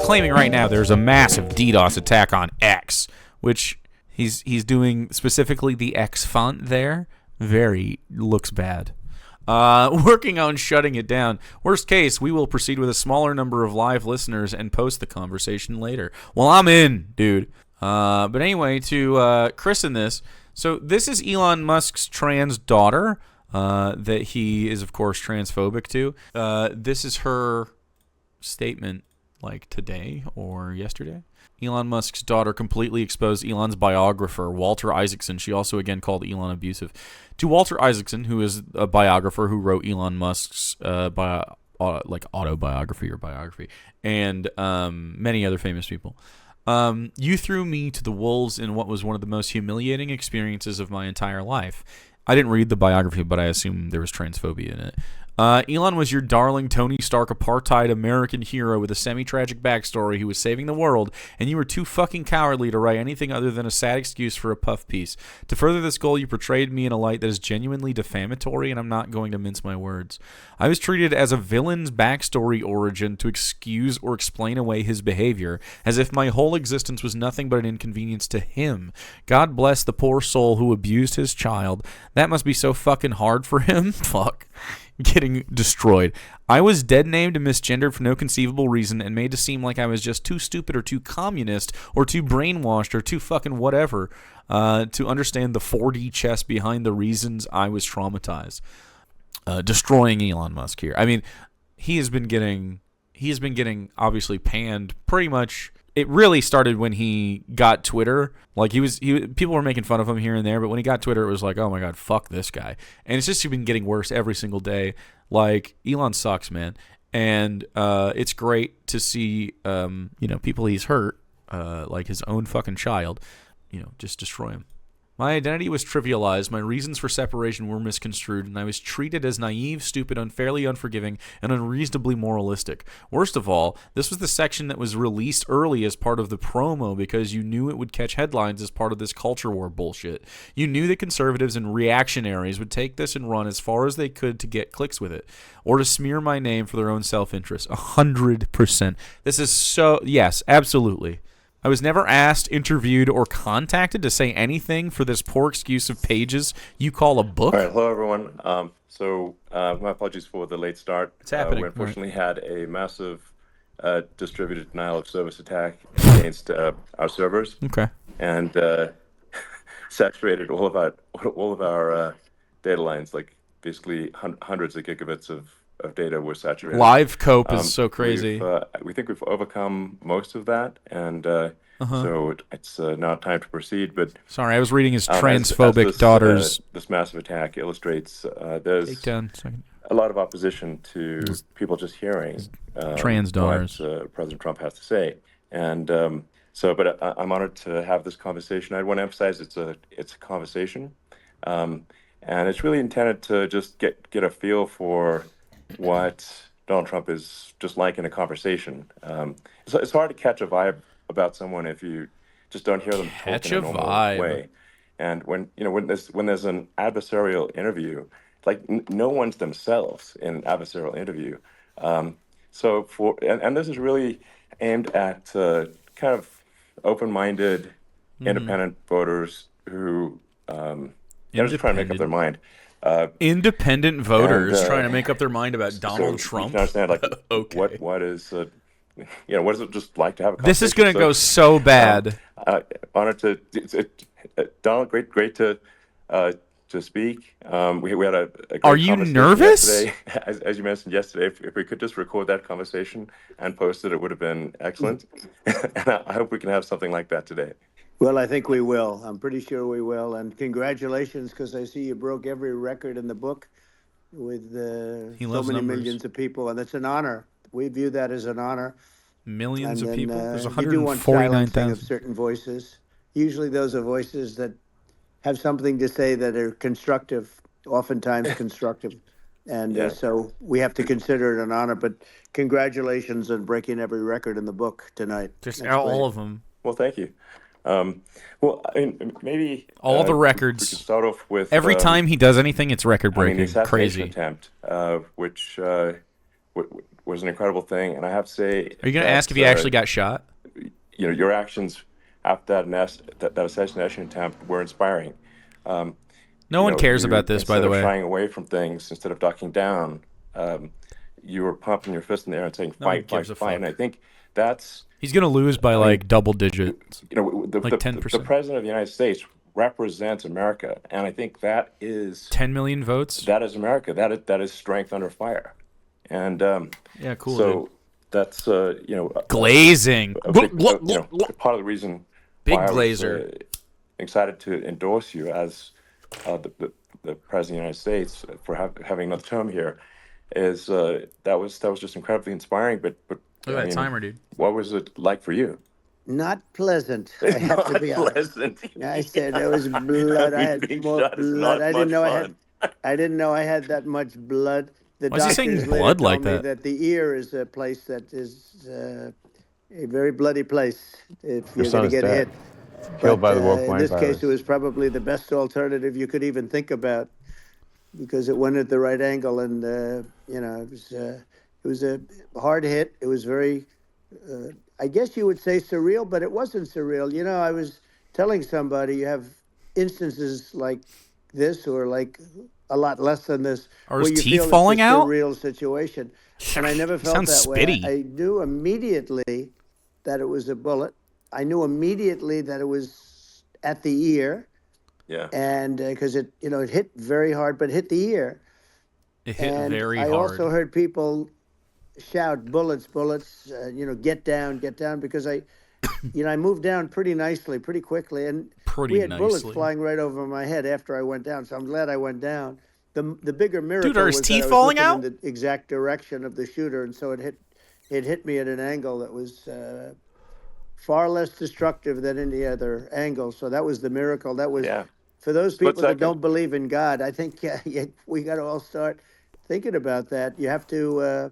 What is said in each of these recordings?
claiming right now there's a massive DDoS attack on X, which he's doing specifically the X font there. Very looks bad. Working on shutting it down. Worst case, we will proceed with a smaller number of live listeners and post the conversation later. Well, I'm in, dude. But anyway, to christen this, so this is Elon Musk's trans daughter that he is, of course, transphobic to. This is her statement, like today or yesterday. Elon Musk's daughter completely exposed Elon's biographer, Walter Isaacson. She also again called Elon abusive. To Walter Isaacson, who is a biographer who wrote Elon Musk's autobiography or biography, and many other famous people. You threw me to the wolves in what was one of the most humiliating experiences of my entire life. I didn't read the biography, but I assume there was transphobia in it. Elon was your darling Tony Stark apartheid American hero with a semi-tragic backstory who was saving the world, and you were too fucking cowardly to write anything other than a sad excuse for a puff piece. To further this goal, you portrayed me in a light that is genuinely defamatory, and I'm not going to mince my words. I was treated as a villain's backstory origin to excuse or explain away his behavior, as if my whole existence was nothing but an inconvenience to him. God bless the poor soul who abused his child. That must be so fucking hard for him. Fuck. Getting destroyed. I was dead named and misgendered for no conceivable reason and made to seem like I was just too stupid or too communist or too brainwashed or too fucking whatever to understand the 4D chess behind the reasons I was traumatized. Destroying Elon Musk here. I mean, he has been getting obviously panned pretty much. It really started when he got Twitter. Like people were making fun of him here and there, but when he got Twitter, it was like, oh my god, fuck this guy. And it's just been getting worse every single day. Like, Elon sucks, man. And it's great to see people he's hurt, like his own fucking child, just destroy him. My identity was trivialized, my reasons for separation were misconstrued, and I was treated as naive, stupid, unfairly unforgiving, and unreasonably moralistic. Worst of all, this was the section that was released early as part of the promo because you knew it would catch headlines as part of this culture war bullshit. You knew that conservatives and reactionaries would take this and run as far as they could to get clicks with it, or to smear my name for their own self-interest. 100%. This is so... Yes, absolutely. I was never asked, interviewed, or contacted to say anything for this poor excuse of pages you call a book. All right, hello everyone. My apologies for the late start. It's happening. We unfortunately had a massive distributed denial of service attack against our servers. Okay. And saturated all of our data lines, like basically hundreds of gigabits of data were saturated. Live cope is so crazy. We think we've overcome most of that, and so it's now time to proceed. But sorry, I was reading his transphobic daughter's. This massive attack illustrates there's a lot of opposition to people just hearing trans daughters. What President Trump has to say, and but I'm honored to have this conversation. I want to emphasize it's a conversation, and it's really intended to just get a feel for what Donald Trump is just like in a conversation. It's hard to catch a vibe about someone if you just don't hear them talk in a normal way. And when there's an adversarial interview, like no one's themselves in an adversarial interview. So this is really aimed at kind of open-minded, independent voters who just trying to make up their mind. Independent voters trying to make up their mind about Donald Trump. You can understand, like, okay. what is what is it just like to have a conversation? This is going to go so bad. Honored to Donald. Great to speak. We had a great Are you nervous? yesterday. As you mentioned yesterday, if we could just record that conversation and post it, it would have been excellent. And I hope we can have something like that today. Well, I think we will. I'm pretty sure we will. And congratulations, because I see you broke every record in the book with so many millions of people, and it's an honor. We view that as an honor. Millions of people? There's You do want 149,000. silencing of certain voices. Usually those are voices that have something to say that are constructive, oftentimes constructive. And so we have to consider it an honor. But congratulations on breaking every record in the book tonight. Just all of them. Well, thank you. Maybe all the records. We could start off with every time he does anything, it's record breaking. The assassination Crazy attempt, which was an incredible thing, and I have to say, Are you going to ask if you actually got shot? Your actions after that assassination attempt were inspiring. No one cares about this, by the way. Instead of shying away from things, instead of ducking down, you were pumping your fist in the air and saying, "Fight, fight, fight!" And I think that's he's going to lose by like double digits. Like 10%. The president of the United States represents America, and I think that is 10 million votes. That is America. That is strength under fire, and yeah, cool. So dude. that's glazing. Part of the reason big why glazer. I was excited to endorse you as the president of the United States for having another term here is that was just incredibly inspiring. But look at that timer, dude. What was it like for you? Not pleasant. I have to be honest. I said there was blood. I had more blood. I didn't know I had that much blood. The Why is he saying blood like that? That the ear is a place that is a very bloody place if you're going to get hit. Killed by the wolf in this case, it was probably the best alternative you could even think about because it went at the right angle, and it was a hard hit. It was very. I guess you would say surreal, but it wasn't surreal. You know, I was telling somebody you have instances like this or like a lot less than this or where you teeth falling out? It's a surreal situation. And I never felt that spitty. way. I knew immediately that it was a bullet. I knew immediately that it was at the ear. Yeah. And because it hit very hard, but hit the ear. It hit very hard. I also heard people shout bullets, get down, because I moved down pretty nicely, pretty quickly, and we had bullets flying right over my head after I went down. So I'm glad I went down. The bigger miracle was was teeth that I was falling looking out in the exact direction of the shooter, and so it hit me at an angle that was far less destructive than any other angle. So that was the miracle. That was for those people that don't believe in God. I think we got to all start thinking about that. You have to.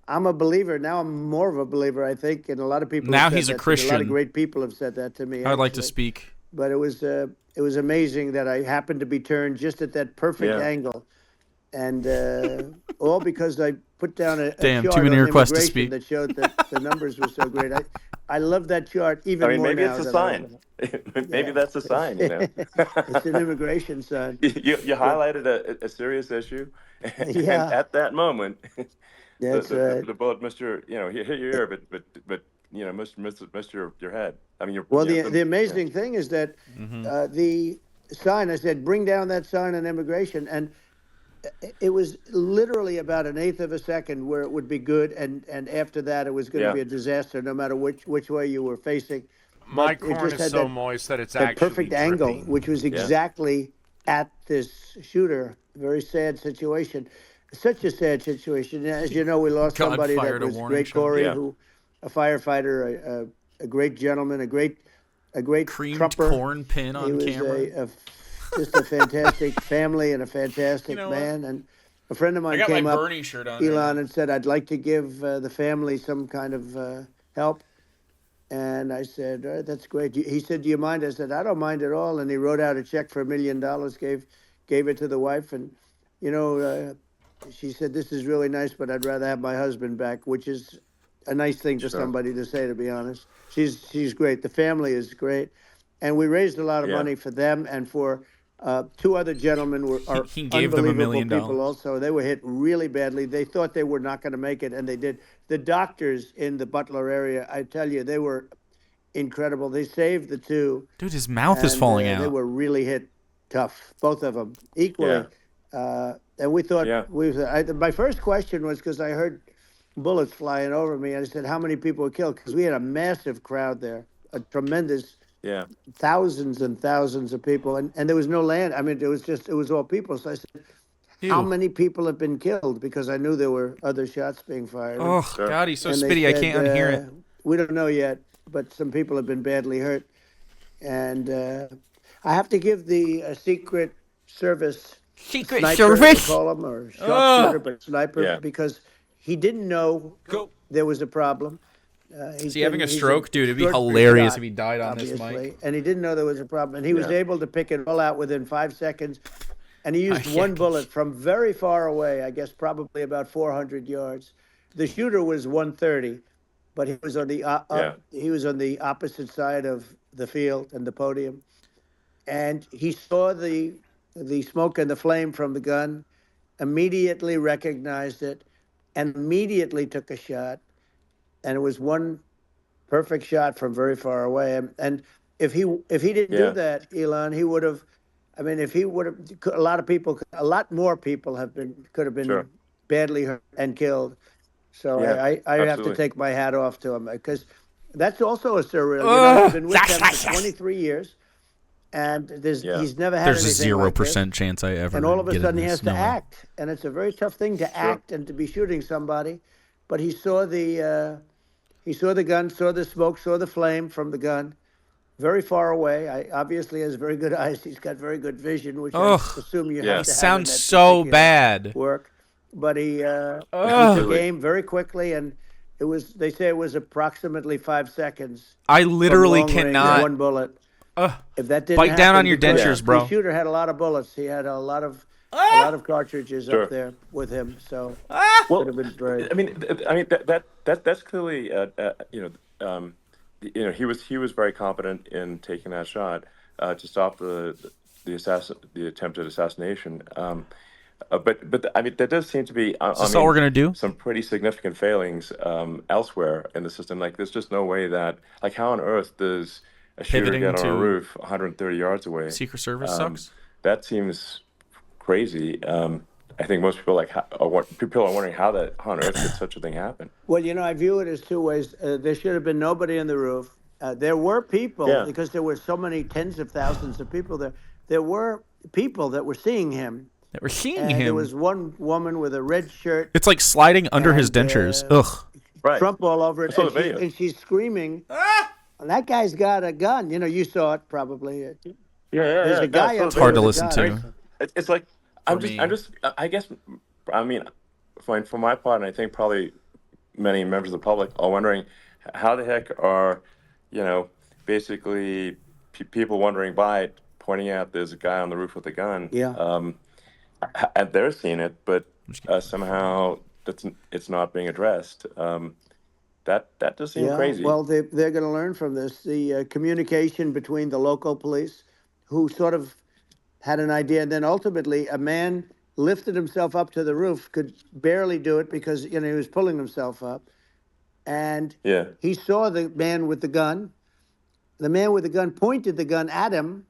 I'm a believer now. I'm more of a believer, I think, and a lot of people. Now he's a Christian. A lot of great people have said that to me. I'd like to speak, but it was amazing that I happened to be turned just at that perfect angle, and all because I put down a chart too many on requests to immigration speak. that showed that the numbers were so great. I love that chart even more maybe now. It's a sign. Maybe that's a sign. It's an immigration sign. You highlighted a serious issue, and at that moment. That's right. The bullet missed your, hit your ear, but missed your head. I mean, the amazing thing is that the sign. I said, bring down that sign on immigration, and it was literally about an eighth of a second where it would be good, and after that it was going to be a disaster, no matter which way you were facing. My corn is so moist that it's actually perfect angle, which was exactly at this shooter. Very sad situation. Such a sad situation. As you know, we lost somebody that was great, Corey, who, a firefighter, a great gentleman, a great creamed trumper. Corn pin on camera. Just a fantastic family and a fantastic man. And a friend of mine came up, Bernie shirt on Elon, and said, "I'd like to give the family some kind of help." And I said, "All right, that's great." He said, "Do you mind?" I said, "I don't mind at all." And he wrote out a check for $1 million, gave it to the wife, and she said, "This is really nice, but I'd rather have my husband back," which is a nice thing for somebody to say, to be honest. She's great. The family is great. And we raised a lot of money for them and for two other gentlemen are he gave them $1 million. People also. They were hit really badly. They thought they were not going to make it, and they did. The doctors in the Butler area, I tell you, they were incredible. They saved the two. Dude, his mouth is falling out. They were really hit tough, both of them, equally. And we thought, my first question was because I heard bullets flying over me. And I said, how many people were killed? Because we had a massive crowd there, a tremendous, thousands and thousands of people. And there was no land. I mean, it was all people. So I said, how many people have been killed? Because I knew there were other shots being fired. Oh, God, he's so spitty. I can't unhear it. We don't know yet, but some people have been badly hurt. And I have to give the Secret Service sniper, they call him, or sharpshooter, but sniper, because he didn't know there was a problem. Is he having a stroke? Dude, it'd be hilarious if he died on this mic. And he didn't know there was a problem. And he was able to pick it all out within 5 seconds. and he used Yeah. one bullet from very far away. I guess probably about 400 yards. The shooter was 130, but he was on the opposite side of the field and the podium, and he saw the smoke and the flame from the gun, immediately recognized it, and immediately took a shot. And it was one perfect shot from very far away. And if he didn't do that, Elon, he would have. I mean, if he would have, a lot more people could have been badly hurt and killed. So I have to take my hat off to him, because that's also a surreal. I've been with him for 23 years. And he's never had There's a anything like this. 0% chance I ever. And all of a get sudden in he this. has to act, and it's a very tough thing to act and to be shooting somebody. But he saw the gun, saw the smoke, saw the flame from the gun, very far away. Obviously has very good eyes. He's got very good vision, which I assume you have to have. Sounds so bad. Work, but he took aim very quickly, and they say it was approximately 5 seconds. I literally cannot. One bullet. If that didn't bite down on your dentures, bro. The shooter had a lot of bullets. He had a lot of cartridges up there with him. So well, could have been very... I mean, that's clearly, he was very competent in taking that shot to stop the attempted assassination. But I mean, there does seem to be. That's all we're gonna do. Some pretty significant failings elsewhere in the system. Like, there's just no way that. Like, how on earth does a shooter get on a roof 130 yards away? Secret Service sucks. That seems crazy. I think most people people are wondering how on earth did such a thing happen. Well, I view it as two ways. There should have been nobody on the roof. There were people, because there were so many tens of thousands of people there. There were people that were seeing him. There was one woman with a red shirt. It's like sliding under his dentures. Ugh. Right. Trump all over it. And she's screaming. That guy's got a gun. You saw it probably. There's a guy up there. It's hard to listen to. It's like I guess, I mean, for my part, and I think probably many members of the public are wondering how the heck are, basically people wondering by pointing out there's a guy on the roof with a gun. And they're seeing it, but somehow it's not being addressed. That does seem crazy. Well, they're going to learn from this. The communication between the local police, who sort of had an idea, and then ultimately a man lifted himself up to the roof, could barely do it because he was pulling himself up, and he saw the man with the gun. The man with the gun pointed the gun at him.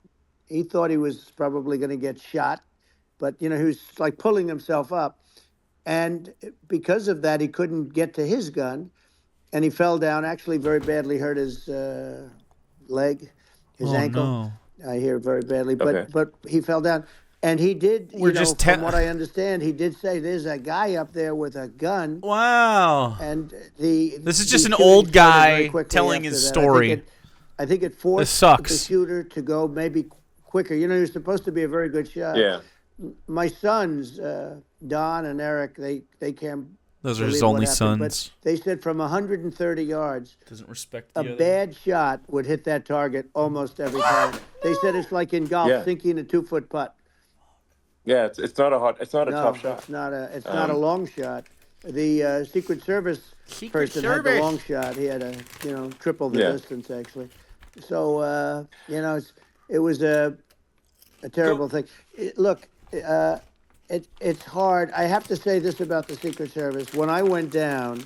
He thought he was probably going to get shot, but he was like pulling himself up, and because of that, he couldn't get to his gun. And he fell down, actually very badly hurt his leg, his ankle. No. I hear very badly, but he fell down. And he did, from what I understand, he did say there's a guy up there with a gun. Wow. And this is just an old guy telling his story. I think it forced the shooter to go maybe quicker. He was supposed to be a very good shot. Yeah. My sons, Don and Eric, they came. Those are his only sons. But they said from 130 yards, doesn't respect a bad shot would hit that target almost every time. They said it's like in golf, sinking a 2-foot putt. Yeah, it's not a tough shot. It's not a long shot. The Secret Service person had the long shot. He had triple the distance actually. So it was a terrible thing. Look. It's hard. I have to say this about the Secret Service. When I went down,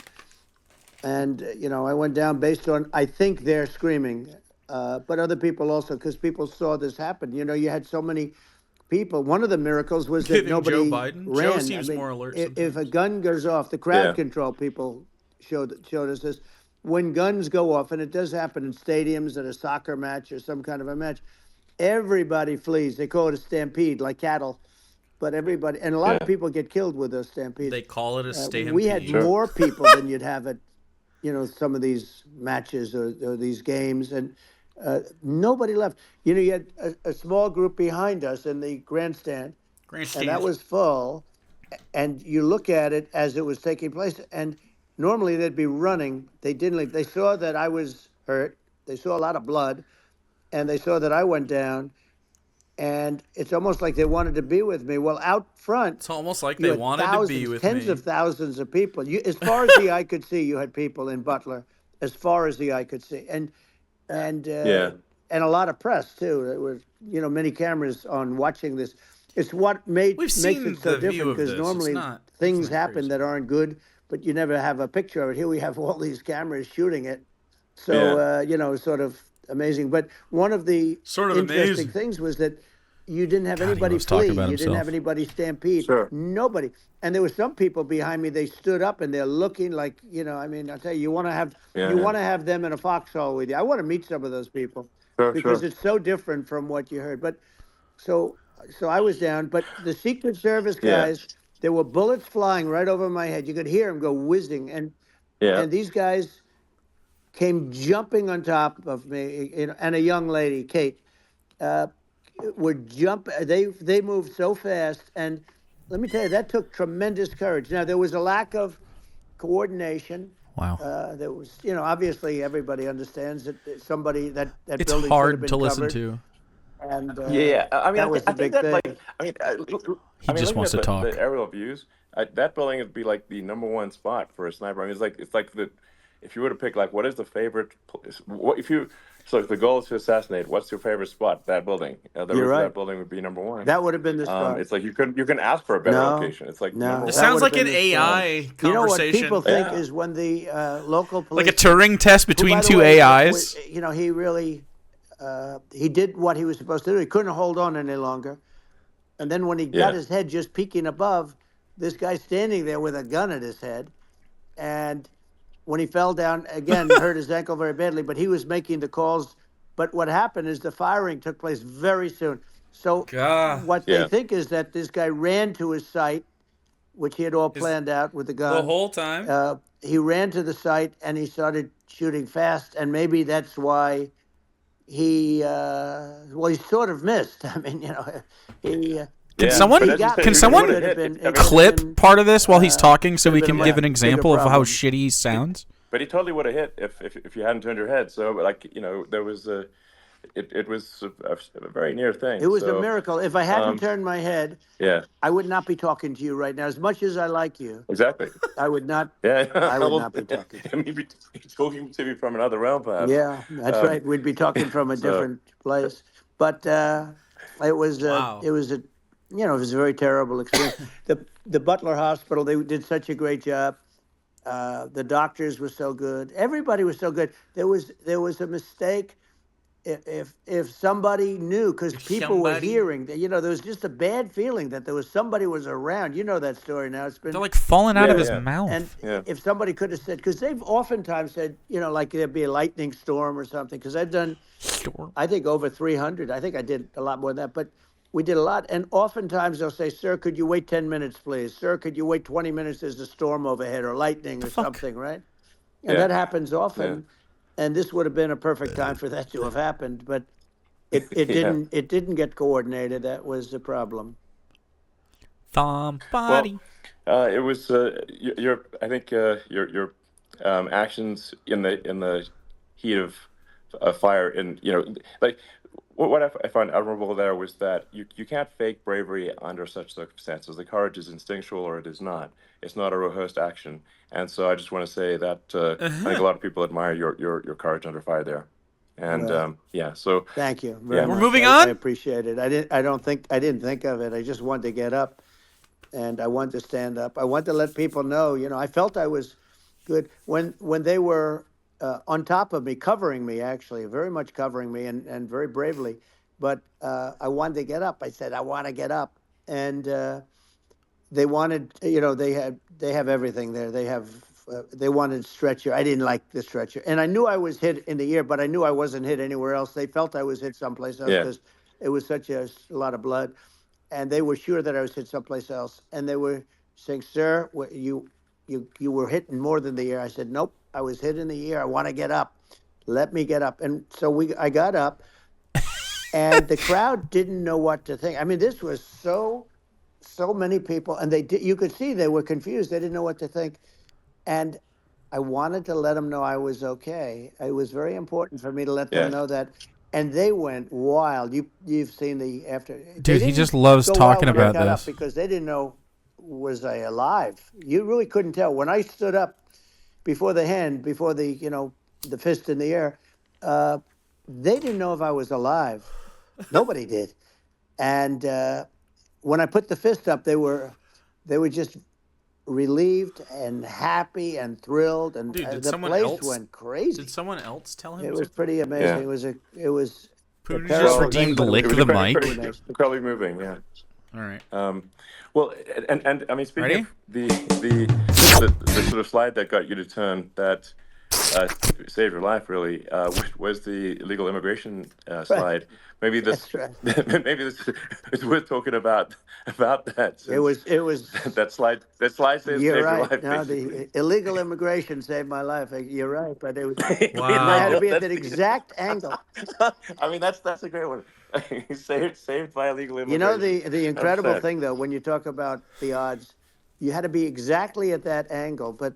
and I went down based on, I think they're screaming, but other people also, because people saw this happen. You had so many people. One of the miracles was that nobody Joe Biden? ran. Joe seems more alert. If a gun goes off, the crowd control people showed us this. When guns go off, and it does happen in stadiums at a soccer match or some kind of a match, everybody flees. They call it a stampede, like cattle. But everybody, and a lot of people get killed with those stampedes. They call it a stampede. We had more people than you'd have at, some of these matches or these games, and nobody left. You had a small group behind us in the grandstand, and that was full. And you look at it as it was taking place, and normally they'd be running. They didn't leave. They saw that I was hurt. They saw a lot of blood, and they saw that I went down. and it's almost like they wanted to be with me. Well, out front, It's almost like you they had wanted thousands, to be with tens me. of thousands of people. As far as the eye could see, you had people in Butler, as far as the eye could see, and a lot of press too. There was, many cameras on watching this. It's what makes it so different, because normally things happen that aren't good, but you never have a picture of it. Here we have all these cameras shooting it, so sort of amazing. But one of the interesting things was that you didn't have anybody flee. You didn't have anybody stampede. Sure. Nobody. And there were some people behind me. They stood up and they're looking like, I'll tell you, you want to have them in a foxhole with you. I want to meet some of those people because it's so different from what you heard. But so I was down. But the Secret Service guys, there were bullets flying right over my head. You could hear them go whizzing, and these guys came jumping on top of me, and a young lady, Kate. They moved so fast, and let me tell you, that took tremendous courage. Now, there was a lack of coordination. Wow. There was, obviously everybody understands that somebody that It's building hard been to listen covered. to. And that was the big thing. He just wants to talk. The aerial views, that building would be like the #1 spot for a sniper. I mean, it's like if you were to pick, like, what is the favorite place? So if the goal is to assassinate, what's your favorite spot? That building. You're right. That building would be #1. That would have been the spot. It's like you can ask for a better location. It's like It sounds like an AI conversation. You know what people think is when the local police, like a Turing test between two AIs. He really he did what he was supposed to do. He couldn't hold on any longer, and then when he got his head just peeking above, this guy standing there with a gun at his head, and when he fell down, again, hurt his ankle very badly, but he was making the calls. But what happened is the firing took place very soon. So what they think is that this guy ran to his site, which he had all planned out with the gun. The whole time? He ran to the site, and he started shooting fast, and maybe that's why he sort of missed. I mean, he... Can someone clip part of this while he's talking so we can give an example of how shitty he sounds? But he totally would have hit if you hadn't turned your head. So, there was it was a very near thing. It was a miracle. If I hadn't turned my head, I would not be talking to you right now. As much as I like you, exactly, I would not. I would not be talking. Maybe talking to me from another realm, perhaps. Yeah, that's right. We'd be talking from a different place. But it was it was a very terrible experience. The Butler Hospital, they did such a great job. The doctors were so good. Everybody was so good. There was a mistake. If somebody knew, because people were hearing, there was just a bad feeling that somebody was around. You know that story now. It's been they're like falling out of his mouth. And if somebody could have said, because they've oftentimes said, like there'd be a lightning storm or something. Because I've done, I think over 300. I think I did a lot more than that, but we did a lot. And oftentimes they'll say, "Sir, could you wait 10 minutes, please? Sir, could you wait 20 minutes? There's a storm overhead or lightning or something," right? And that happens often. Yeah. And this would have been a perfect time for that to have happened, but it didn't. It didn't get coordinated. That was the problem. Somebody. Well, it was your. I think your actions in the heat of fire, and like. What I found admirable there was that you can't fake bravery under such circumstances. The courage is instinctual, or it is not. It's not a rehearsed action. And so I just want to say that I think a lot of people admire your courage under fire there. And so thank you very much. We're moving on. I appreciate it. I didn't think of it. I just wanted to get up, and I wanted to stand up. I wanted to let people know. I felt I was good when they were. On top of me, covering me, actually, very much covering me, and very bravely. But I wanted to get up. I said, I want to get up. And they wanted, they have everything there. They wanted stretcher. I didn't like the stretcher. And I knew I was hit in the ear, but I knew I wasn't hit anywhere else. They felt I was hit someplace else because it was such a lot of blood. And they were sure that I was hit someplace else. And they were saying, "Sir, you were hit in more than the ear." I said, "Nope. I was hit in the ear. I want to get up. Let me get up." And so I got up, and the crowd didn't know what to think. I mean, this was so many people, and you could see they were confused. They didn't know what to think. And I wanted to let them know I was okay. It was very important for me to let them know that and they went wild. You've seen the after. Dude, he just loves talking about Up this. because they didn't know was I alive. You really couldn't tell when I stood up before the hand, before the the fist in the air. They didn't know if I was alive. Nobody did. And when I put the fist up, they were just relieved and happy and thrilled, and Dude, the place went crazy. Did someone else tell him? It was pretty amazing. Yeah. It was. Putin just redeemed the lick of the mic. Incredibly moving, yeah. All right. Well, and I mean, speaking Ready? of the sort of slide that got you to turn that saved your life really was the illegal immigration slide. Maybe this maybe this is worth talking about that. It was that slide saved you're your right. life. No, basically. the illegal immigration saved my life. You're right, but it was. Wow. I had to be at that exact angle. I mean, that's a great one. saved by illegal immigration. You know the incredible thing though, when you talk about the odds, you had to be exactly at that angle. But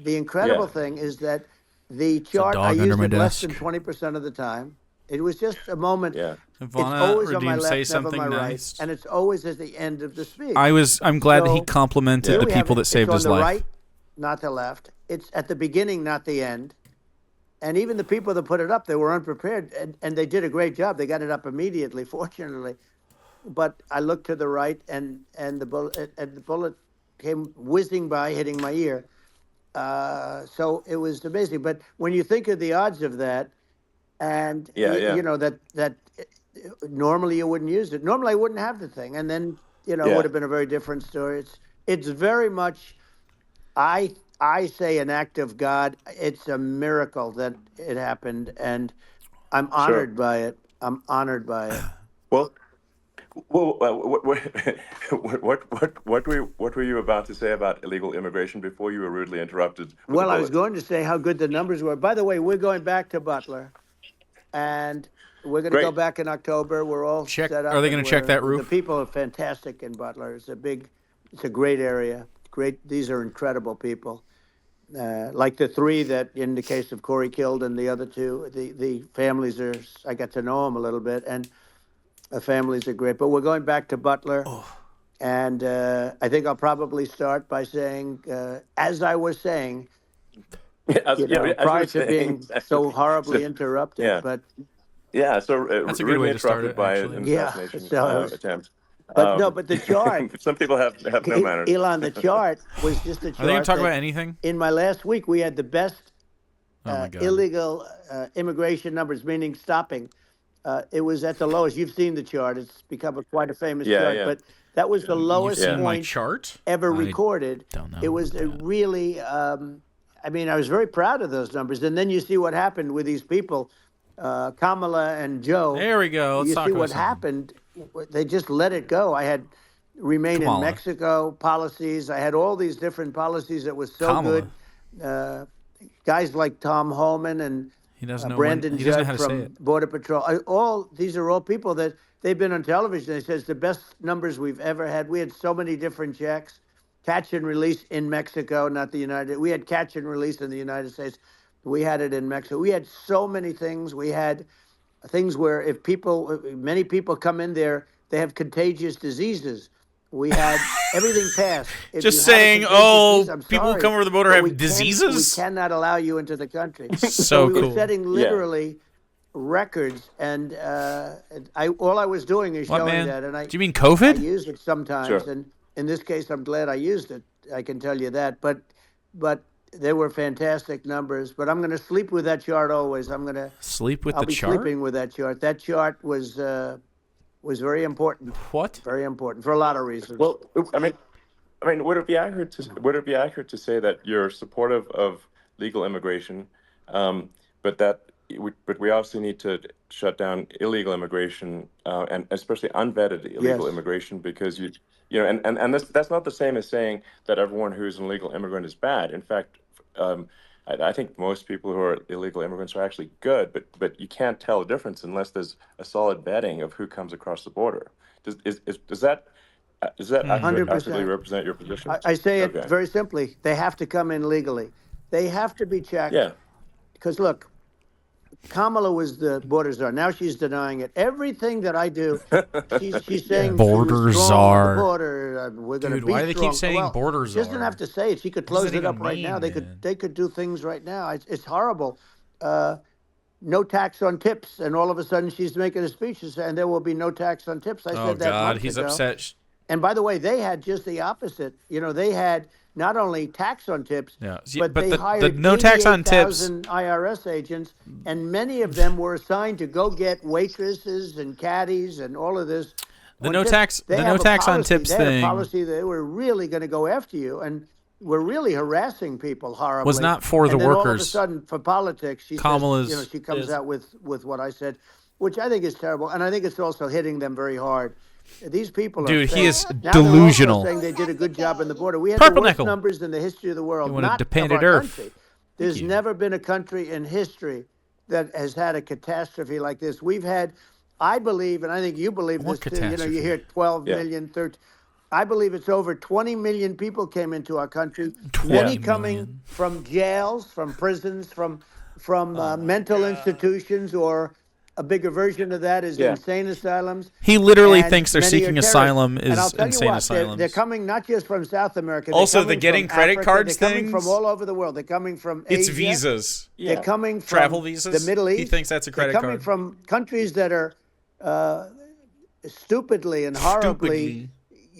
the incredible thing is that the chart I used it less than 20% of the time. It was just a moment. Yeah. It's always on my left, say never something my nice. right, and it's always at the end of the speech. I'm glad that he complimented the people that saved his life. It's on the right, not the left. It's at the beginning, not the end. And even the people that put it up, they were unprepared, and they did a great job. They got it up immediately, fortunately. But I looked to the right, and the bullet came whizzing by, hitting my ear. So it was amazing. But when you think of the odds of that, and you know that normally you wouldn't use it. Normally I wouldn't have the thing, and then it would have been a very different story. It's very much, I say, an act of God. It's a miracle that it happened, and I'm honored by it. I'm honored by it. Well, what were you about to say about illegal immigration before you were rudely interrupted? Well, I was going to say how good the numbers were. By the way, we're going back to Butler, and we're going to go back in October. We're all set up. Are they going to check that roof? The people are fantastic in Butler. It's a great area. These are incredible people. Like the three that, in the case of Corey killed, and the other two, the families are. I got to know them a little bit, and the families are great. But we're going back to Butler, and I think I'll probably start by saying, as I was saying, prior to being so horribly interrupted. Yeah. But so that's a good way to start it. By Actually. an assassination attempt. But the chart. Some people have no manners. Elon, the chart was just a chart. Are they going to talk about anything? In my last week, we had the best illegal immigration numbers, meaning stopping. It was at the lowest. You've seen the chart. It's become quite a famous chart. Yeah. But that was the lowest point chart? ever recorded. Don't know. It was a really, I was very proud of those numbers. And then you see what happened with these people, Kamala and Joe. There we go. Let's talk see about what something. happened. They just let it go. I had remain in Mexico policies. I had all these different policies that was so good. Guys like Tom Homan and Brandon Judd from Border Patrol. These are all people that they've been on television. They says the best numbers we've ever had. We had so many different checks, catch and release in Mexico, not the United. We had catch and release in the United States. We had it in Mexico. We had so many things. We had things where many people come in there, they have contagious diseases. We had everything passed. Just saying, people come over the border have diseases? We cannot allow you into the country. So we cool. were setting literally records, and all I was doing is showing that. And do you mean COVID? I use it sometimes, and in this case, I'm glad I used it. I can tell you that. But they were fantastic numbers. But I'm going to sleep with that chart always. I'll be sleeping with that chart. That chart was very important. What? Very important for a lot of reasons. Well, I mean, would it be accurate to say that you're supportive of legal immigration, but we also need to shut down illegal immigration and especially unvetted illegal immigration, because and that's not the same as saying that everyone who's an illegal immigrant is bad. In fact, I think most people who are illegal immigrants are actually good, but you can't tell the difference unless there's a solid vetting of who comes across the border. Does that 100% accurately represent your position? I say it very simply. They have to come in legally. They have to be checked. Yeah. Because look, Kamala was the border czar. Now she's denying it. Everything that I do, she's saying Border we're strong czar. on the border. We're going to Dude, be why do they strong. keep saying Well, border she doesn't czar? have to say it. She could What does close that it up even right mean, now. They man? could do things right now. It's horrible. No tax on tips, and all of a sudden she's making a speech and there will be no tax on tips. I Oh said that God, months he's ago. upset. And by the way, they had just the opposite. They had not only tax on tips, but they hired the no tax on tips 88,000 IRS agents, and many of them were assigned to go get waitresses and caddies and all of this. The no tax on tips they had thing a policy that they were really going to go after you, and were really harassing people horribly. was not for the and then workers. all of a sudden, for politics, she says, she comes out with what I said, which I think is terrible, and I think it's also hitting them very hard. These people are Dude, he is now delusional. They're also saying they did a good job in the border. We had Purple the worst nickel. numbers in the history of the world, You want a not dependent of our earth. country. There's never been a country in history that has had a catastrophe like this. We've had, I believe, and I think you believe What this too. catastrophe? You hear 12 million, 13. I believe it's over 20 million people came into our country. 20 Many coming million. from jails, from prisons, from mental institutions, or a bigger version of that is insane asylums. He literally And thinks they're many seeking are terrorists. asylum And I'll is tell you insane what, asylums. They're coming not just from South America. Also, they're the coming getting from credit Africa, cards they're coming things? from all over the world. They're coming from It's Asia. visas. They're coming from Travel visas? the Middle East. He thinks that's a credit They're coming card. from countries that are stupidly and horribly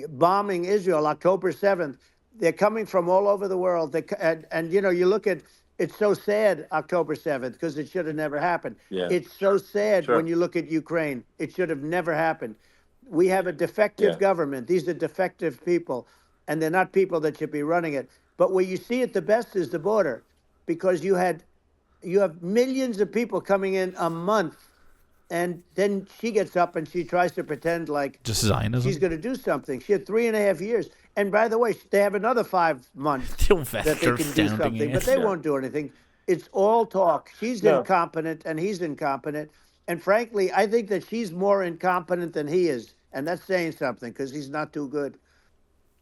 bombing Israel October 7th. They're coming from all over the world. And you look at, it's so sad October 7th because it should have never happened. Yeah. It's so sad when you look at Ukraine. It should have never happened. We have a defective government. These are defective people, and they're not people that should be running it. But where you see it the best is the border, because you have millions of people coming in a month. And then she gets up and she tries to pretend like Just Zionism? she's going to do something. She had 3.5 years. And by the way, they have another 5 months that they can do something, but they won't do anything. It's all talk. She's incompetent and he's incompetent. And frankly, I think that she's more incompetent than he is. And that's saying something because he's not too good.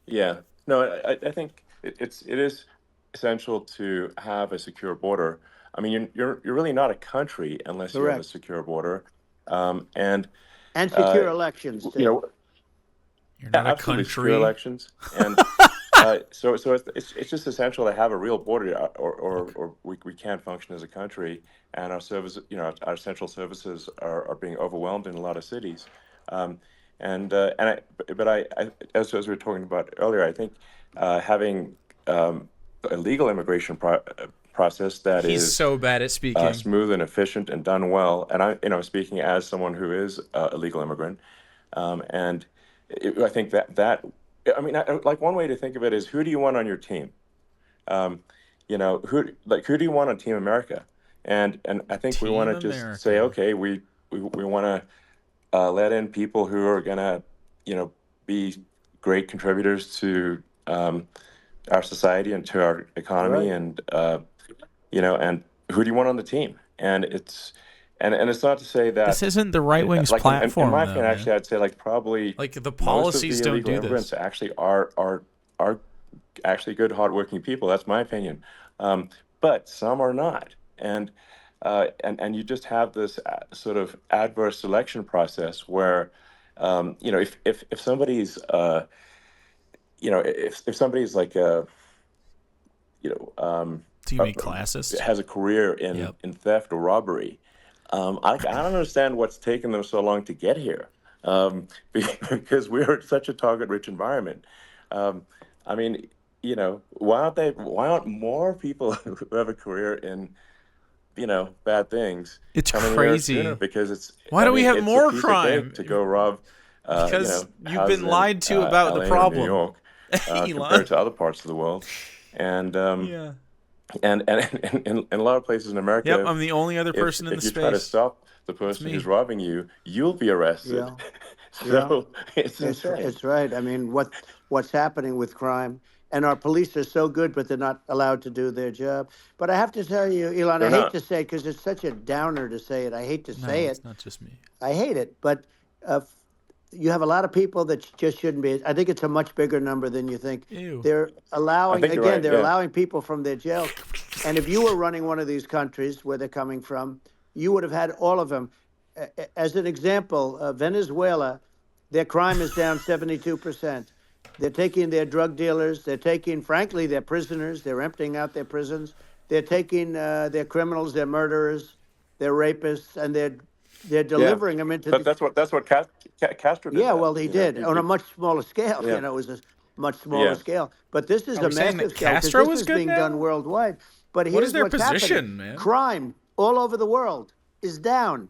Yeah. No, I think it is essential to have a secure border. I mean, you're really not a country unless you have a secure border. And secure elections, too. You're not a absolutely country. secure elections. And so it's just essential to have a real border, or we can't function as a country. And our our essential services are being overwhelmed in a lot of cities. But as we were talking about earlier, I think having a legal immigration process that He's so bad at speaking. smooth and efficient and done well. And I'm speaking as someone who is a legal immigrant, and I think that like one way to think of it is, who do you want on your team? Who do you want on Team America? And I think we want to just say, okay, we want to let in people who are gonna be great contributors to our society and to our economy, and and who do you want on the team? And it's not to say that this isn't the right wing's platform. In my opinion, actually, I'd say probably the policies don't do immigrants this. Actually, are actually good, hardworking people. That's my opinion. But some are not, and you just have this sort of adverse selection process where if somebody's if somebody's like Do you mean classist? has a career in theft or robbery, I don't understand what's taken them so long to get here, because we're in such a target-rich environment. I mean, why aren't more people who have a career in bad things? It's coming crazy. here sooner? Because why do we have it's more a piece of crime cake to go rob? Because you've houses been in, lied to about LA the or problem. New York, compared to other parts of the world, and and in a lot of places in America. Yep, I'm the only other person in the space. If you try to stop the person who's robbing you, you'll be arrested. So it's right. I mean, what's happening with crime? And our police are so good, but they're not allowed to do their job. But I have to tell you, Elon, I hate to say it because it's such a downer to say it. I hate to say it. It's not just me. I hate it. But you have a lot of people that just shouldn't be. I think it's a much bigger number than you think. Ew. They're allowing, I think you're right, they're allowing people from their jails. And if you were running one of these countries where they're coming from, you would have had all of them. As an example, Venezuela, their crime is down 72%. They're taking their drug dealers. They're taking, frankly, their prisoners. They're emptying out their prisons. They're taking their criminals, their murderers, their rapists, and they're delivering them into. But that's what Castro did. Yeah, well, he did on a much smaller scale. Yeah. You know, it was a much smaller scale. But this is a massive scale. Castro this is is good being now? done worldwide. But What here's is their what's position, happening. man? Crime all over the world is down.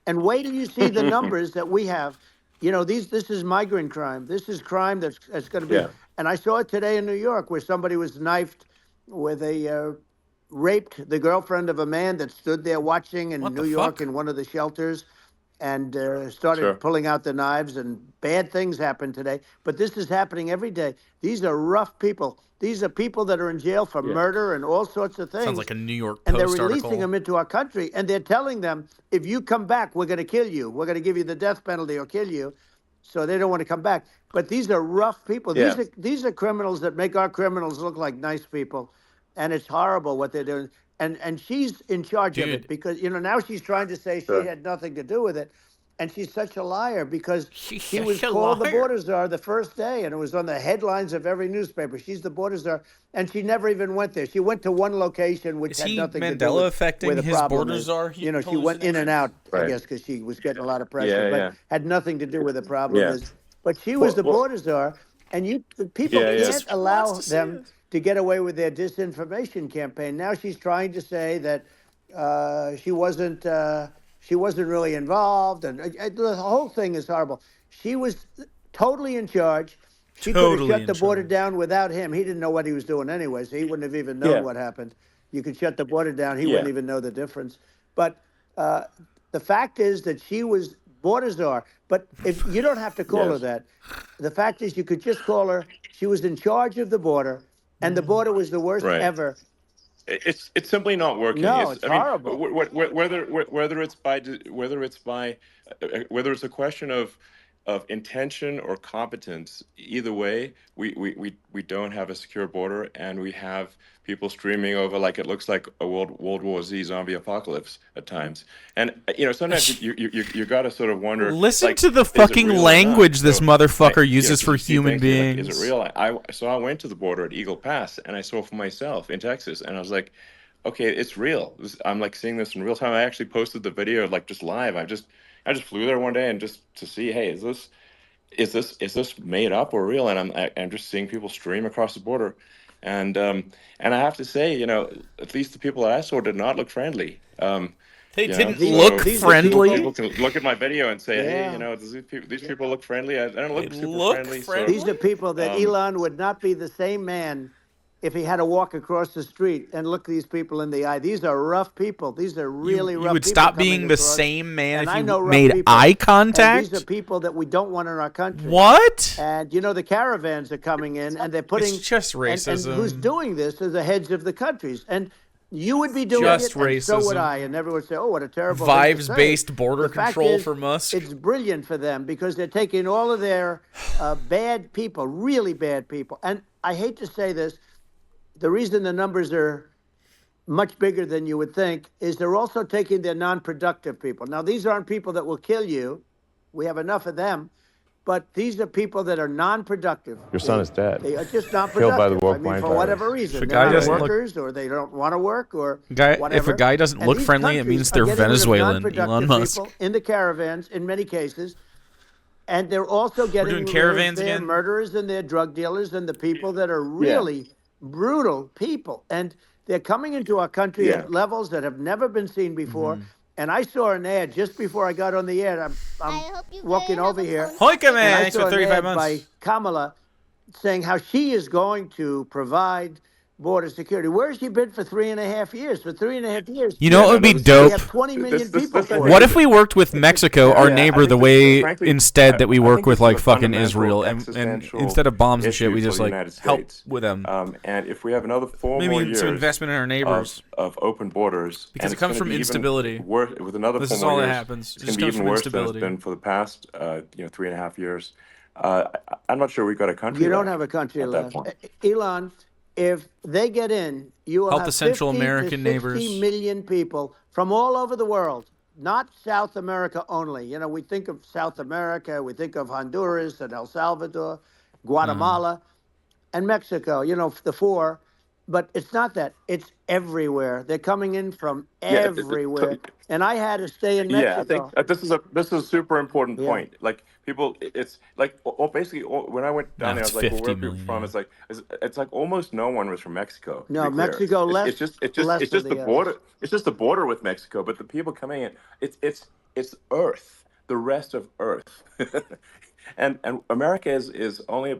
And wait till you see the numbers that we have. You know, this is migrant crime. This is crime that's going to be. Yeah. And I saw it today in New York where somebody was knifed with raped the girlfriend of a man that stood there watching in New York in one of the shelters and started pulling out the knives, and bad things happened today. But this is happening every day. These are rough people. These are people that are in jail for murder and all sorts of things. Sounds like a New York Post and they're article. releasing them into our country, and they're telling them, if you come back, we're going to kill you. We're going to give you the death penalty or kill you. So they don't want to come back. But these are rough people. Yeah. These are criminals that make our criminals look like nice people. And it's horrible what they're doing. And she's in charge of it because, you know, now she's trying to say she had nothing to do with it. And she's such a liar because she was called the border czar the first day, and it was on the headlines of every newspaper. She's the border czar, and she never even went there. She went to one location which had nothing to do Mandela with affecting where the his problem border is. czar? You know, she went in and out, I guess, because she was getting a lot of pressure, but had nothing to do with the problem. Is. But she was the border czar, and people can't allow them to get away with their disinformation campaign. Now she's trying to say that she wasn't really involved, and the whole thing is horrible. She was totally in charge. She could have shut the border down without him. He didn't know what he was doing anyway, so he wouldn't have even known what happened. You could shut the border down. He wouldn't even know the difference. But the fact is that she was border czar. But if you don't have to call her that. The fact is you could just call her, she was in charge of the border, and the border was the worst ever. It's simply not working. No, it's horrible. Whether it's a question of intention or competence, either way, we don't have a secure border, and we have people streaming over like it looks like a World War Z zombie apocalypse at times. And you know, sometimes you got to sort of wonder. Listen to the fucking language this motherfucker uses for human beings. Like, is it real? So I went to the border at Eagle Pass, and I saw for myself in Texas, and I was like, okay, it's real. I'm like seeing this in real time. I actually posted the video like just live. I just flew there one day and just to see, hey, is this made up or real? And I'm just seeing people stream across the border, and I have to say, you know, at least the people that I saw did not look friendly. They didn't look friendly. People can look at my video and say, hey, you know, these people look friendly. I don't look super friendly. So, these are people that Elon would not be the same man if he had to walk across the street and look these people in the eye. These are rough people. These are really rough people. You would stop being the same man if you made eye contact? And these are people that we don't want in our country. What? And, you know, the caravans are coming in, and they're putting... It's just racism. And who's doing this are the heads of the countries. And you would be doing just it, racism. And so would I. And everyone would say, oh, what a terrible vibes-based border control for Musk. It's brilliant for them because they're taking all of their bad people, really bad people. And I hate to say this, the reason the numbers are much bigger than you would think is they're also taking their non-productive people. Now, these aren't people that will kill you. We have enough of them. But these are people that are non-productive. Your son is dead. They are just non-productive. Killed by the woke mind for whatever reason. They're not workers, or they don't want to work, or whatever. If a guy doesn't look friendly, it means they're Venezuelan, Elon Musk. In the caravans, in many cases. And they're also getting rid of their murderers and their drug dealers and the people that are really brutal people. And they're coming into our country at levels that have never been seen before. And I saw an ad just before I got on the air. I'm walking over here. Hoika, man, I saw for 35 an ad months. by Kamala saying how she is going to provide border security. Where has she been for 3.5 years? For 3.5 years. You know what would be dope? We have 20 million people. What if we worked with Mexico, our neighbor, the way instead that we work with like fucking Israel, and instead of bombs and shit, we just like help with them. And if we have another 4 more years, some investment in our neighbors of open borders, because it comes from instability. With another this 4 is more all years, that happens. It's going to be even worse than it's been for the past 3.5 years. I'm not sure we've got a country. You don't have a country left, Elon. if they get in, you will Help have the Central 50 American to 60 neighbors. million people from all over the world, not South America only. You know, we think of South America, we think of Honduras and El Salvador, Guatemala, and Mexico, you know, the four. But it's not that. It's everywhere. They're coming in from Yeah, everywhere. And I had to stay in yeah. I think Mexico. this is a super important Yeah. point. Like people, it's like basically when I went down No, there, I it's was like, well, 50 where are people million, from? yeah. It's like almost no one was from Mexico. To No, be clear, Mexico less, it's less of just the the others. border. It's just the border with Mexico. But the people coming in, it's Earth, the rest of Earth, and America is only,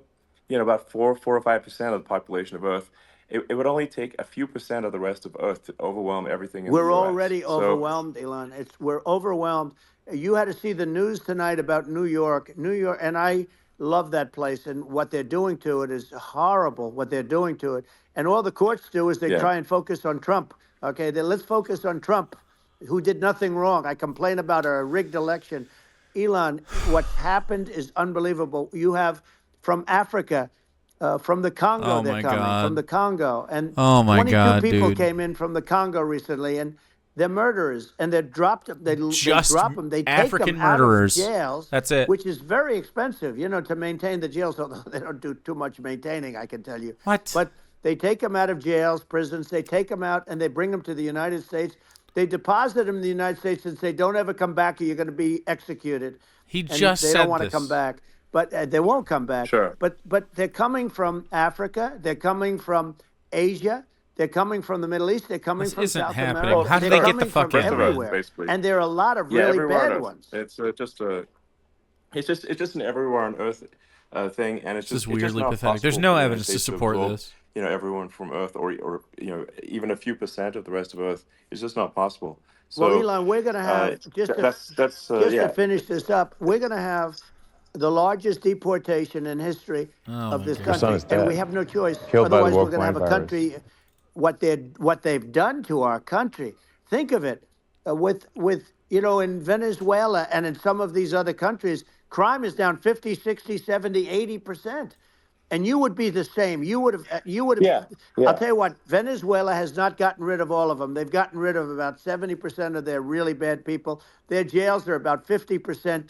about 4 or 5% of the population of Earth. It would only take a few percent of the rest of Earth to overwhelm everything in the We're U.S. already So overwhelmed, Elon. We're overwhelmed. You had to see the news tonight about New York. New York, and I love that place, and what they're doing to it is horrible, what they're doing to it. And all the courts do is they yeah, try and focus on Trump. Okay, let's focus on Trump, who did nothing wrong. I complain about a rigged election. Elon, what's happened is unbelievable. You have from Africa, from the Congo, Oh they're my coming from the God. Congo, and Oh my 22 God, people dude. came in from the Congo recently, and they're murderers, and they're dropped. They Just drop them. They take African them out of murderers. jails. That's it. Which is very expensive, to maintain the jails. Although they don't do too much maintaining, I can tell you. What? But they take them out of jails, prisons. They take them out and they bring them to the United States. They deposit them in the United States and say, "Don't ever come back, or you're going to be executed." He And just they said don't want to this. come back, but they won't come back. sure. But they're coming from Africa. They're coming from Asia. They're coming from the Middle East. They're coming This from isn't South happening. America. How do They're they get the coming fuck from in Rest of here? Earth, everywhere, basically. and there are a lot of Yeah, really everywhere on bad Earth. ones. It's just an everywhere on Earth thing, and This is it's just weirdly not pathetic. There's possible no for the United evidence to States support absorb, this. everyone from Earth, or even a few percent of the rest of Earth. It's just not possible. Well, So Elon, we're going to have that's just yeah. to finish this up. We're going to have the largest deportation in history Oh of my this God. Your son country, is and we dead. have no choice. Killed by the Otherwise, we're woke going to have a mind virus. country. What they've done to our country. Think of it, with in Venezuela and in some of these other countries, crime is down 50, 60, 70, 80%. And you would be the same. You would have. Yeah, I'll yeah. tell you what. Venezuela has not gotten rid of all of them. They've gotten rid of about 70% of their really bad people. Their jails are about 50%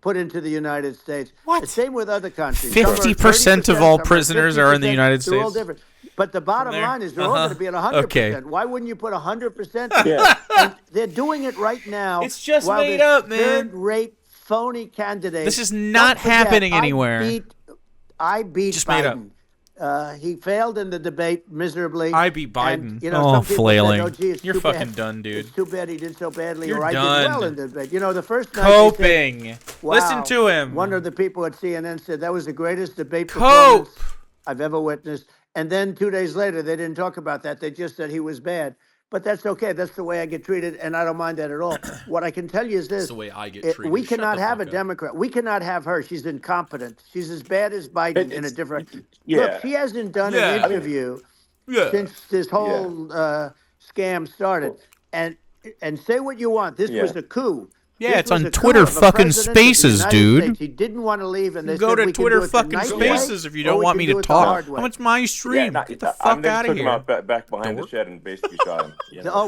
put into the United States. What? The same with other countries. Some are 50% of 30%, all some prisoners are in the 50%. United They're all States? different. But the bottom there? line is they're all going to be at 100%. Okay. Why wouldn't you put 100%? Yeah. And they're doing it right now. It's just while made this up, man. Third-rate phony candidate. This is not Don't forget, happening anywhere. I beat Just made up. Biden. He failed in the debate miserably. I beat Biden. And, Oh, some people flailing. said, "Oh, gee, it's You're too fucking bad. done, dude. It's too bad he did so badly." You're or I done. did well in the debate. The first night they said, Coping. wow, Listen to him. One of the people at CNN said that was the greatest debate Cope. performance I've ever witnessed. And then 2 days later, they didn't talk about that. They just said he was bad. But that's okay. That's the way I get treated, and I don't mind that at all. What I can tell you is this. That's the way I get treated. We Shut cannot the have a fuck up. Democrat. We cannot have her. She's incompetent. She's as bad as Biden in a different. Yeah. Look, she hasn't done Yeah. an interview Yeah. since this whole scam started. And say what you want. This Yeah. was a coup. Yeah, This it's was on a coup Twitter of a fucking president of the Spaces, United dude. States. He didn't want to leave, and they Go said to we can Twitter do it the fucking nice way, Spaces if you or don't we want can me do to it the talk. hard way. How much my stream? Yeah, Get the I'm fuck just out of talking here. about back behind the Dork. shed and basically shot him.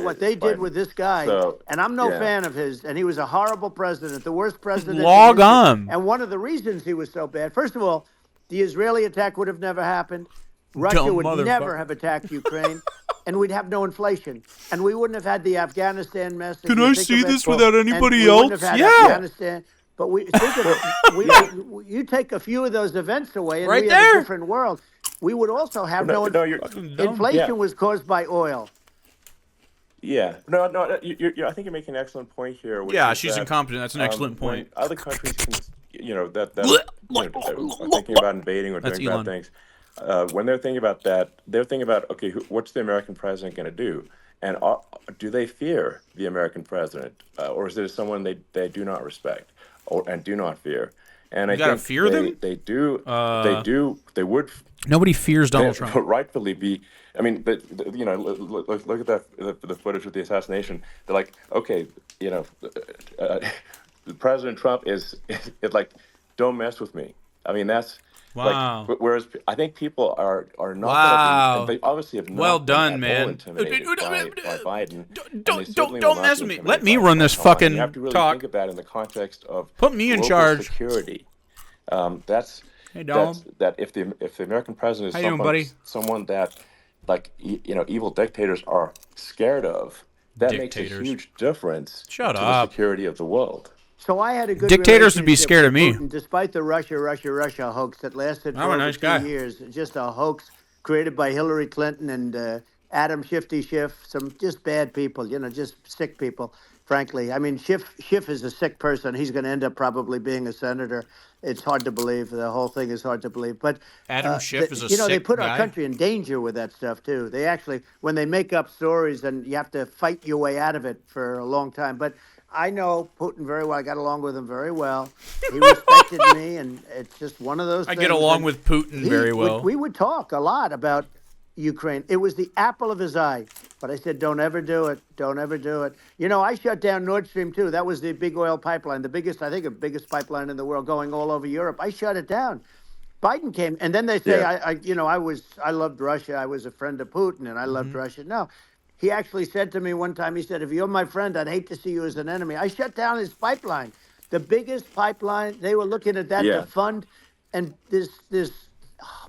What they did with this guy, So, and I'm no yeah. fan of his, and he was a horrible president, the worst president. in Log history. on. And one of the reasons he was so bad, first of all, the Israeli attack would have never happened. Russia Dumb would motherfucker. never have attacked Ukraine, and we'd have no inflation, and we wouldn't have had the Afghanistan mess. if Can you I think see of it. this without And anybody we wouldn't else? have had Yeah. Afghanistan. But we think of it. You take a few of those events away, and Right we have there. a different world. We would also have No, you're, inflation Yeah. was caused by oil. Yeah, no. I think you're making an excellent point here. Which Yeah, is she's that, incompetent. That's an excellent when point. other countries, that are thinking about invading or That's doing Elon. bad things. When they're thinking about that, they're thinking about, okay, what's the American president going to do, and do they fear the American president, or is there someone they do not respect and do not fear? And I gotta think fear them? They do. They would. Nobody fears Donald They Trump. would rightfully be. I mean, look at that the footage with the assassination. They're like, okay, President Trump is like, don't mess with me. I mean, that's Wow. Like, whereas I think people are not Wow. they obviously have Well not been done, at man. all intimidated by Biden, and they certainly will Don't not mess be with me. Let intimidated me by run this Kamala. And you have fucking to really talk. think of that in the context of Put me in global charge. security. Hey, Dom. That if the American president How is you doing, buddy? someone that, like, evil dictators are scared of, that makes a Dictators. huge difference Shut to the up. security of the world. So I had a good Dictators would be relationship scared with of me. Putin, despite the Russia hoax that lasted I'm for a over nice 2 guy. years. Just a hoax created by Hillary Clinton and Adam Shifty Schiff, some just bad people, just sick people, frankly. I mean, Schiff is a sick person. He's going to end up probably being a senator. It's hard to believe. The whole thing is hard to believe. But, Adam Schiff is a they sick put our guy. country in danger with that stuff, too. They actually, when they make up stories, and you have to fight your way out of it for a long time. But I know Putin very well. I got along with him very well. He respected me, and it's just one of those I things. get along with Putin very well. We would talk a lot about Ukraine. It was the apple of his eye. But I said, don't ever do it. Don't ever do it. I shut down Nord Stream 2. That was the big oil pipeline, the biggest pipeline in the world going all over Europe. I shut it down. Biden came, and then they say, Yeah. I loved Russia. I was a friend of Putin, and I loved Russia. No, he actually said to me one time, he said, if you're my friend, I'd hate to see you as an enemy. I shut down his pipeline, the biggest pipeline. They were looking at that to fund, and this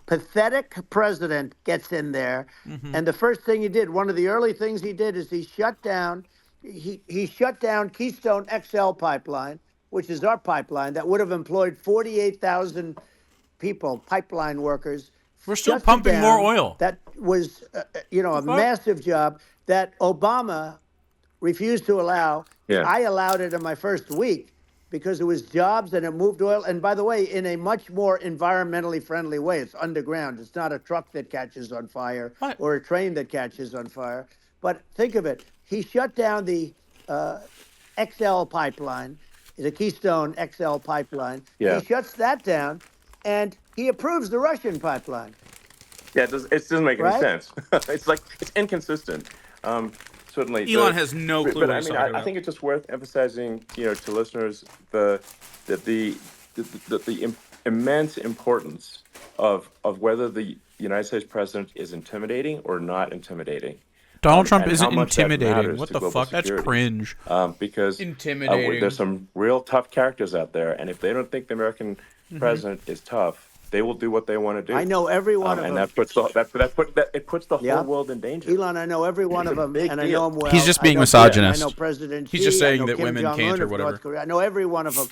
pathetic president gets in there, and the first thing he did, one of the early things he did, is he shut down Keystone XL pipeline, which is our pipeline that would have employed 48,000 people, pipeline workers. We're still shut it pumping more down. oil. That was, a massive job that Obama refused to allow. Yeah. I allowed it in my first week because it was jobs and it moved oil. And by the way, in a much more environmentally friendly way. It's underground. It's not a truck that catches on fire or a train that catches on fire. But think of it. He shut down the XL pipeline, the Keystone XL pipeline. Yeah. He shuts that down, and he approves the Russian pipeline. Yeah, it doesn't make any Right? sense. It's inconsistent. Certainly, Elon has no clue But what I he's mean, talking I about. think it's just worth emphasizing, to listeners, the immense importance of whether the United States president is intimidating or not intimidating. Donald Trump and isn't how much that intimidating. matters What to the global fuck? That's security. cringe. Because Intimidating. there's some real tough characters out there, and if they don't think the American president is tough, they will do what they want to do. I know every one of and them. that puts it puts the whole world in danger. Elon, I know every one of them, and I know them well. He's just being I know misogynist. I know President He's Xi, just saying I know that Kim women Jong-un can't or of whatever. North Korea. I know every one of them.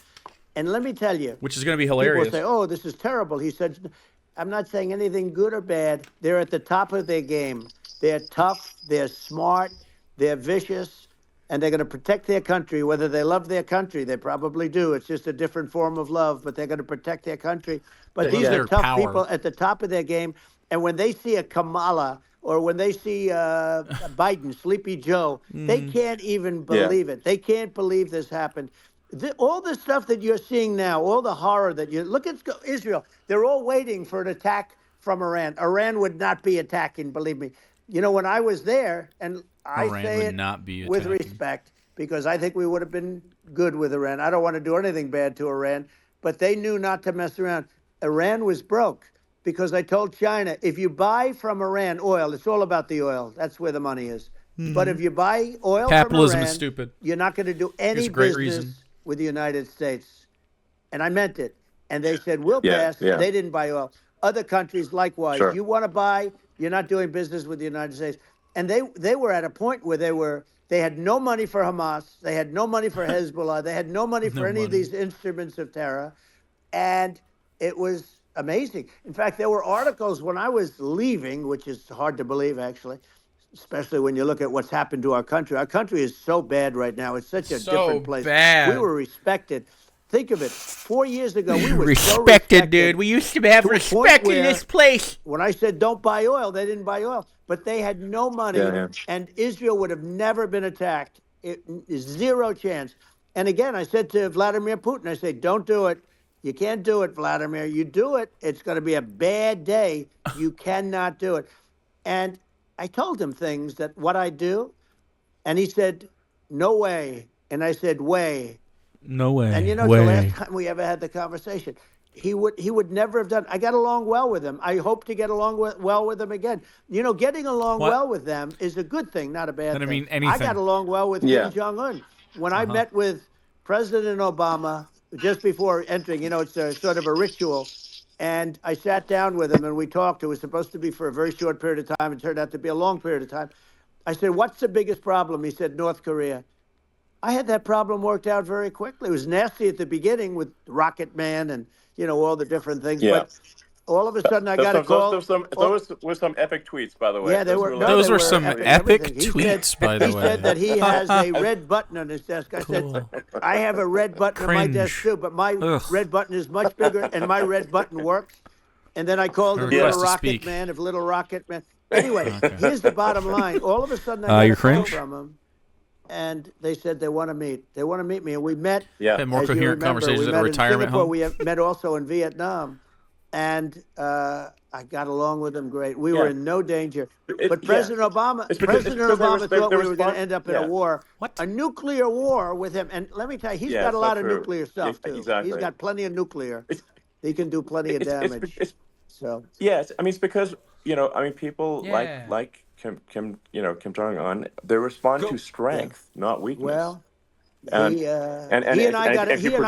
And let me tell you, Which is going to be people hilarious. say, oh, this is terrible. He said, I'm not saying anything good or bad. They're at the top of their game. They're tough. They're smart. They're vicious. And they're going to protect their country, whether they love their country. They probably do. It's just a different form of love, but they're going to protect their country. But They these love are their tough power. people at the top of their game. And when they see a Kamala or when they see Biden, Sleepy Joe, they can't even believe it. They can't believe this happened. All the stuff that you're seeing now, all the horror that you look at Israel, they're all waiting for an attack from Iran. Iran would not be attacking, believe me. When I was there, and I Iran say would it not be with attacking. respect, because I think we would have been good with Iran. I don't want to do anything bad to Iran, but they knew not to mess around. Iran was broke because I told China, if you buy from Iran oil, it's all about the oil. That's where the money is. But if you buy oil Capitalism from is Iran, stupid. you're not going to do any There's a great business reason. with the United States. And I meant it. And they said, we'll Yeah, pass. yeah. They didn't buy oil. Other countries, likewise. Sure. You want to buy, you're not doing business with the United States. And they were at a point where they had no money for Hamas. They had no money for Hezbollah. They had no money for any of these instruments of terror. And it was amazing. In fact, there were articles when I was leaving, which is hard to believe, actually, especially when you look at what's happened to our country. Our country is so bad right now. It's such a different place. bad. We were respected. Think of it. 4 years ago, we were so Respected, dude. We used to have to a point respect in where- this place. When I said don't buy oil, they didn't buy oil. But they had no money, Yeah. and Israel would have never been attacked. Zero chance. And again, I said to Vladimir Putin, I said, don't do it. You can't do it, Vladimir. You do it, it's going to be a bad day. You cannot do it. And I told him things that what I do, and he said, no way. And I said, way. No way. And it's the last time we ever had the conversation. He would never have done. I got along well with him. I hope to get along well with him again. Getting along well with them is a good thing, not a bad thing. I mean anything. I got along well with Kim Jong-un. When I met with President Obama just before entering, it's a sort of a ritual. And I sat down with him and we talked. It was supposed to be for a very short period of time. It turned out to be a long period of time. I said, "What's the biggest problem?" He said, "North Korea." I had that problem worked out very quickly. It was nasty at the beginning with Rocket Man and, all the different things. Yeah. But all of a sudden I got a call. Those were some epic tweets, by the way. Yeah, those were some epic tweets, by the way. He said that he has a red button on his desk. I said, "I have a red button on my desk too, but my red button is much bigger and my red button works." And then I called him Little Rocket Man of Little Rocket Man. Anyway, here's the bottom line. All of a sudden I got a call from him. And they said they want to meet. They want to meet me. And we met. Yeah. Had more coherent conversations at a retirement home. We met also in Vietnam. And I got along with them great. We were in no danger. But President Obama thought we were going to end up in a war. What? A nuclear war with him. And let me tell you, he's got a lot of nuclear stuff, too. Exactly. He's got plenty of nuclear. He can do plenty of damage. Yes. I mean, it's because, people like Kim Jong-un, they respond to strength, not weakness. Well, and he and I had a good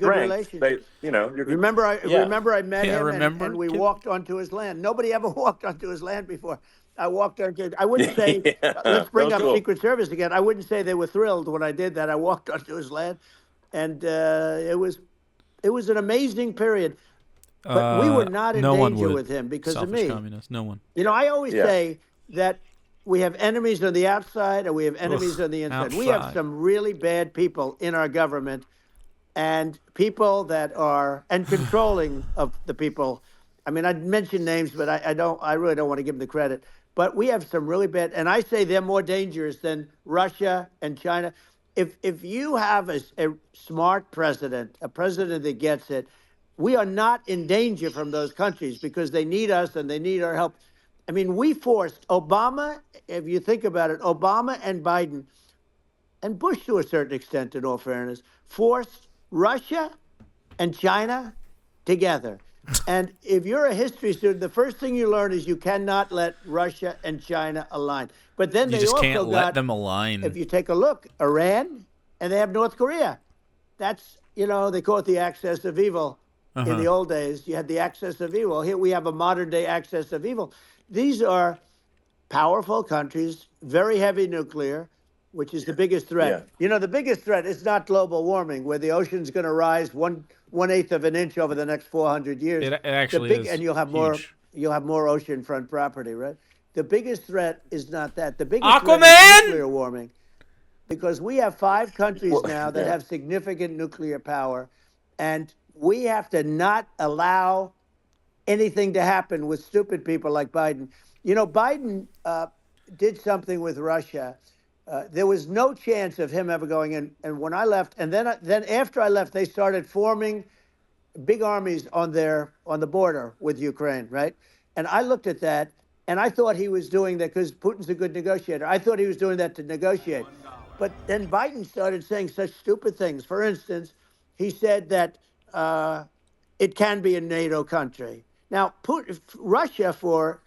relationship. Remember I met him and we walked onto his land. Nobody ever walked onto his land before. I walked onto. I wouldn't say. Let's bring up Secret Service again. I wouldn't say they were thrilled when I did that. I walked onto his land, and it was an amazing period. But we were not in danger with him because of me. Communist. No one. I always say that we have enemies on the outside and we have enemies on the inside. Outside. We have some really bad people in our government and people that are controlling of the people. I mean, I'd mention names, but I really don't want to give them the credit. But we have some really bad, and I say they're more dangerous than Russia and China. If you have a smart president, a president that gets it, we are not in danger from those countries because they need us and they need our help. I mean, we forced Obama, if you think about it, Obama and Biden, and Bush to a certain extent, in all fairness, forced Russia and China together. And if you're a history student, the first thing you learn is you cannot let Russia and China align. But then you just can't let them align. If you take a look, Iran, and they have North Korea. That's, they call it the axis of evil. In the old days, you had the axis of evil. Here we have a modern day axis of evil. These are powerful countries, very heavy nuclear, which is the biggest threat. Yeah. The biggest threat is not global warming, where the ocean's going to rise 1/8 of an inch over the next 400 years. It actually is. And you'll have huge. more oceanfront property, right? The biggest threat is not that. The biggest Aquaman! threat is nuclear warming, because we have 5 countries now that have significant nuclear power, and we have to not allow anything to happen with stupid people like Biden. Biden did something with Russia. There was no chance of him ever going in. And when I left, and then after I left, they started forming big armies on the border with Ukraine, right? And I looked at that, and I thought he was doing that because Putin's a good negotiator. I thought he was doing that to negotiate. But then Biden started saying such stupid things. For instance, he said that it can be a NATO country. Now, Russia, for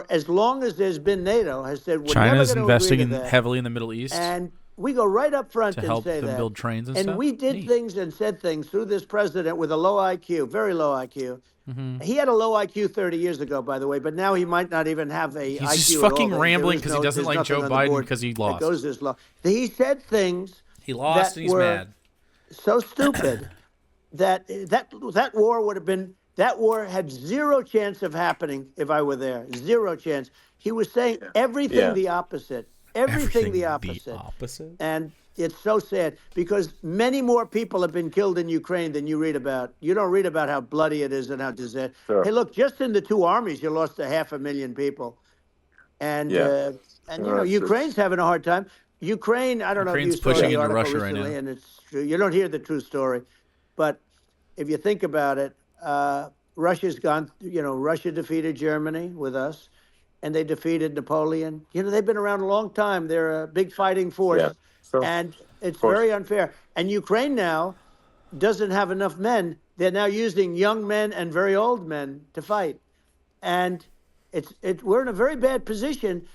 as long as there's been NATO, has said we're China's never going to agree to investing that. heavily in the Middle East, and we go right up front to and help say them that. build trains and stuff. And we did things and said things through this president with a low IQ, very low IQ. He had a low IQ 30 years ago, by the way, but now he might not even have a IQ He's just at fucking all. rambling because he doesn't like Joe Biden because he lost. That goes this low. He said things. He lost and he's mad. So stupid that war would have been. That war had zero chance of happening if I were there. Zero chance. He was saying everything the opposite. Everything the opposite. And it's so sad because many more people have been killed in Ukraine than you read about. You don't read about how bloody it is and how disastrous. Sure. Hey, look, just in the 2 armies, you lost 500,000 people. And Ukraine's having a hard time. Ukraine, I don't know if you saw the article Russia recently, right now. and it's true. You don't hear the true story. But if you think about it, Russia's gone, Russia defeated Germany with us, and they defeated Napoleon. They've been around a long time. They're a big fighting force, and it's very unfair. And Ukraine now doesn't have enough men. They're now using young men and very old men to fight. And we're in a very bad position.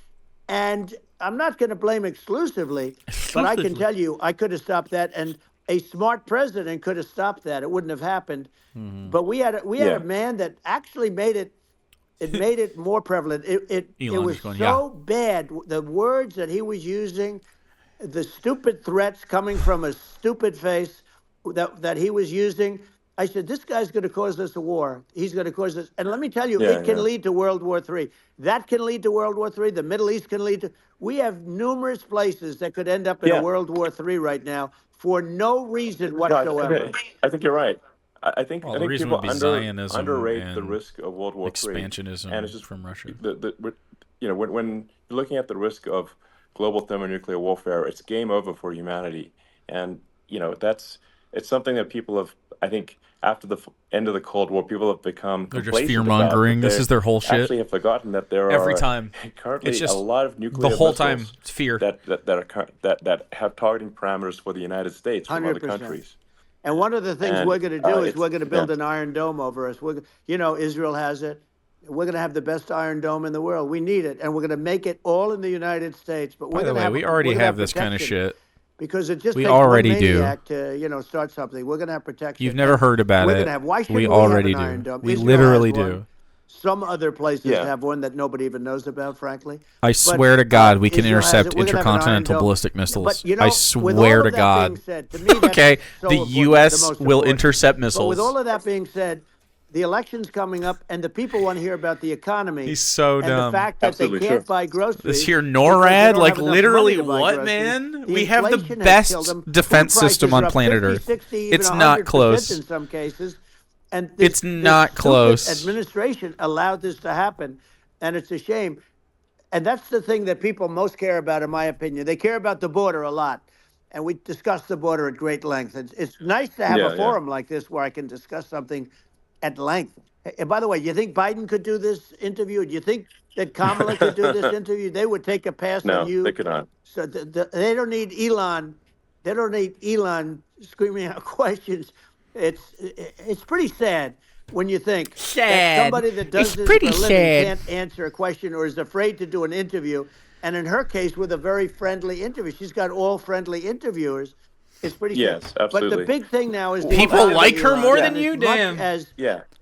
And I'm not going to blame exclusively, but I can tell you I could have stopped that. And a smart president could have stopped that. It wouldn't have happened. But we had a man that actually made it more prevalent. It was so bad. The words that he was using, the stupid threats coming from a stupid face that he was using. I said, this guy's going to cause us a war. He's going to cause us. And let me tell you, it can lead to World War III. That can lead to World War III. The Middle East can lead to. We have numerous places that could end up in a World War III right now for no reason whatsoever. No, I think you're right. I think reason people would be Zionism underrate and the risk of World War III. Expansionism and it's just from Russia. When you're looking at the risk of global thermonuclear warfare, it's game over for humanity. And it's something that people have, I think, after the end of the Cold War, people have become They're just fear-mongering. This is their whole shit. Actually have forgotten that there Every are time. currently It's just a lot of nuclear the whole missiles time it's fear that have targeting parameters for the United States from 100%. other countries. And one of the things we're going to do is we're going to build an Iron Dome over us. Israel has it. We're going to have the best Iron Dome in the world. We need it, and we're going to make it all in the United States. But by the way, we already have this kind of shit. Because it just we takes already one maniac do. to start something. We're going to have protection. You've never heard about we're it. Going to have, why should we have already an do. Iron Dome? We Israel literally has one. do. Some other places have one that nobody even knows about, frankly. I swear to God, we can Israel intercept intercontinental ballistic missiles. But, I swear to God. Said, to me, okay, so the U.S. will intercept missiles. But with all of that being said, the election's coming up, and the people want to hear about the economy. He's so dumb. And the fact that they can't buy groceries. This here NORAD, like literally what, man? We have the best defense system on planet Earth. It's not close. In some cases. And it's not close. Administration allowed this to happen, and it's a shame. And that's the thing that people most care about, in my opinion. They care about the border a lot, and we discuss the border at great length. It's nice to have a forum like this where I can discuss something at length. And by the way, you think Biden could do this interview? Do you think that Kamala could do this interview? They would take a pass on you. No, they could not. So they don't need Elon. They don't need Elon screaming out questions. It's pretty sad when you think that somebody that does this for a living can't answer a question or is afraid to do an interview. And in her case, with a very friendly interview, she's got all friendly interviewers. It's pretty sad. Yes, absolutely. But the big thing now is people like her more than you, damn.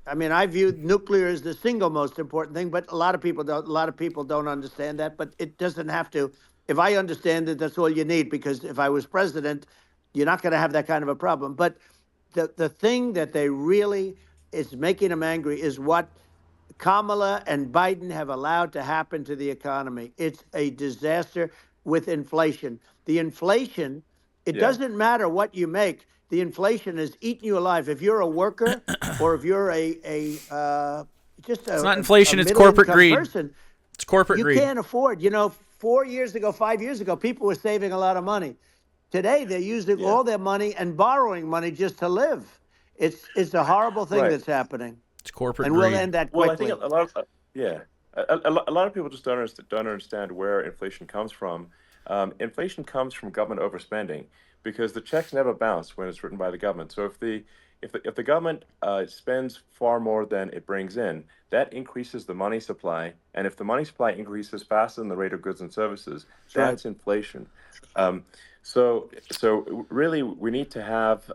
I mean, I view nuclear as the single most important thing, but a lot of people don't. A lot of people don't understand that. But it doesn't have to. If I understand it, that's all you need. Because if I was president, you're not going to have that kind of a problem. But the thing that they really is making them angry is what Kamala and Biden have allowed to happen to the economy. It's a disaster with inflation. The inflation, it doesn't matter what you make. The inflation has eaten you alive. If you're a worker or if you're it's not inflation, it's corporate greed. It's corporate greed. You can't afford. 4 years ago, 5 years ago, people were saving a lot of money. Today, they're using all their money and borrowing money just to live. It's a horrible thing that's happening. It's corporate greed. And we'll end that quickly. Well, I think a lot of people just don't understand where inflation comes from. Inflation comes from government overspending because the checks never bounce when it's written by the government. So if the government spends far more than it brings in, that increases the money supply. And if the money supply increases faster than the rate of goods and services, that's inflation. So really, we need to have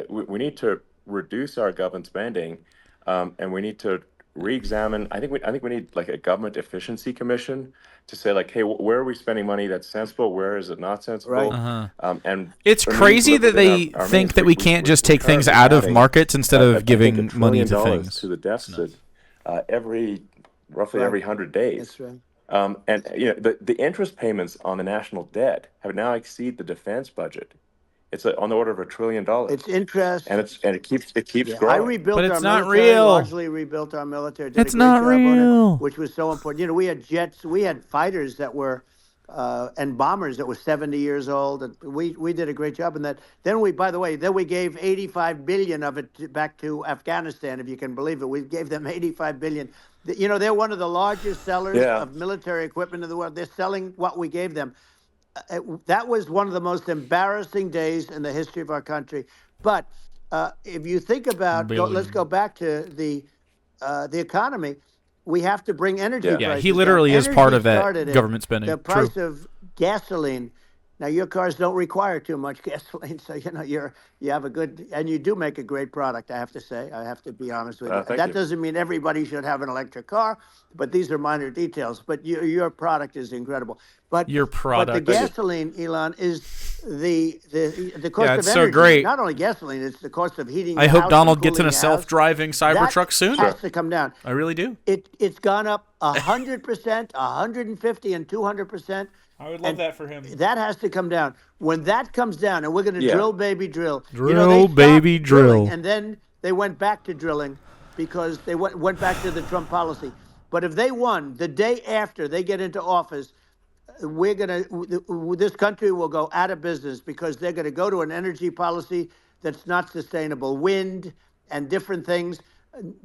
we need to reduce our government spending, and we need to re-examine. I think we need like a government efficiency commission to say like, hey, where are we spending money that's sensible? Where is it not sensible? Right. And it's crazy that they think that we can't just take things out of markets instead of giving money to things. To the deficit roughly every 100 days. That's right. And the interest payments on the national debt have now exceeded the defense budget. It's on the order of $1 trillion. It's interest, and it keeps growing. I rebuilt but it's our not military, real. Largely rebuilt our military. Did it's not real. Which was so important. We had jets, we had fighters that were and bombers that were 70 years old. And we did a great job in that. Then we gave 85 billion of it back to Afghanistan, if you can believe it. We gave them 85 billion. They're one of the largest sellers of military equipment in the world. They're selling what we gave them. That was one of the most embarrassing days in the history of our country. But if you think about, let's go back to the economy. We have to bring energy Yeah. prices Yeah, he down. literally is Energy part of that started it. government spending. The True. price of gasoline. Now your cars don't require too much gasoline, so you have a good, and you do make a great product. I have to say, I have to be honest with you. Thank That you. doesn't mean everybody should have an electric car, but these are minor details. But your product is incredible. But Your but the product. gasoline, Elon, is the cost Yeah, of it's energy. so great. Not only gasoline, it's the cost of heating. I the hope house Donald and gets in cooling a the house. self-driving Cybertruck soon. Has to come down. I really do. It's gone up 100%, 150, and 200%. I would love that for him. That has to come down. When that comes down, and we're going to drill, baby, drill. Drill, they baby, stopped drilling, drill. and then they went back to drilling because they went back to the Trump policy. But if they won the day after they get into office, this country will go out of business because they're going to go to an energy policy that's not sustainable. Wind and different things.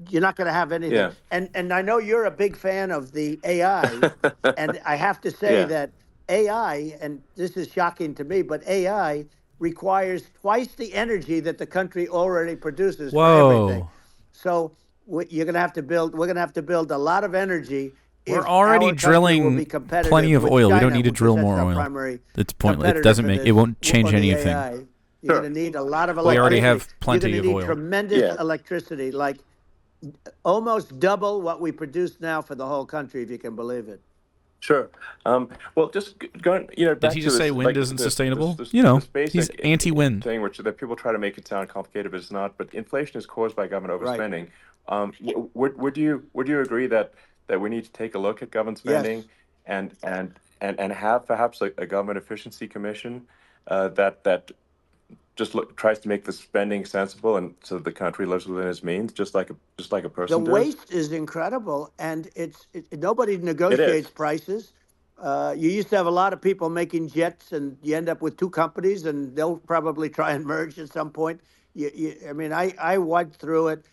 You're not going to have anything. Yeah. And I know you're a big fan of the AI, and I have to say that AI, and this is shocking to me, but AI requires twice the energy that the country already produces for everything. So you're going to have to build. We're going to have to build a lot of energy. We're already drilling plenty of oil. We don't need to drill more oil. It's pointless. It doesn't make. It won't change anything. You're going to need a lot of We electricity. already have plenty of You're going to need oil. tremendous electricity, like almost double what we produce now for the whole country, if you can believe it. Sure. Well, just going, back Did he just to say this, wind isn't sustainable? He's basic anti-wind. thing, which that people try to make it sound complicated, but it's not. But inflation is caused by government overspending. Would you agree that we need to take a look at government spending and have perhaps a government efficiency commission that just tries to make the spending sensible and so the country lives within its means, just like a person The does? waste is incredible, and nobody negotiates prices. You used to have a lot of people making jets, and you end up with two companies, and they'll probably try and merge at some point. I went through it,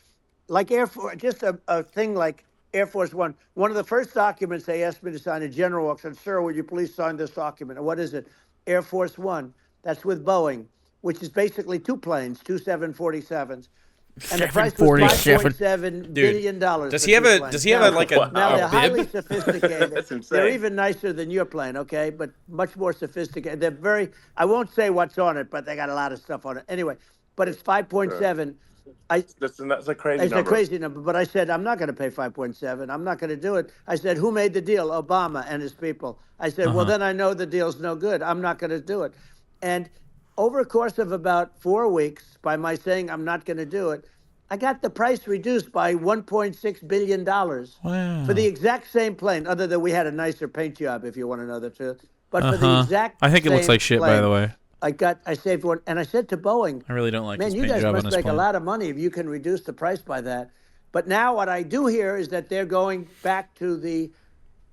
like Air Force, just a thing like Air Force One. One of the first documents they asked me to sign, a general walks in, "Sir, would you please sign this document?" And what is it? Air Force One. That's with Boeing, which is basically two planes, two 747s. And the price was $5.7 billion. Does he have a Now they're highly bib? sophisticated. That's insane. They're even nicer than your plane, okay? But much more sophisticated. They're very, I won't say what's on it, but they got a lot of stuff on it. Anyway, but it's 5.7. That's a crazy It's number. a crazy number, but I said, I'm not going to pay 5.7. I'm not going to do it. I said, who made the deal? Obama and his people. I said, well, then I know the deal's no good. I'm not going to do it. And over a course of about 4 weeks, by my saying I'm not going to do it, I got the price reduced by $1.6 billion for the exact same plane, other than we had a nicer paint job, if you want to know the truth. But for the exact I think it looks same like shit, plane, by the way. I saved one, and I said to Boeing, I really don't like man, his you paint guys job must on his make plane. a lot of money if you can reduce the price by that. But now what I do hear is that they're going back to the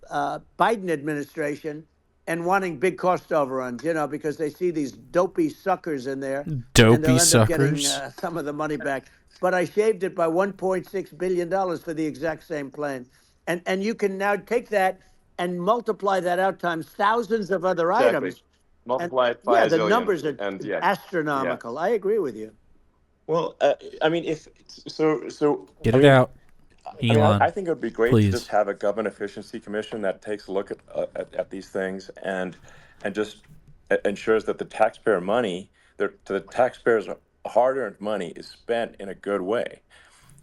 Biden administration and wanting big cost overruns, because they see these dopey suckers in there. Dopey and they'll end up getting suckers. some of the money back. But I shaved it by $1.6 billion for the exact same plane. And you can now take that and multiply that out times thousands of other items. Multiply it by a the zillion, numbers are and astronomical. I agree with you. Well, so Get it out, Elon. I think it would be great please. to just have a government efficiency commission that takes a look at these things and just ensures that the taxpayer money, the taxpayers' hard-earned money, is spent in a good way.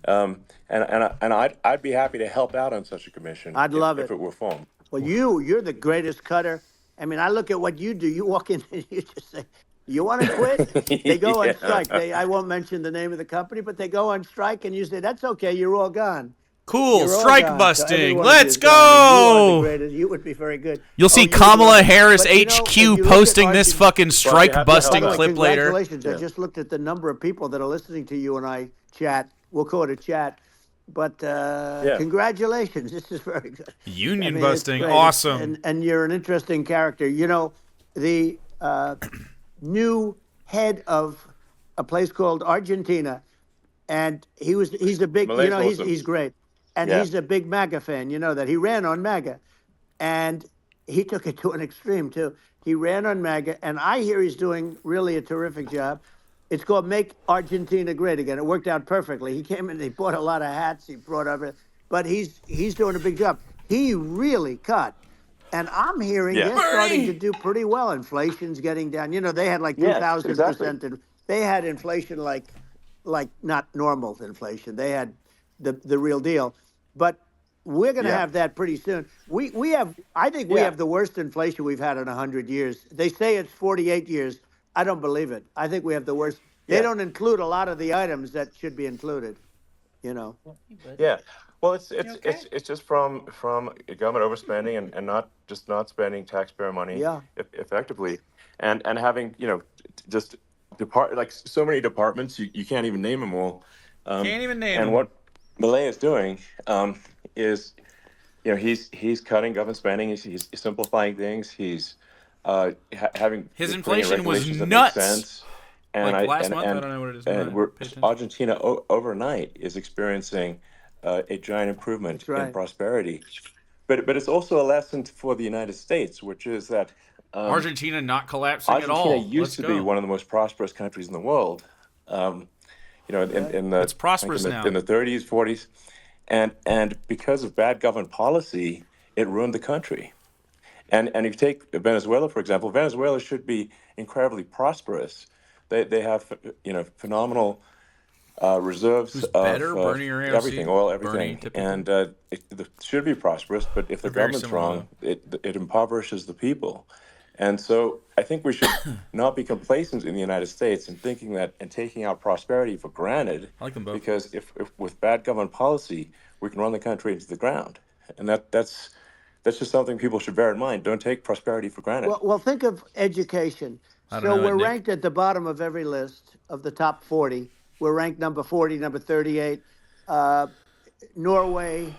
And I'd be happy to help out on such a commission. I'd love it if it were formed. Well, you're the greatest cutter. I mean, I look at what you do. You walk in and you just say, you want to quit? They go on strike. I won't mention the name of the company, but they go on strike, and you say, that's okay, you're all gone. Cool, You're all strike gone. So busting. every one of Let's you is gone, and go. You are the greatest. You would be very good. You'll see you Kamala would. Harris But, if HQ you look at posting this Argentina- fucking strike By the busting way, clip later. Congratulations. I just looked at the number of people that are listening to you and I chat. We'll call it a chat. But congratulations. This is very good. Union it's busting, great. awesome. And you're an interesting character. The new head of a place called Argentina, and he's a big, he's great. And he's a big MAGA fan, that he ran on MAGA. And he took it to an extreme too. He ran on MAGA, and I hear he's doing really a terrific job. It's called Make Argentina Great Again. It worked out perfectly. He came in, he bought a lot of hats, he brought everything, but he's doing a big job. He really cut. And I'm hearing Yeah. they're starting to do pretty well. Inflation's getting down. You know, they had like Yes, exactly. 2,000%. They had inflation like not normal inflation. They had the real deal. But we're going to Yeah. have that pretty soon. We have, I think we Yeah. have the worst inflation we've had in 100 years. They say it's 48 years. I don't believe it. I think we have the worst. They Yeah. don't include a lot of the items that should be included, you know. Yeah. Well, it's just from government overspending and not spending taxpayer money Yeah. effectively, and having just like so many departments you can't even name them all. Can't even name And them. what Milei is doing is he's cutting government spending. He's simplifying things. He's having His putting in inflation was regulations that make nuts. sense. And Like last month, I don't know what it is. And Pay attention. Argentina overnight is experiencing a giant improvement That's right. in prosperity. But it's also a lesson for the United States, which is that Argentina not collapsing at Argentina all. used to be one of the most prosperous countries in the world. In the It's prosperous I think now. in the 30s, 40s, and because of bad government policy, it ruined the country. And if you take Venezuela, for example, Venezuela should be incredibly prosperous. They have phenomenal reserves Who's of better? Bernie or AOC? everything, oil, Bernie, everything, typically. and it should be prosperous. But if the They're very government's similar, wrong, it impoverishes the people. And so I think we should not be complacent in the United States in thinking that and taking our prosperity for granted. I like them both. Because if with bad government policy, we can run the country into the ground, and that's just something people should bear in mind. Don't take prosperity for granted. Well, think of education. I don't So know that, we're Nick. ranked at the bottom of every list of the top 40. We're ranked number 40, number 38. Norway,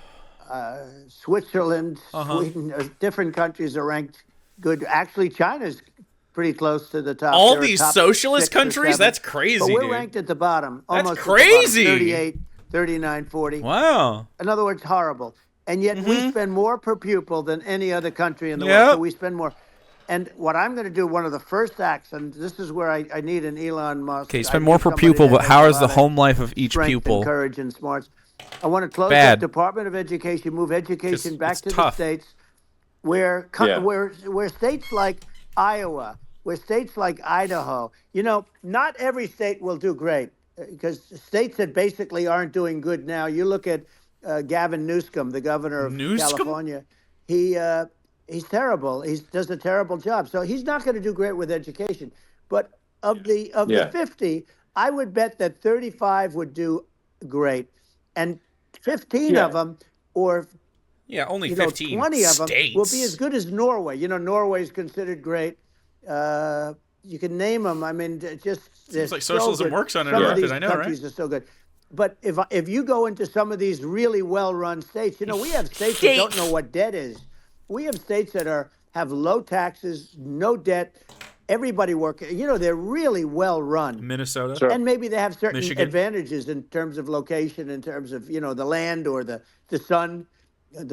Switzerland, Sweden, different countries are ranked good. Actually, China's pretty close to the top. All They're a these top socialist 6 or countries? 7. That's crazy, But we're dude. ranked at the bottom. That's Almost crazy. At the bottom, 38, 39, 40. Wow. In other words, horrible. And yet we spend more per pupil than any other country in the Yep. world. So we spend more. And what I'm going to do, one of the first acts, and this is where I need an Elon Musk. Okay, I spend need more per somebody pupil, that but has how a is the lot of home life of each strength pupil? and courage and smarts. I want to close Bad. the Department of Education, move education back it's to tough. the states, where Yeah. where states like Iowa, where states like Idaho, not every state will do great because states that basically aren't doing good now. You look at Gavin Newsom, the governor of Newsom? California. He's terrible. He does a terrible job. So he's not going to do great with education. But of the 50, I would bet that 35 would do great, and 15 of them, or Yeah, only 15 20 of them states. will be as good as Norway. Norway is considered great. You can name them. I mean, Seems like socialism works on Some America, of these I know, right? countries are so good. But if you go into some of these really well-run states, we have states that don't know what debt is. We have states that have low taxes, no debt, everybody working. They're really well-run. Minnesota. Sure. And maybe they have certain Michigan. advantages in terms of location, in terms of the land or the sun and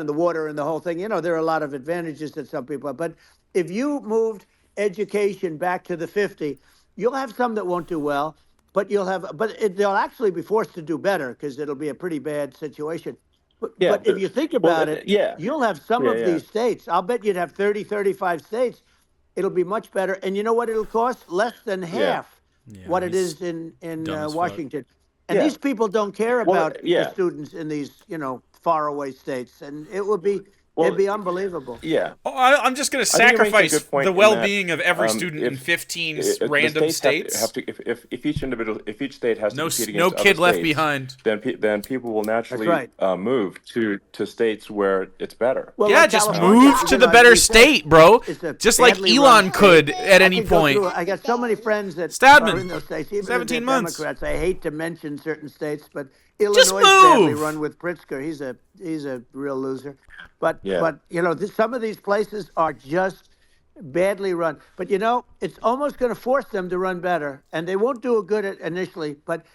the water and the whole thing. There are a lot of advantages that some people have. But if you moved education back to the 50, you'll have some that won't do well, but they'll actually be forced to do better because it'll be a pretty bad situation. But if you think about it, you'll have some of these states. I'll bet you'd have 30, 35 states. It'll be much better. And you know what it'll cost? Less than half what it is in dumb as fuck. Washington. And these people don't care about yeah. the students in these, faraway states. And it'd be unbelievable. Yeah. Oh, I'm just going to I think you make a sacrifice good point the in well-being that, of every student in if- 15 the random states states. have to if each state has to compete against No other kid left states, behind. then people will naturally That's move to states where it's better. Well, Yeah, like just California, move to the better we said, state, bro. it's a Just like badly Elon run could state. at I any could go point. through- I got so many friends that Stadman, are in those states, even 17 if they're months. Democrats. I hate to mention certain states, but Just Illinois is badly move. run with Pritzker. He's a real loser. But Yeah. some of these places are just badly run. But it's almost going to force them to run better, and they won't do it good initially. But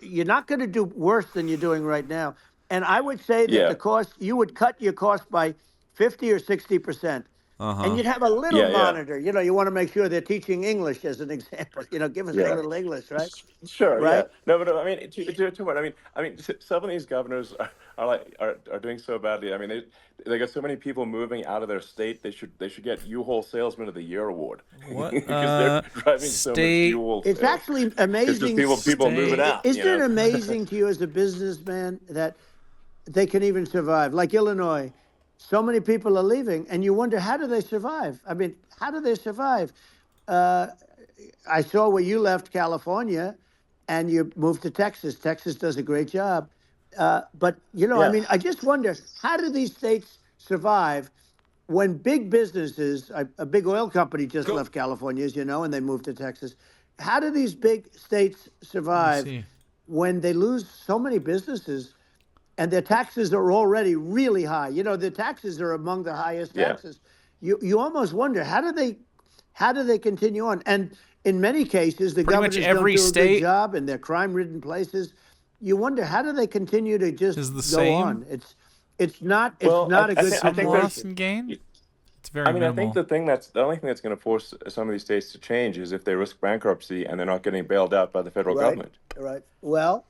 you're not going to do worse than you're doing right now. And I would say that Yeah. the cost, you would cut your cost by 50 or 60%. And you'd have a little Yeah, yeah. monitor. You know, you want to make sure they're teaching English as an example. You know, give us a Yeah. little English, right? Sure, yeah. Right? No, but I mean, to what? I mean, some of these governors are doing so badly. I mean, they got so many people moving out of their state. They should get U-Haul Salesman of the Year award. What? Because they're driving so much U-Haul. It's actually amazing. It's just people moving out. Isn't it amazing to you as a businessman that they can even survive? Like Illinois, so many people are leaving, and you wonder, how do they survive? I mean, how do they survive? I saw where you left California and you moved to Texas. Texas does a great job. But, you know, I mean, I just wonder, how do these states survive when big businesses, a big oil company just left California, as you know, and they moved to Texas. How do these big states survive when they lose so many businesses and their taxes are already really high? You know, the taxes are among the highest taxes. You almost wonder, how do they continue on? And in many cases, the governors don't do a good job in their crime-ridden places. You wonder, how do they continue to just go on? It's not a good situation. Loss and gain? It's very minimal. I think the only thing that's going to force some of these states to change is if they risk bankruptcy and they're not getting bailed out by the federal government. Right. Well,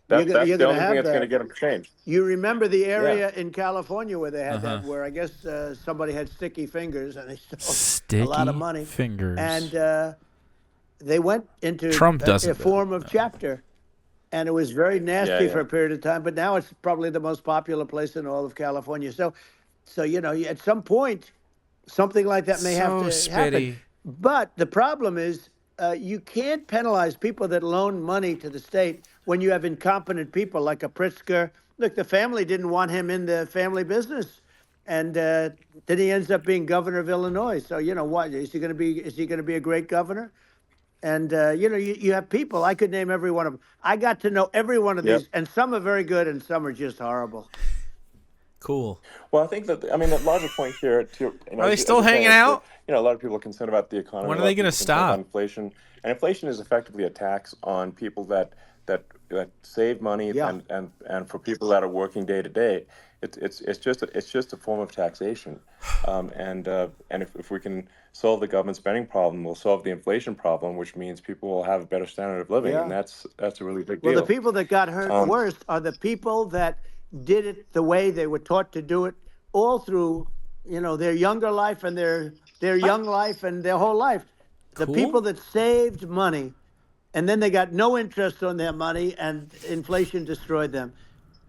that's the only thing that's going to get them to change. You remember the area in California where they had that, where I guess somebody had sticky fingers and they stole a lot of money. Fingers. And they went into a form of chapter. And it was very nasty for a period of time, but now it's probably the most popular place in all of California. So you know, at some point, something like that may have to happen. But the problem is, you can't penalize people that loan money to the state when you have incompetent people like a Pritzker. Look, the family didn't want him in the family business, and then he ends up being governor of Illinois. So you know what? Is he going to be a great governor? And, you know, you have people, I could name every one of them. I got to know every one of these, and some are very good and some are just horrible. Cool. Well, I think that, the larger point here, are they still hanging out? You know, a lot of people are concerned about the economy. When are they going to stop? Inflation. And inflation is effectively a tax on people that save money and for people that are working day to day. It's just a form of taxation, and if we can solve the government spending problem, we'll solve the inflation problem, which means people will have a better standard of living, and that's a really big deal. Well, the people that got hurt worst are the people that did it the way they were taught to do it, all through, you know, their younger life and their young life and their whole life. The people that saved money, and then they got no interest on their money, and inflation destroyed them.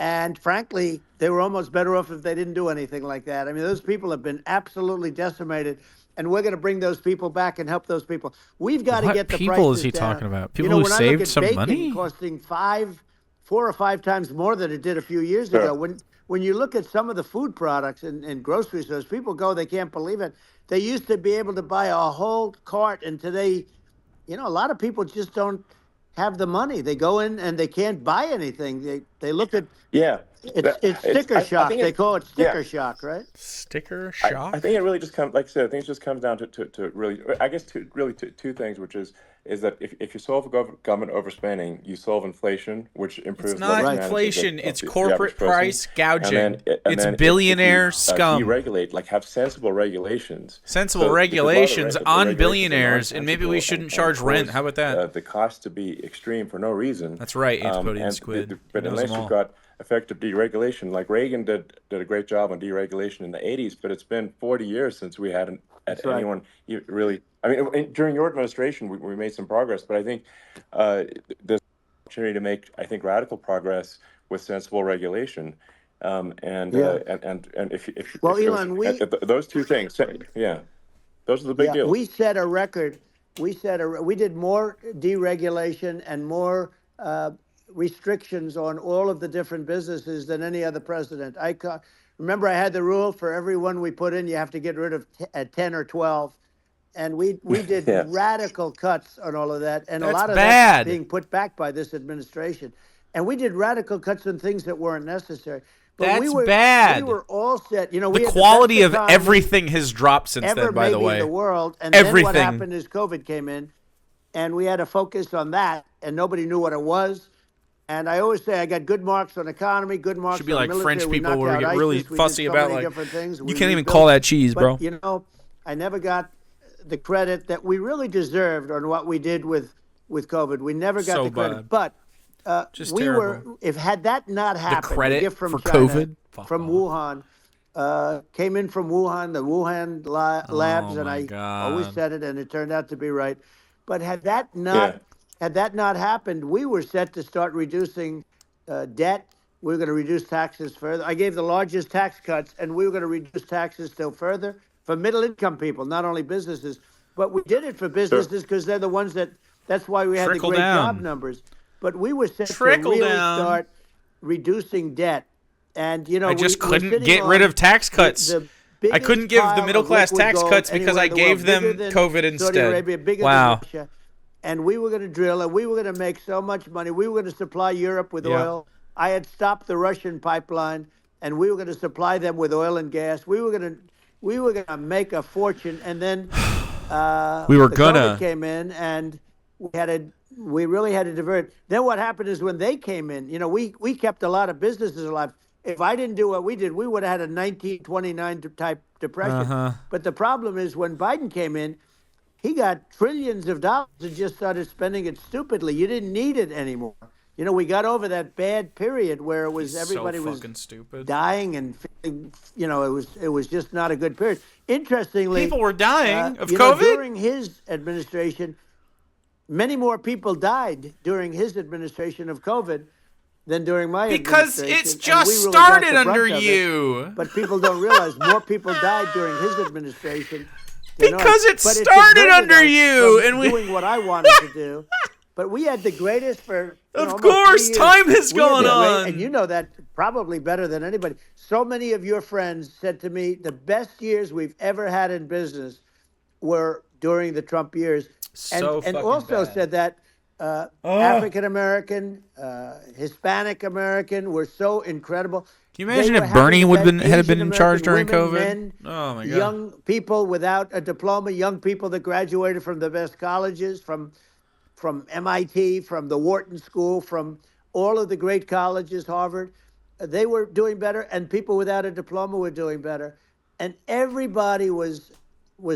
And frankly, they were almost better off if they didn't do anything like that. I mean, those people have been absolutely decimated, and we're going to bring those people back and help those people. We've got to get the prices down. What people is he talking about? People who saved some money? Costing 4 or 5 times more than it did a few years ago. When you look at some of the food products in grocery stores, people go, they can't believe it. They used to be able to buy a whole cart, and today, you know, a lot of people just don't have the money. They go in and they can't buy anything. They look at it's sticker shock. They call it sticker shock, right? Sticker shock. I think it really just comes, like I said, I think it just comes down to really, I guess, two things, which is that if you solve government overspending, you solve inflation, which improves. It's not inflation. It's corporate price gouging. It's billionaire scum. Deregulate, like have sensible regulations. Sensible regulations on billionaires, and maybe we shouldn't charge rent. How about that? The cost to be extreme for no reason. That's right. Antipodian squid. But unless you've got effective deregulation, like Reagan did a great job on deregulation in the 80s, but it's been 40 years since we had anyone really. I mean, during your administration, we made some progress, but I think there's an opportunity to make, I think, radical progress with sensible regulation. And if Elon, those two things, those are the big deals. We set a record. We did more deregulation and more restrictions on all of the different businesses than any other president. Remember, I had the rule for every one we put in, you have to get rid of 10 or 12. And we did radical cuts on all of that. And a lot of that's being put back by this administration. And we did radical cuts on things that weren't necessary. But that's bad. We were all set. You know, the quality of everything has dropped since then, by the way. In the world. And everything. Then what happened is COVID came in, and we had to focus on that, and nobody knew what it was. And I always say I got good marks on economy, good marks on military. Should be like French people where we get really fussy about, like, different things. You can't even call that cheese, bro. You know, I never got the credit that we really deserved on what we did with COVID. We never got So the credit. bad. But Just we terrible. were, if had that not The happened, the credit gift from for China, COVID? Fuck from off. Wuhan, came in from Wuhan, the Wuhan labs, Oh and my I always God. said it, and it turned out to be right. But Yeah. had that not happened, we were set to start reducing debt. We were going to reduce taxes further. I gave the largest tax cuts, and we were going to reduce taxes still further for middle-income people, not only businesses. But we did it for businesses because they're the ones that's why we had the Trickle great job down. numbers. But we were set to Trickle really down. start reducing debt. And, you know, I just we're couldn't sitting get rid on of tax cuts. the I couldn't biggest give the pile middle of class liquid tax gold cuts because anywhere I in the world, gave them bigger than COVID Saudi instead. Arabia, bigger Wow. than Russia. And we were going to drill, and we were going to make so much money. We were going to supply Europe with Yeah. oil. I had stopped the Russian pipeline, and we were going to supply them with oil and gas. We were going to make a fortune, and then COVID came in, and we really had to divert. Then what happened is when they came in, you know, we kept a lot of businesses alive. If I didn't do what we did, we would have had a 1929 type depression. But the problem is when Biden came in, he got trillions of dollars and just started spending it stupidly. You didn't need it anymore. You know, we got over that bad period where it was everybody was stupid. dying and feeling, you know, it was just not a good period. Interestingly, People were dying of you know, COVID. during his administration. Many more people died during his administration of COVID than during my Because administration. it's and just we really got started the brunt under of it. you. But people don't realize more people died during his administration. than ours. Because it But started diverted under us you, from and we. doing what I wanted to do. But we had the greatest for Of almost 3 course, years. time has We had gone the on. and you know that probably better than anybody. So many of your friends said to me, the best years we've ever had in business were during the Trump years. So and fucking also bad. said that African American, Hispanic American were so incredible. Can you imagine They were if Bernie having had been in charge during Asian-American COVID? women, men, Oh my God. young people without a diploma, young people that graduated from the best colleges, from MIT, from the Wharton School, from all of the great colleges, Harvard. They were doing better, and people without a diploma were doing better, and everybody was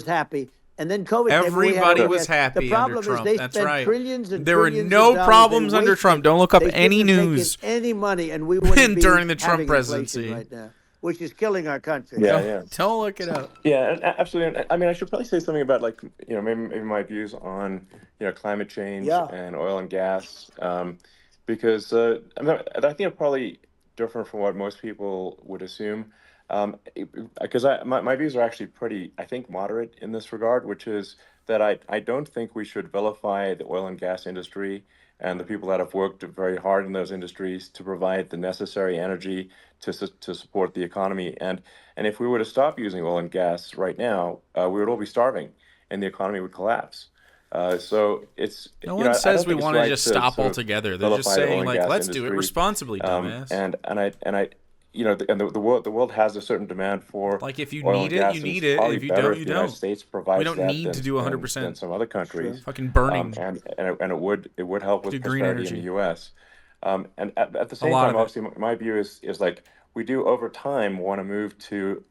happy. And then COVID came. Everybody was happy The problem under Trump. is they That's spent right. trillions and There were trillions no of dollars. problems They under wasted. Trump. Don't look up They any shouldn't have news. taken any money, and we wouldn't be during the Trump having inflation presidency. right now, which is killing our country. Yeah. Don't look it up. Yeah, and absolutely. I mean, I should probably say something about, like, you know, maybe my views on, you know, climate change and oil and gas, because I think they're probably different from what most people would assume. Because my views are actually pretty, I think, moderate in this regard, which is that I don't think we should vilify the oil and gas industry and the people that have worked very hard in those industries to provide the necessary energy to support the economy. And if we were to stop using oil and gas right now, we would all be starving, and the economy would collapse. So it's No you one know, I says don't we think it's want to right just to stop sort of altogether. They're just vilify the oil saying, and like, gas let's do it industry. responsibly, dumbass. And I you know, and the world has a certain demand for Like, if you oil need and it, gas, you and need it's it. probably If you better don't, if you the United don't. States provides We don't that need to do 100%. than some other countries. Fucking burning. And it would help with Do green prosperity in energy. the U.S. And at the same lot time, of it. obviously, my view is like we do over time want to move to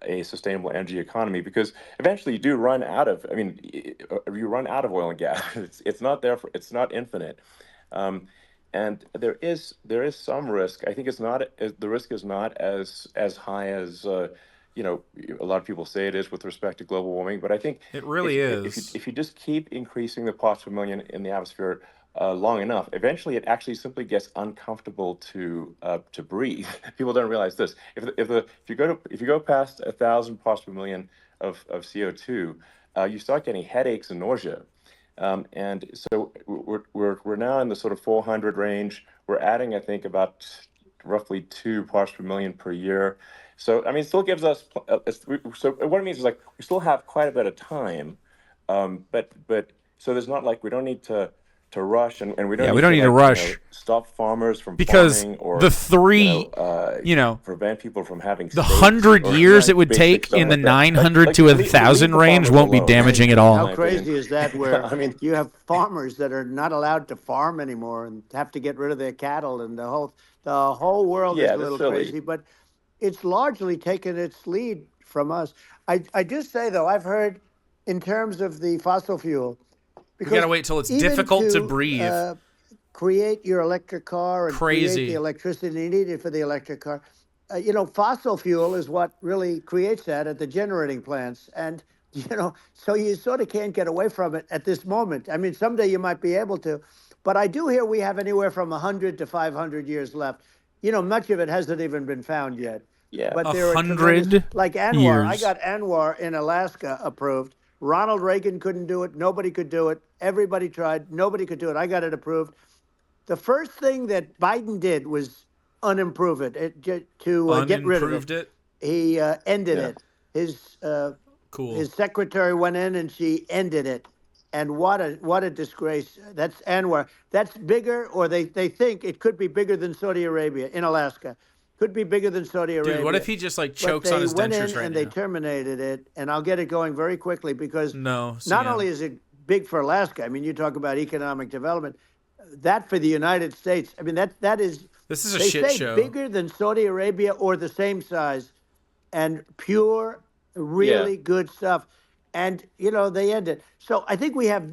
a sustainable energy economy, because eventually you do run out of. I mean, you run out of oil and gas. It's not there for. It's not infinite. And there is some risk. I think the risk is not as high as you know, a lot of people say it is with respect to global warming. But I think It really is. If you just keep increasing the parts per million in the atmosphere long enough, eventually it actually simply gets uncomfortable to breathe. People don't realize this. If you go past 1,000 parts per million of CO2, you start getting headaches and nausea. And so we're now in the sort of 400 range. We're adding, I think, about roughly 2 parts per million per year. So I mean, it still gives us. So what it means is, like, we still have quite a bit of time, but so there's not, like, we don't need to rush, and we don't. Yeah, we don't need to rush. You know, stop farmers from Because farming, or the three, prevent people from having the steaks, 100 or, years it would basic take stuff in the like that. 900 to leave the 1,000 range farmers won't be alone. damaging at all. How crazy is that? Where I mean, you have farmers that are not allowed to farm anymore and have to get rid of their cattle, and the whole world is a that's little silly. crazy. But it's largely taken its lead from us. I just say though, I've heard in terms of the fossil fuel, We gotta wait till it's difficult to breathe. Create your electric car and create the electricity needed for the electric car. Fossil fuel is what really creates that at the generating plants. And, so you sort of can't get away from it at this moment. I mean, someday you might be able to. But I do hear we have anywhere from 100 to 500 years left. Much of it hasn't even been found yet. Yeah. But there are 100 like Anwar. years. I got Anwar in Alaska approved. Ronald Reagan couldn't do it. Nobody could do it. Everybody tried. Nobody could do it. I got it approved. The first thing that Biden did was unimprove it, to get rid of it. He ended it. His secretary went in and she ended it. And what a disgrace. That's Anwar. That's bigger, or they think it could be bigger than Saudi Arabia in Alaska. Could be bigger than Saudi Arabia. Dude, what if he just chokes on his dentures right now? They went in and they terminated it, and I'll get it going very quickly because not only is it big for Alaska, I mean, you talk about economic development, that for the United States, I mean, that is... This is a shit show. Bigger than Saudi Arabia or the same size, and pure, really good stuff. And, they end it. So I think we have,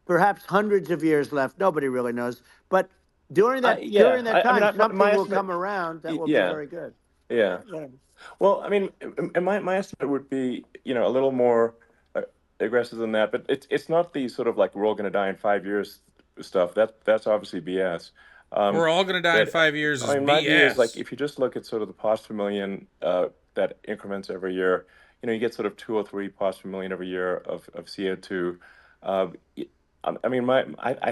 perhaps hundreds of years left. Nobody really knows. But during that time, something will come around that will be very good. Yeah. Well, I mean, my estimate would be, a little more aggressive than that. But it's not the sort of we're all going to die in 5 years stuff. That's obviously BS. We're all going to die in 5 years is BS. My view is if you just look at sort of the parts per million that increments every year, you get sort of 2 or 3 parts per million every year of CO2. I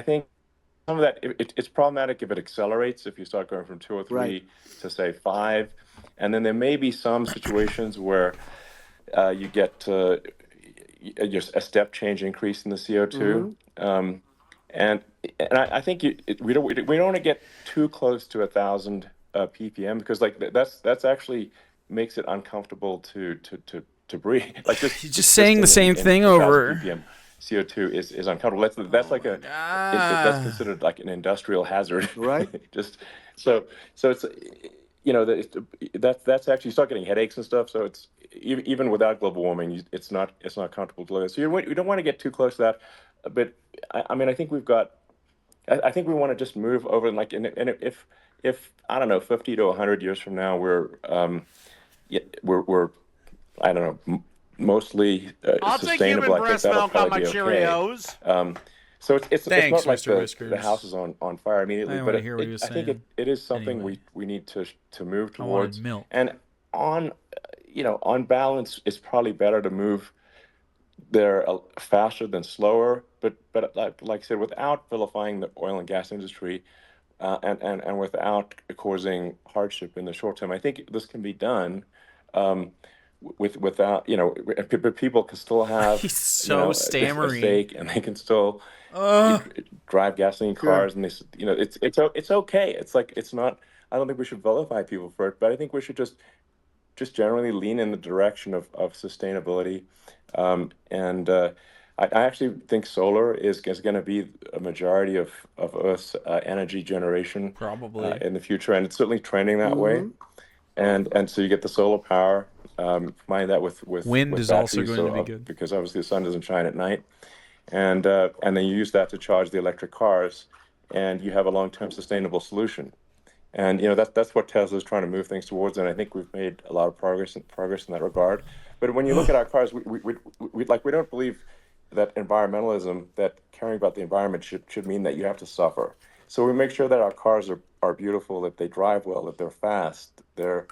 think some of that, it's problematic if it accelerates, if you start going from 2 or 3 to, say, 5. And then there may be some situations where you get just a step change increase in the CO2. Mm-hmm. And I think we don't want to get too close to 1,000 ppm because that's actually makes it uncomfortable to breathe. Just saying the same thing over. ppm CO2 is uncomfortable. That's that's considered like an industrial hazard, right? So it's that's actually, you start getting headaches and stuff. So it's even without global warming, it's not comfortable to live. So you don't want to get too close to that. But I think I think we want to just move over and if I don't know 50 to 100 years from now we're I don't know mostly I'll sustainable. Take human breast milk on my Cheerios. Okay. So it's Thanks, not like the house is on fire immediately, but I think it is something we need to move towards. And on balance, it's probably better to move there faster than slower. But like I said, without vilifying the oil and gas industry, and without causing hardship in the short term, I think this can be done. Without people can still have he's so a stake, and they can still drive gasoline cars, and it's okay. It's not. I don't think we should vilify people for it, but I think we should just generally lean in the direction of sustainability. I actually think solar is going to be a majority of Earth's energy generation probably in the future, and it's certainly trending that way. And so you get the solar power. Combine that with wind is batteries, also going to be good because obviously the sun doesn't shine at night, and then you use that to charge the electric cars, and you have a long-term sustainable solution. And that's what Tesla is trying to move things towards, and I think we've made a lot of progress in that regard. But when you look at our cars, we don't believe that environmentalism, that caring about the environment should mean that you have to suffer. So we make sure that our cars are beautiful, that they drive well, that they're fast, they're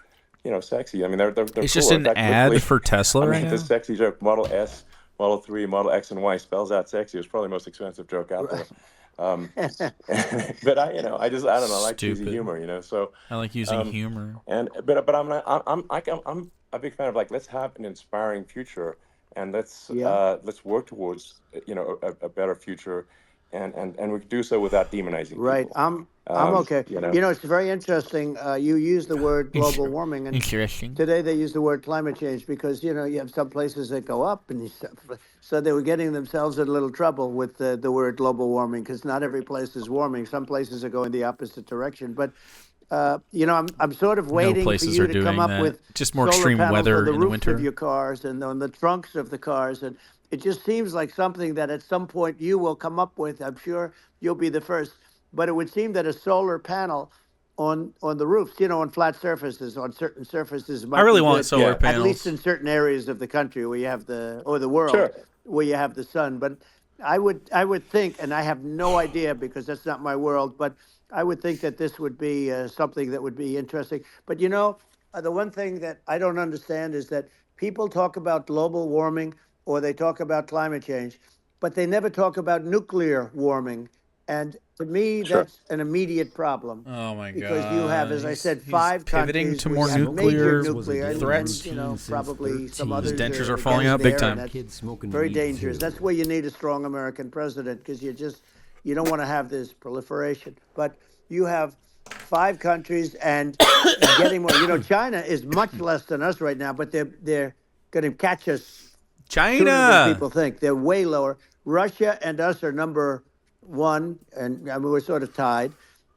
sexy. I mean, they're it's cool. just an ad for Tesla right now. The sexy joke, Model S, Model 3, Model X, and Y spells out sexy. It's probably the most expensive joke out there. But I don't know. I like cheesy humor. So I like using humor. But I'm a big fan of let's have an inspiring future, and let's work towards a better future. And we can do so without demonizing people. I'm okay. It's very interesting. You use the word global warming, and today they use the word climate change because you have some places that go up, and so they were getting themselves in a little trouble with the word global warming because not every place is warming. Some places are going the opposite direction. But I'm sort of waiting for places you are to doing come up that. with Just more solar extreme panels weather on the in the roofs winter. of your cars and on the trunks of the cars, and it just seems like something that at some point you will come up with. I'm sure you'll be the first, but it would seem that a solar panel on the roofs, on flat surfaces, on certain surfaces, might I really be want good, solar at least panels. in certain areas of the country where you have or the world Sure. where you have the sun. But I would think, and I have no idea because that's not my world, but I would think that this would be something that would be interesting. But the one thing that I don't understand is that people talk about global warming or they talk about climate change, but they never talk about nuclear warming. And to me, Sure. that's an immediate problem. Oh my Because you have, God. as I said, He's 5 pivoting countries to where more you have major nuclear nuclear threats. and probably some others. His dentures are against falling out big there, time. and that's very dangerous. That's where you need a strong American president, because you don't want to have this proliferation. But you have 5 countries and getting more. China is much less than us right now, but they're going to catch us sooner than China. people think. They're way lower. Russia and us are number 1, and we're sort of tied.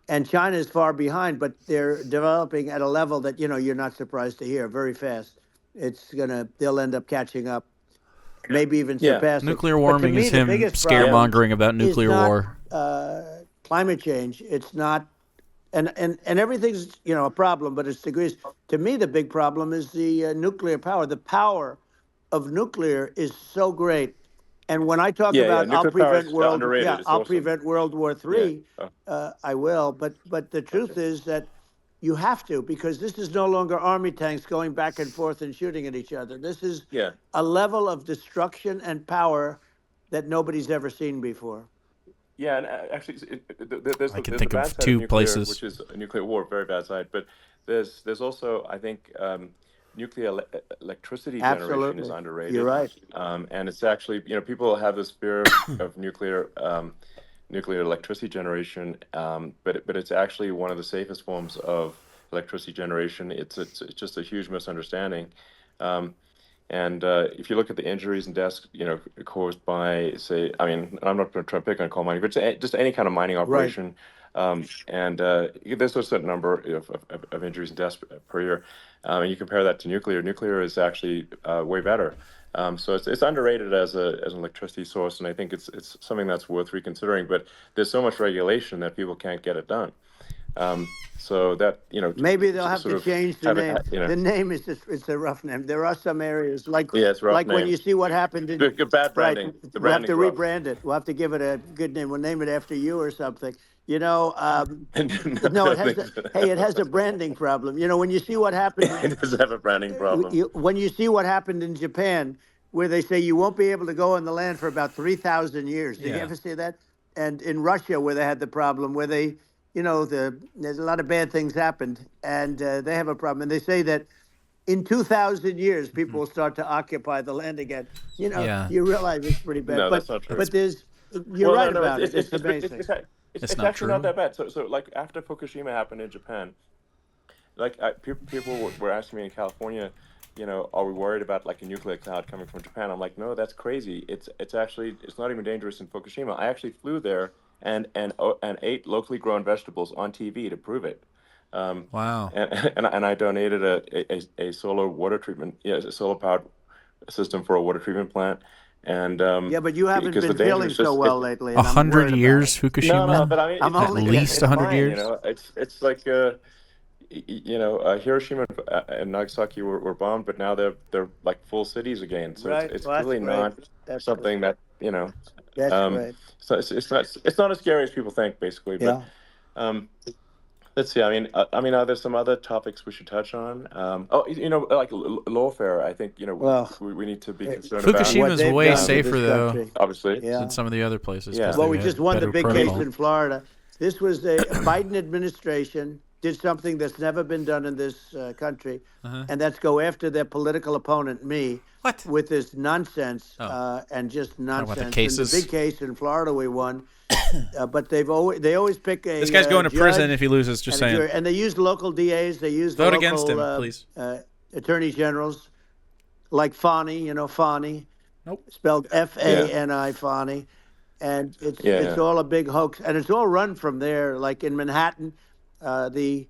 And China is far behind, but they're developing at a level that you're not surprised to hear, very fast. They'll end up catching up, maybe even surpassing. Nuclear But to warming me, is the him biggest problem scaremongering about nuclear is not, war. Climate change. It's not, and everything's a problem, but it's degrees. To me, the big problem is the nuclear power. The power of nuclear is so great. And when I talk about Nuclear power is underrated. It's I'll awesome. prevent World War III, I will. But the truth is that you have to, because this is no longer army tanks going back and forth and shooting at each other. This is a level of destruction and power that nobody's ever seen before. Yeah, and actually, there's I can the think bad of side 2 nuclear, places. which is a nuclear war, very bad side. But there's also, I think, nuclear electricity generation is Absolutely. underrated. You're right. And it's actually, people have this fear of nuclear electricity generation, but it's actually one of the safest forms of electricity generation. It's just a huge misunderstanding. And if you look at the injuries and deaths, caused by, say, I'm not going to try to pick on coal mining, but just any kind of mining operation. And there's a certain number of injuries and deaths per year. And you compare that to nuclear. Nuclear is actually way better. So it's underrated as an electricity source, and I think it's something that's worth reconsidering. But there's so much regulation that people can't get it done. So that maybe they'll have to change the name. The name is it's a rough name. There are some areas it's rough like name. when you see what happened in bad branding. Right, The we'll have to branding's rough. rebrand it. We'll have to give it a good name. We'll name it after you or something. No, it has a branding problem. When you see what happened, It does have a branding problem. when you see what happened in Japan, where they say you won't be able to go on the land for about 3,000 years. Did you ever see that? And in Russia, where they had the problem, where they there's a lot of bad things happened, and they have a problem. And they say that in 2,000 years, people will start to occupy the land again. You realize it's pretty bad. No, but, that's not true. But you're right about it. It's amazing. It's not actually true. not that bad. So like after Fukushima happened in Japan, like people were asking me in California, are we worried about like a nuclear cloud coming from Japan? I'm like, no, that's crazy. It's actually not even dangerous in Fukushima. I actually flew there and ate locally grown vegetables on TV to prove it. Wow. And I donated a solar water treatment, a solar powered system for a water treatment plant. And but you haven't because been the danger feeling is so just- well lately. 100 years, Fukushima? No, but I mean, I'm it's- only At kidding. least it's 100 fine, years? It's like Hiroshima and Nagasaki were bombed, but now they're like full cities again. So Right. it's Well, that's really great. not That's something that That's great. So it's not as scary as people think, basically. But let's see. Are there some other topics we should touch on? Like lawfare. I think we need to be concerned about. Fukushima's they've way done to safer, this though, country. Obviously. than some of the other places. Yeah. 'cause Well, they we had just won the better big protocol. case in Florida. This was the Biden administration did something that's never been done in this country, and that's go after their political opponent, me, What? with this nonsense Oh. and just about the nonsense. cases? In the big case in Florida, we won, but they always pick a. This guy's going to prison judge if he loses, just and a saying. jury, and they use local DAs. They use Vote the against him, local, please. attorney generals, like Fani. Fani. Nope. Spelled Fani, Fani. And it's all a big hoax, and it's all run from there. Like in Manhattan, the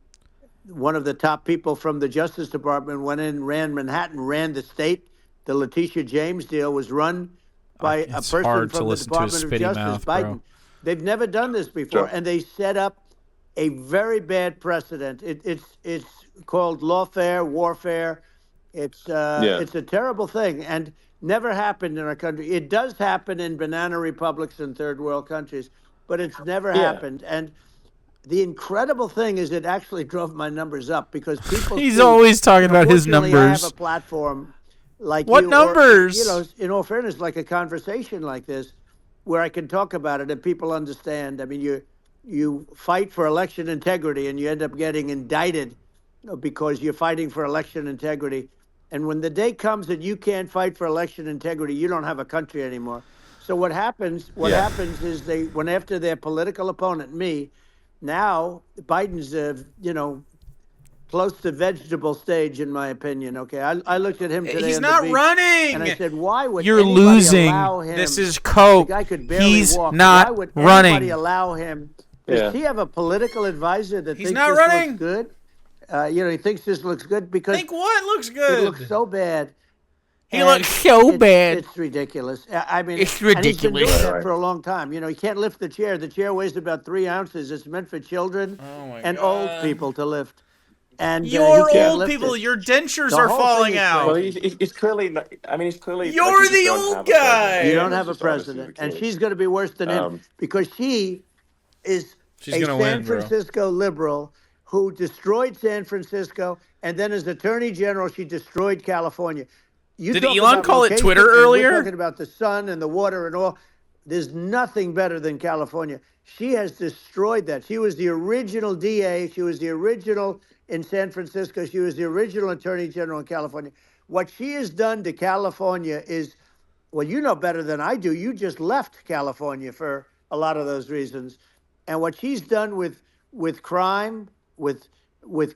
one of the top people from the Justice Department went in, ran Manhattan, ran the state. The Letitia James deal was run by a It's person hard to from the listen to his Department of spitty Justice, mouth, bro. Biden. They've never done this before, and they set up a very bad precedent. It's called lawfare, warfare. It's a terrible thing, and never happened in our country. It does happen in banana republics and third world countries, but it's never happened. And the incredible thing is, it actually drove my numbers up because people. He's always talking about his numbers. I have a platform like what you, numbers? Or, you know, in all fairness, like a conversation like this, where I can talk about it and people understand. I mean, you fight for election integrity and you end up getting indicted because you're fighting for election integrity. And when the day comes that you can't fight for election integrity, you don't have a country anymore. So what happens is they went after their political opponent, me. Now Biden's, close to vegetable stage, in my opinion. Okay, I looked at him today. He's on not the beach, running. and I said, "Why would you're anybody losing? allow him?" This is coke. The guy could barely He's walk. not Why would running. anybody allow him? Does he have a political advisor that He's thinks not this running. looks good? He thinks this looks good because Think what looks good? it looks so bad. He looks so bad. It's ridiculous. I mean, It's and he's been ridiculous. doing that for a long time. You know, he can't lift the chair. The chair weighs about 3 ounces. It's meant for children and old people to lift. And you're he can't old lift people. it. Your dentures The are whole falling thing is out. Well, he's clearly not, I mean, he's clearly. You're like, the don't old have a president. guy. You don't That's have a just obviously president, the and case. she's going to be worse than him because she is She's a gonna San win, bro. Francisco liberal who destroyed San Francisco, and then as Attorney General, she destroyed California. Did talk Elon about call it location, Twitter and earlier? We're talking about the sun and the water and all. There's nothing better than California. She has destroyed that. She was the original DA. She was the original in San Francisco. She was the original Attorney General in California. What she has done to California is, well, you know better than I do. You just left California for a lot of those reasons. And what she's done with crime, with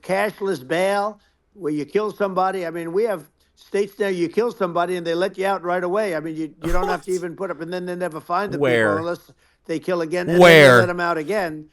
cashless bail, where you kill somebody. I mean, we have states now you kill somebody and they let you out right away. I mean, you don't have to even put up, and then they never find the people unless they kill again. And then they let them out again.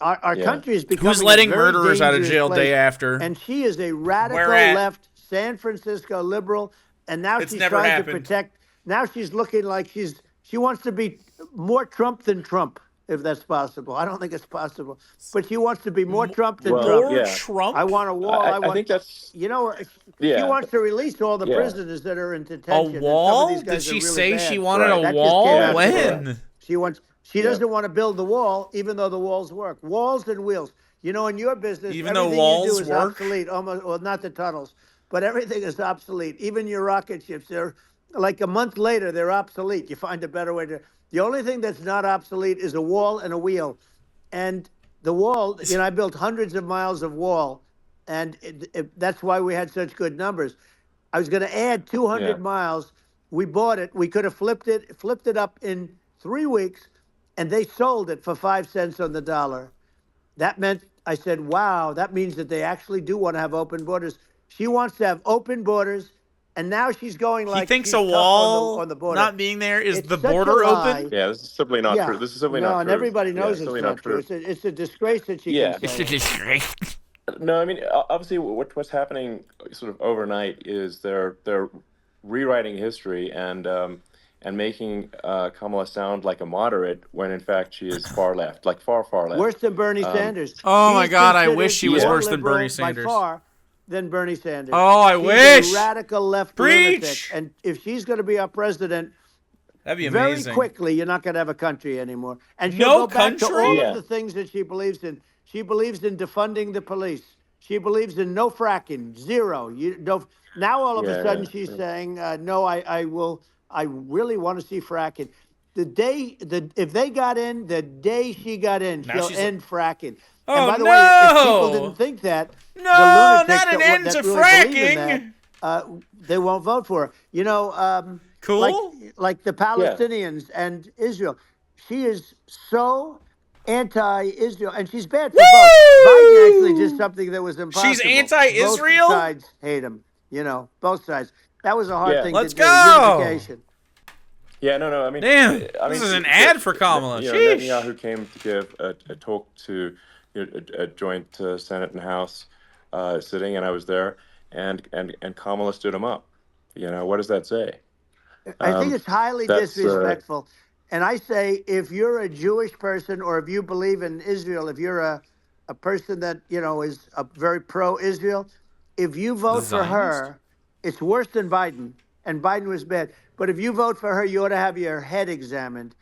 Our country is becoming Who's letting a very murderers out of dangerous jail place. day after? And she is a radical left San Francisco liberal, and now she's trying to protect. Now she's looking like she wants to be more Trump than Trump, if that's possible. I don't think it's possible, but she wants to be more Trump than Trump. More Trump? I want a wall. I think that's. She wants to release all the prisoners that are in detention. A wall? And some of these guys Did she are really say bad. she wanted a That just wall? came out When? today. She doesn't want to build the wall, even though the walls work. Walls and wheels. You know, in your business, Even though everything walls you do is work? obsolete. Almost, well, not the tunnels, but everything is obsolete. Even your rocket ships, they're like a month later, they're obsolete. You find a better way to. The only thing that's not obsolete is a wall and a wheel. And the wall, I built hundreds of miles of wall, and that's why we had such good numbers. I was going to add 200 miles. We bought it. We could have flipped it up in 3 weeks, and they sold it for 5 cents on the dollar. That meant, I said, wow, that means that they actually do want to have open borders. She wants to have open borders, and now she's going like he thinks she's a tough wall on the border. not being there is It's the such a border lie. open? Yeah, this is simply not true. This is simply not true. No, and everybody knows it's not true. true. It's a disgrace that she can say It's a it. disgrace. No, I mean, obviously, what's happening sort of overnight is they're rewriting history and making Kamala sound like a moderate when in fact she is far left, like far left. Worse than Bernie Sanders. Oh my She's God, I considered wish she was more worse than liberal Bernie Sanders. By far than Bernie Sanders. Oh, I She's wish. a radical left Preach. lunatic. And if she's going to be our president, That'd be very amazing. quickly, you're not going to have a country anymore. And she'll No go back to country? all Yeah. of the things that she believes in. She believes in defunding the police. She believes in no fracking, zero. Now all of a sudden she's saying, no, I really want to see fracking. If they got in, the day she got in, Now she'll she's end fracking. Oh, and by the way, if people no! didn't think that, No, the lunatics not an that, end that to really believe in fracking. that, they won't vote for her. You know, Cool. like the Palestinians and Israel. She is so anti-Israel, and she's bad for both. Biden actually did something that was impossible. She's anti-Israel? Both sides hate him. Both sides. That was a hard thing Let's to do. go. Unification. Yeah, no. I mean, Damn, this is an ad for Kamala. Sheesh. Netanyahu came to give a talk to a joint Senate and House sitting, and I was there, and Kamala stood him up. What does that say? I think it's highly That's disrespectful. And I say, if you're a Jewish person or if you believe in Israel, if you're a person that, is a very pro-Israel, if you vote for her, it's worse than Biden. And Biden was bad. But if you vote for her, you ought to have your head examined.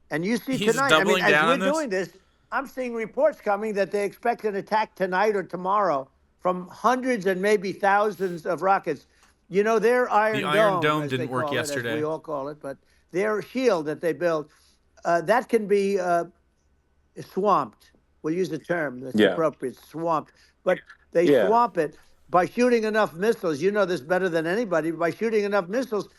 And you see He's tonight, doubling as down we're on this? doing this, I'm seeing reports coming that they expect an attack tonight or tomorrow from hundreds and maybe thousands of rockets. Their Iron Dome, as didn't they work call yesterday. it, as we all call it, but their shield that they built, that can be swamped. We'll use the term that's appropriate, swamped. But they swamp it by shooting enough missiles. You know this better than anybody. By shooting enough missiles,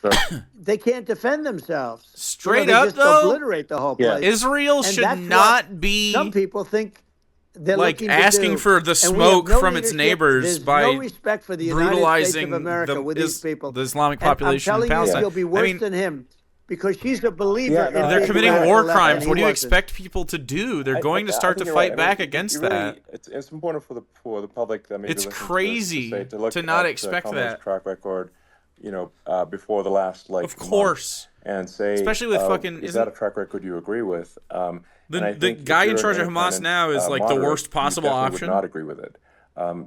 they can't defend themselves. Straight they up, just though, obliterate the whole place. Israel And should that's not be some people think they're like looking asking to do. for the And we have smoke no from its leadership. neighbors There's by no respect for the United States brutalizing of America with these people. the Islamic And population I'm in telling you, Palestine. you'll be worse than him because she's a believer in They're being committing radical war left, crimes. and What do he you wasn't. expect people to do? They're going to start to you're fight right. back against that. It's important for the public that maybe It's listens crazy to this, to look to not at expect Kamala's that. track record, before the last Of course. month, and say, Especially with fucking- is that a track record you agree with? And I The think if guy in you're an charge of Hamas independent, now is like the moderate, worst possible you definitely option. would not agree with it,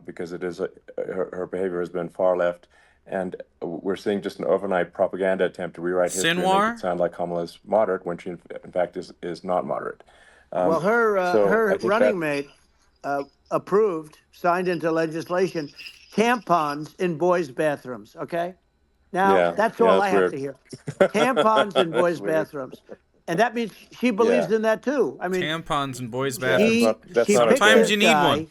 because it is her behavior has been far left, and we're seeing just an overnight propaganda attempt to rewrite history and Sinwar? make it sound like Kamala's moderate when she in fact is not moderate. Well, her so I think running mate approved, signed into legislation, tampons in boys' bathrooms. Okay, now that's all I have weird. to hear. Tampons in boys' That's weird. bathrooms, and that means she believes in that too. I mean, Tampons in boys' she bathrooms. That's she not picked okay. Sometimes this you need guy one.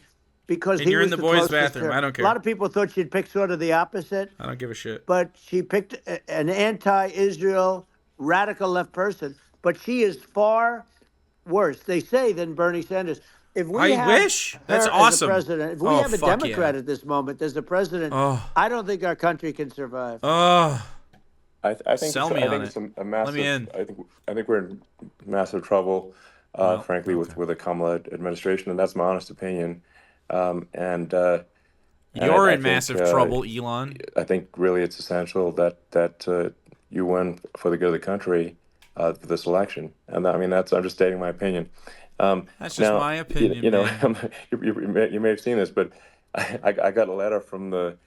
because And he you're in was the boys' closest bathroom. to her. I don't care. A lot of people thought she'd pick sort of the opposite, I don't give a shit. but she picked an anti-Israel radical left person. But she is far worse, they say, than Bernie Sanders. If we I have wish. That's her awesome. as a president, if we Oh, have a fuck Democrat yeah. at this moment as the president, Oh. I don't think our country can survive. Oh, I think Sell it's, me I on think it. it's a massive. Let me in. I think we're in massive trouble, frankly, with the Kamala administration, and that's my honest opinion. And you're I in massive think, trouble, Elon. I think really it's essential that you win for the good of the country for this election, and I'm just stating my opinion. That's just my opinion, man. You may have seen this, but I got a letter from the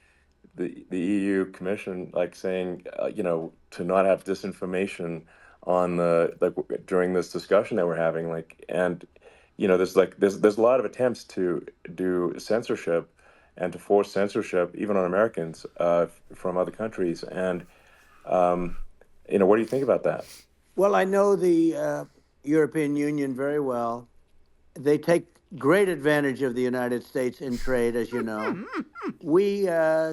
EU Commission, saying, to not have disinformation on during this discussion that we're having, and there's a lot of attempts to do censorship and to force censorship even on Americans from other countries, and what do you think about that? Well, I know the European Union very well. They take great advantage of the United States in trade, as you know. We,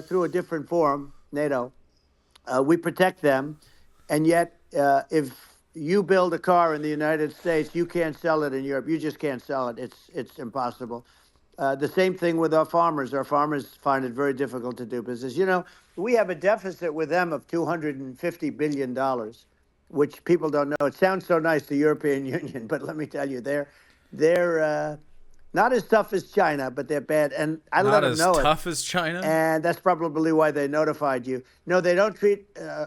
through a different forum, NATO, we protect them. And yet, if you build a car in the United States, you can't sell it in Europe. You just can't sell it. It's impossible. The same thing with our farmers. Our farmers find it very difficult to do business. We have a deficit with them of $250 billion, which people don't know. It sounds so nice, the European Union, but let me tell you, they're not as tough as China, but they're bad. And I let them know it. Not as tough as China? And that's probably why they notified you. No, they don't treat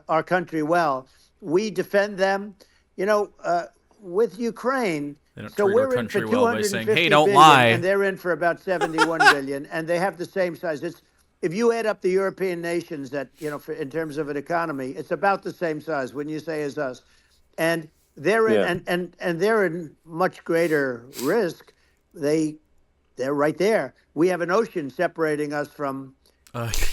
our country well. We defend them. With Ukraine, They don't so treat our we're in for country well by saying, 250 "Hey, don't billion, lie." and they're in for about 71 billion, and they have the same size. If you add up the European nations that, in terms of an economy, it's about the same size, wouldn't you say, as us? And they're in, and they're in much greater risk. They're right there. We have an ocean separating us from,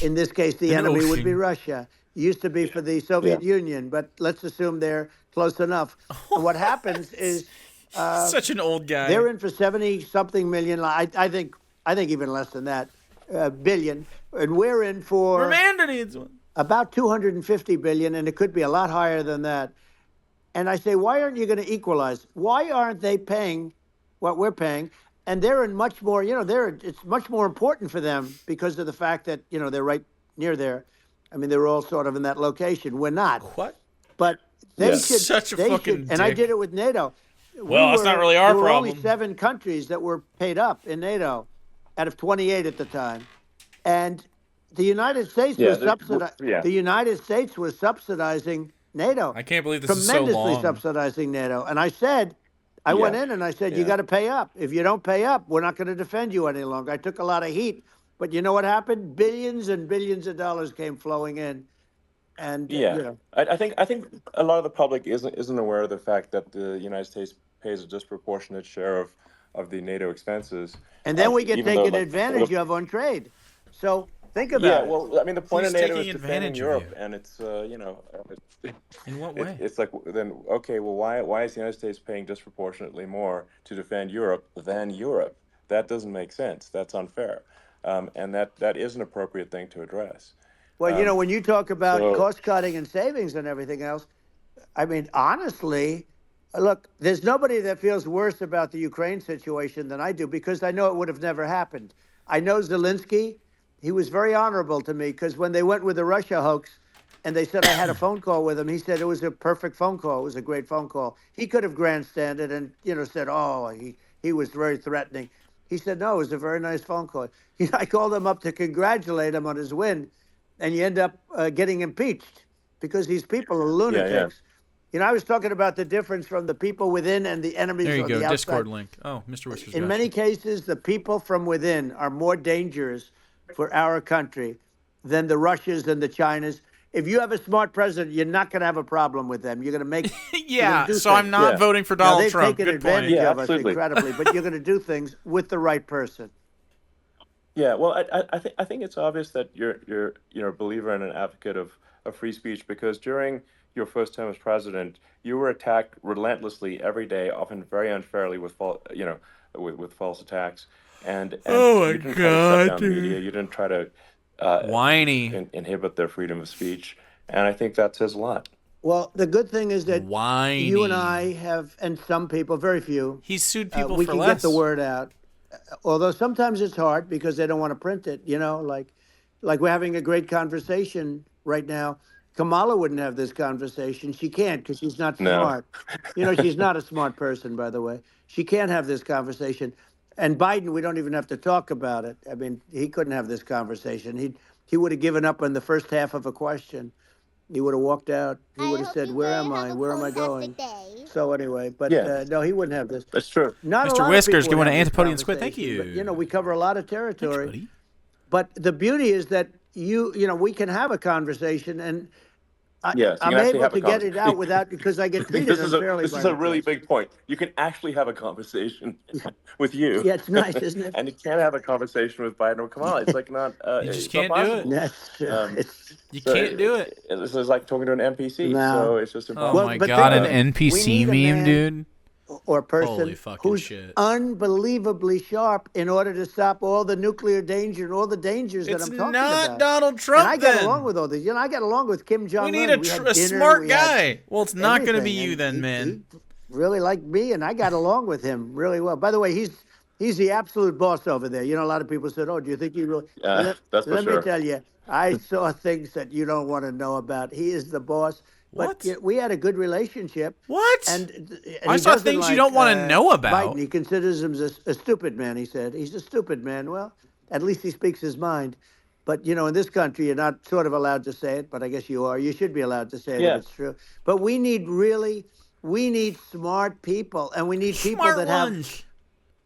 in this case, the enemy would be ocean. Russia. Used to be for the Soviet Union, but let's assume they're close enough. And what happens is Such an old guy. they're in for 70-something million. I think even less than that, billion, and we're in for Amanda needs one. about 250 billion, and it could be a lot higher than that. And I say, why aren't you going to equalize? Why aren't they paying what we're paying? And they're in much more, it's much more important for them because of the fact that, they're right near there. I mean, they're all sort of in that location. We're not. What? But they should. Such a they fucking should, and I dick. did it with NATO. Well, that's not really our there were only problem. 7 countries that were paid up in NATO out of 28 at the time. And the United States was the United States was subsidizing NATO. I can't believe this is so tremendously long. subsidizing NATO. And I said, I went in and I said, you got to pay up. If you don't pay up, we're not going to defend you any longer. I took a lot of heat, but you know what happened? Billions and billions of dollars came flowing in. And you know. I think a lot of the public isn't aware of the fact that the United States pays a disproportionate share of the NATO expenses. And then we get taken advantage of on trade. So think about it. Yeah, well, I mean, the point of NATO is defending advantage of Europe, you. and it's In what way? It's like, then okay, well, why is the United States paying disproportionately more to defend Europe than Europe? That doesn't make sense. That's unfair, and that is an appropriate thing to address. Well, you know, when you talk about cost cutting and savings and everything else, I mean, honestly, look, there's nobody that feels worse about the Ukraine situation than I do, because I know it would have never happened. I know Zelensky. He was very honorable to me, because when they went with the Russia hoax and they said I had a phone call with him, he said it was a perfect phone call. It was a great phone call. He could have grandstanded and, you know, said, oh, he was very threatening. He said, no, it was a very nice phone call. I called him up to congratulate him on his win, and you end up getting impeached because these people are lunatics. Yeah. You know, I was talking about the difference from the people within and the enemies There you on go, the outside. Discord link. Oh, Mr. Whiskers. In many cases, the people from within are more dangerous for our country than the Russias and the Chinas. If you have a smart president, you're not going to have a problem with them. You're going to make yeah, so I'm not voting for now, Donald Trump. They've taken Good point. advantage of us incredibly, but you're going to do things with the right person. Yeah, well, I think it's obvious that you're a believer and an advocate of free speech, because during your first term as president, you were attacked relentlessly every day, often very unfairly with false attacks, and oh you my didn't God, try to shut down media. You didn't try to whiny inhibit their freedom of speech, and I think that says a lot. Well, the good thing is that whiny. You and I have, and some people, very few, he sued people we for can less. get the word out. Although sometimes it's hard because they don't want to print it, you know, like we're having a great conversation right now. Kamala wouldn't have this conversation. She can't, because she's not smart. You know, she's not a smart person, by the way. She can't have this conversation. And Biden, we don't even have to talk about it. I mean, he couldn't have this conversation. He would have given up on the first half of a question. He would have walked out. He would have said, where am I? Where am I going? So anyway, but no, he wouldn't have this. That's true. Not Mr. Whiskers doing an Antipodean squid. Thank you. But, you know, we cover a lot of territory. Thanks, buddy. But the beauty is that you know, we can have a conversation, and I'm able to get it out without, because I get treated unfairly. This is a really big point. You can actually have a conversation with you. Yeah, it's nice, isn't it? And you can't have a conversation with Biden or Kamala. It's like not. You just can't do it. You can't do it. This is like talking to an NPC. No. So it's just impossible. Oh my God, an NPC meme, dude. Or person Holy fucking who's shit. unbelievably sharp in order to stop all the nuclear danger and all the dangers that I'm talking about. It's not Donald Trump. And I got along with all these. You know, I got along with Kim Jong-un. We need a smart guy. Well, it's not going to be you then, man. He really liked me, and I got along with him really well. By the way, he's the absolute boss over there. You know, a lot of people said, "Oh, do you think he really?" That's for sure. Let me tell you, I saw things that you don't want to know about. He is the boss. What? But we had a good relationship. What? And I saw things you don't want to know about. Biden, he considers him a stupid man, he said. He's a stupid man. Well, at least he speaks his mind. But, you know, in this country, you're not sort of allowed to say it, but I guess you are. You should be allowed to say it if it's true. But we need smart people, and we need people that have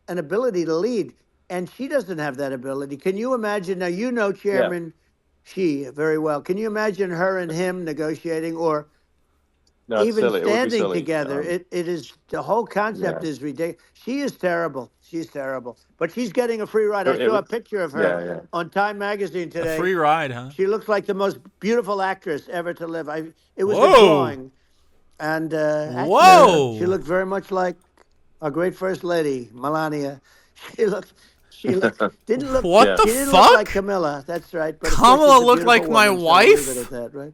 an ability to lead. And she doesn't have that ability. Can you imagine? Now, you know Chairman Xi very well. Can you imagine her and him negotiating, or even standing together? It is, the whole concept is ridiculous. She is terrible. She's terrible. But she's getting a free ride. I saw a picture of her on Time Magazine today. A free ride, huh? She looks like the most beautiful actress ever to live. It was a drawing. And she looked very much like our great First Lady, Melania. She didn't look. What the she didn't fuck? Look like Camilla. That's right. But Kamala looked like my wife. So at that, right?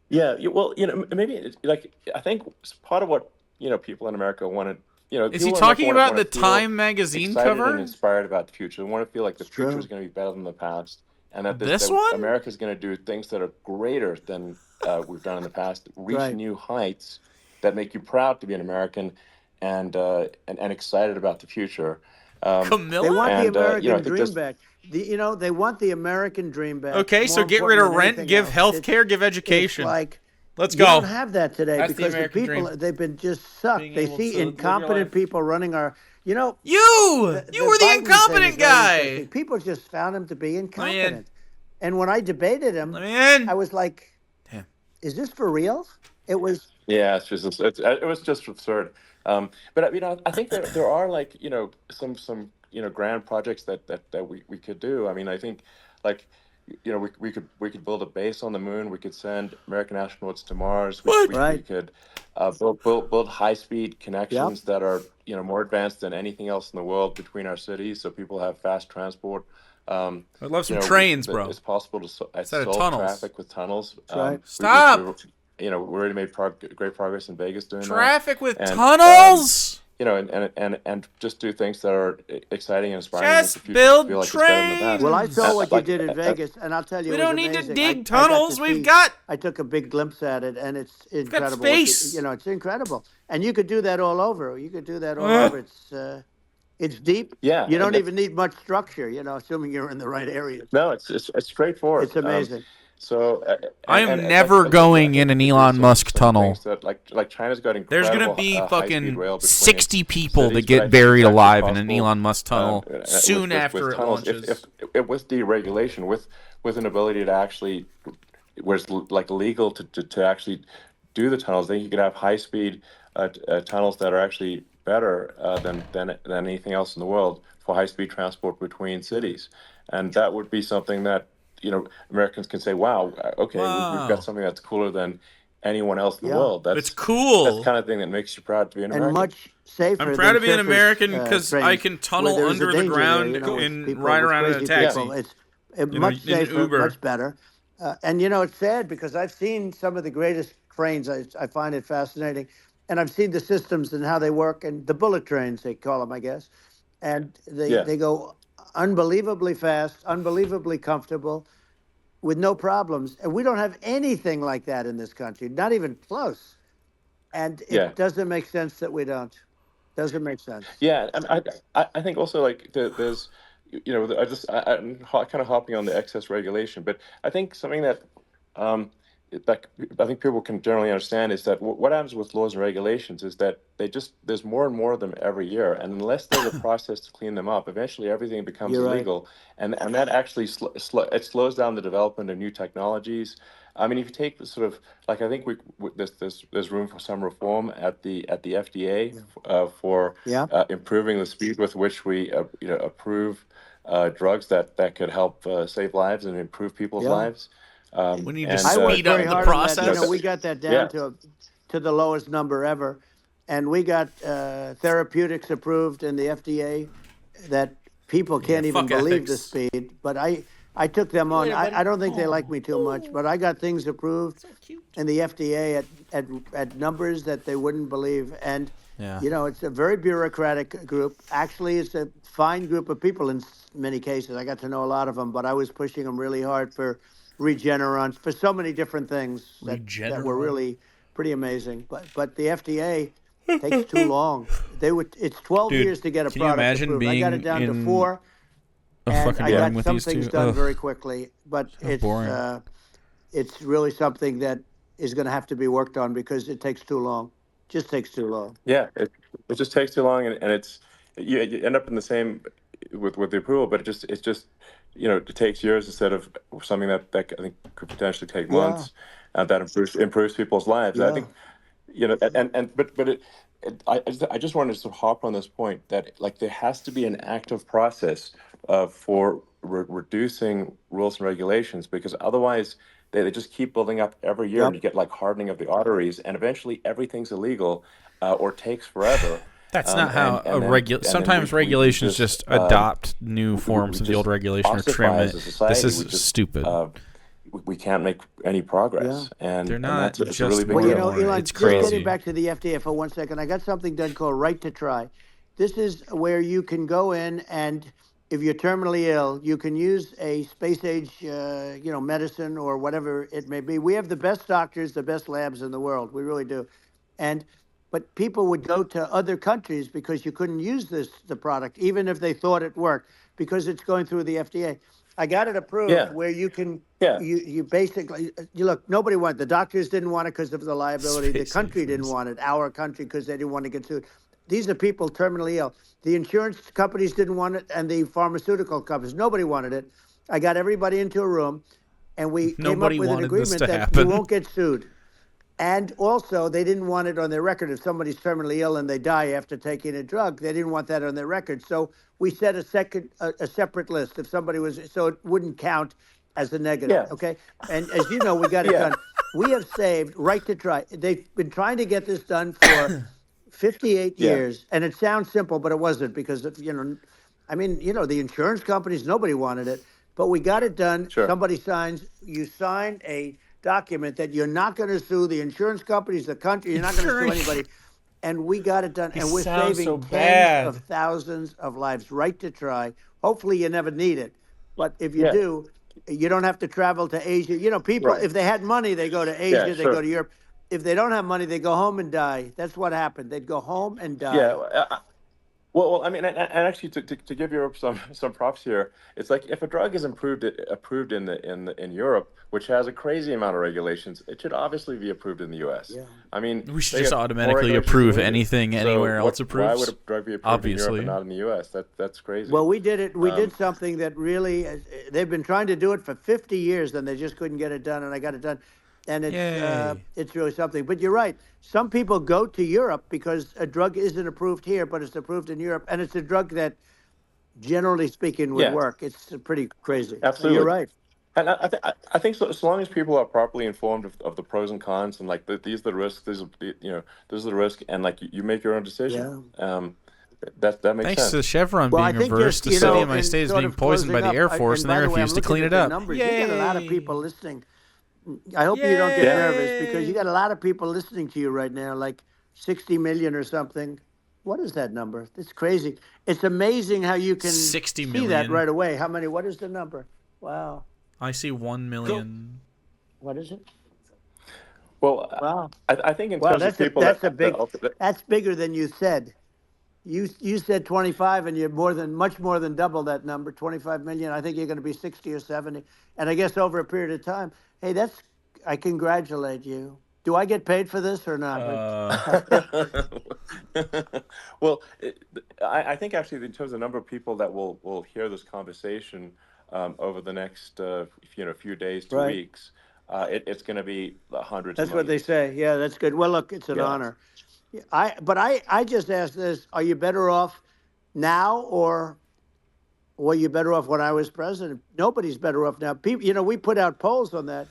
Yeah. Well, you know, maybe like I think part of what people in America wanted. You know, is he talking about the Time magazine cover? And inspired about the future. They want to feel like the future is going to be better than the past, and that America is going to do things that are greater than we've done in the past, reach new heights that make you proud to be an American. and excited about the future. They want the And American I think dream this. back. They want the American dream back. Okay, so More get rid important of than rent, anything give else. health care, give It's education. like Let's you don't go. have that today That's the because the American people dream. they've been just sucked. Being They able see to live your incompetent life. people running our. You The were the Biden thing incompetent is very guy. interesting. People just found him to be Let me in. incompetent. And when I debated him, Let me in. I was like, Damn. "Is this for real?" It was. Yeah, it was just absurd. But I think there are like some grand projects that we could do. I mean, I think like we could build a base on the moon. We could send American astronauts to Mars. What? We could build high-speed connections Yep. that are more advanced than anything else in the world between our cities, so people have fast transport. I'd love some trains, bro. It's possible to Instead of solve tunnels. traffic with tunnels. That's right. Stop. We already made great progress in Vegas doing Traffic with and, tunnels. and just do things that are exciting and inspiring. Just Make the future build feel like it's better than the past. trains. Well, I saw what you Like, did in Vegas, and I'll tell you, We it was don't need to amazing. dig I got to tunnels. We've see- got. I took a big glimpse at it, and it's got incredible. space. It's incredible, and you could do that all over. You could do that all over. It's deep. Yeah, You don't and even need much structure. Assuming you're in the right areas. No, it's straightforward. It's amazing. So I am and never like, going I in an think Elon some Musk tunnel. things that like China's got There's incredible. gonna be high-speed fucking rail between 60 people cities, that but I get think buried it's actually alive in an possible, Elon Musk tunnel soon after it tunnels, launches. if with deregulation, with an ability to actually, where it's like legal to actually do the tunnels, then you could have high speed tunnels that are actually better than anything else in the world for high speed transport between cities, and that would be something that Americans can say, wow, okay, we've Wow. got something that's cooler than anyone else in the Yeah. world. That's It's cool. That's the kind of thing that makes you proud to be an And American. much safer. I'm proud than to be an surface, American because I trains, can where tunnel there's a under the danger there, ground with and people, ride with around in a crazy taxi. people. It's In much an safer, Uber. much better. And it's sad because I've seen some of the greatest trains. I find it fascinating, and I've seen the systems and how they work, and the bullet trains they call them, I guess, and they go unbelievably fast, unbelievably comfortable, with no problems. And we don't have anything like that in this country, not even close. And it doesn't make sense that we don't. Doesn't make sense. Yeah, and I think also like there's I'm kind of hopping on the excess regulation, but I think something that that I think people can generally understand is that what happens with laws and regulations is that there's more and more of them every year, and unless there's a process to clean them up, eventually everything becomes You're right. illegal, and that actually it slows down the development of new technologies. I mean, if you take sort of like I think there's room for some reform at the FDA for improving the speed with which we approve drugs that could help save lives and improve people's lives. We need to I worked speed up very the hard on that. process. We got that down to the lowest number ever, and we got therapeutics approved in the FDA that people can't even believe the speed. But I took them on. I don't think they like me too much, but I got things approved in the FDA at numbers that they wouldn't believe. And it's a very bureaucratic group. Actually, it's a fine group of people in many cases. I got to know a lot of them, but I was pushing them really hard for Regeneron, for so many different things that were really pretty amazing. But the FDA takes too long. It's 12 years to get a product approved. I got it down to 4. And I got some things done very quickly, but it's really something that is going to have to be worked on because it takes too long. Just takes too long. Yeah, it just takes too long, and it's you end up in the same with the approval, but it just it takes years instead of something that I think could potentially take months, and that improves people's lives. Yeah. I think I just wanted to sort of hop on this point that like there has to be an active process for reducing rules and regulations, because otherwise they just keep building up every year, and you get like hardening of the arteries, and eventually everything's illegal or takes forever. That's not how sometimes regulations just adopt new forms of the old regulation or trim it. This is stupid. We can't make any progress, and they're not that's just a really big Well, deal. Elon, it's just crazy. getting back to the FDA for 1 second, I got something done called Right to Try. This is where you can go in, and if you're terminally ill, you can use a space age, medicine or whatever it may be. We have the best doctors, the best labs in the world. We really do. And but people would go to other countries because you couldn't use the product, even if they thought it worked, because it's going through the FDA. I got it approved where you can, you basically, you look, nobody wanted, the doctors didn't want it because of the liability. The country didn't want it, our country, because they didn't want to get sued. These are people terminally ill. The insurance companies didn't want it, and the pharmaceutical companies, nobody wanted it. I got everybody into a room, and we came up with an agreement that you won't get sued. And also, they didn't want it on their record. If somebody's terminally ill and they die after taking a drug, they didn't want that on their record. So we set a separate list. If somebody was, so it wouldn't count as a negative. Okay. And as you know, we got it done. We have saved right to try. They've been trying to get this done for 58 years, and it sounds simple, but it wasn't, because I mean, the insurance companies, nobody wanted it, but we got it done. Sure. Somebody you sign a document that you're not going to sue the insurance companies, the country, you're not going to sue anybody. And we got it done. And we're saving tens of thousands of lives. Right to try. Hopefully you never need it. But if you do, you don't have to travel to Asia. People, if they had money, they go to Asia, they go to Europe. If they don't have money, they go home and die. That's what happened. They'd go home and die. Yeah. Well, I mean, and actually, to give Europe some props here, it's like if a drug is approved in Europe, which has a crazy amount of regulations, it should obviously be approved in the U.S. Yeah. I mean, we should just automatically approve anything anywhere else approves. Why would a drug be approved in Europe and not in the U.S.? That's crazy. Well, we did it. We did something that really, they've been trying to do it for 50 years, and they just couldn't get it done, and I got it done. And it's really something. But you're right. Some people go to Europe because a drug isn't approved here, but it's approved in Europe. And it's a drug that, generally speaking, would work. It's pretty crazy. Absolutely. You're right. And I think so long as people are properly informed of the pros and cons, and like these are the risks, these are the risk, and like you make your own decision. Yeah. That makes Thanks sense. to Chevron being reversed, the city of my state is being poisoned by the Air Force, and they refuse to clean it up. You get a lot of people listening. I hope you don't get nervous, because you got a lot of people listening to you right now, like 60 million or something. What is that number? It's crazy. It's amazing how you can 60 see million. that right away. How many? What is the number? Wow. I see 1 million. What is it? Well, wow. I think in terms of people, that's bigger than you said. You said 25, and you're much more than double that number, 25 million. I think you're going to be 60 or 70, and I guess over a period of time. Hey, I congratulate you. Do I get paid for this or not? Well, I think actually in terms of the number of people that will hear this conversation over the next few days to weeks, it's going to be hundreds. That's what they say. Yeah, that's good. Well, look, it's an honor. I just asked this: are you better off now, or were you better off when I was president? Nobody's better off now. People, we put out polls on that,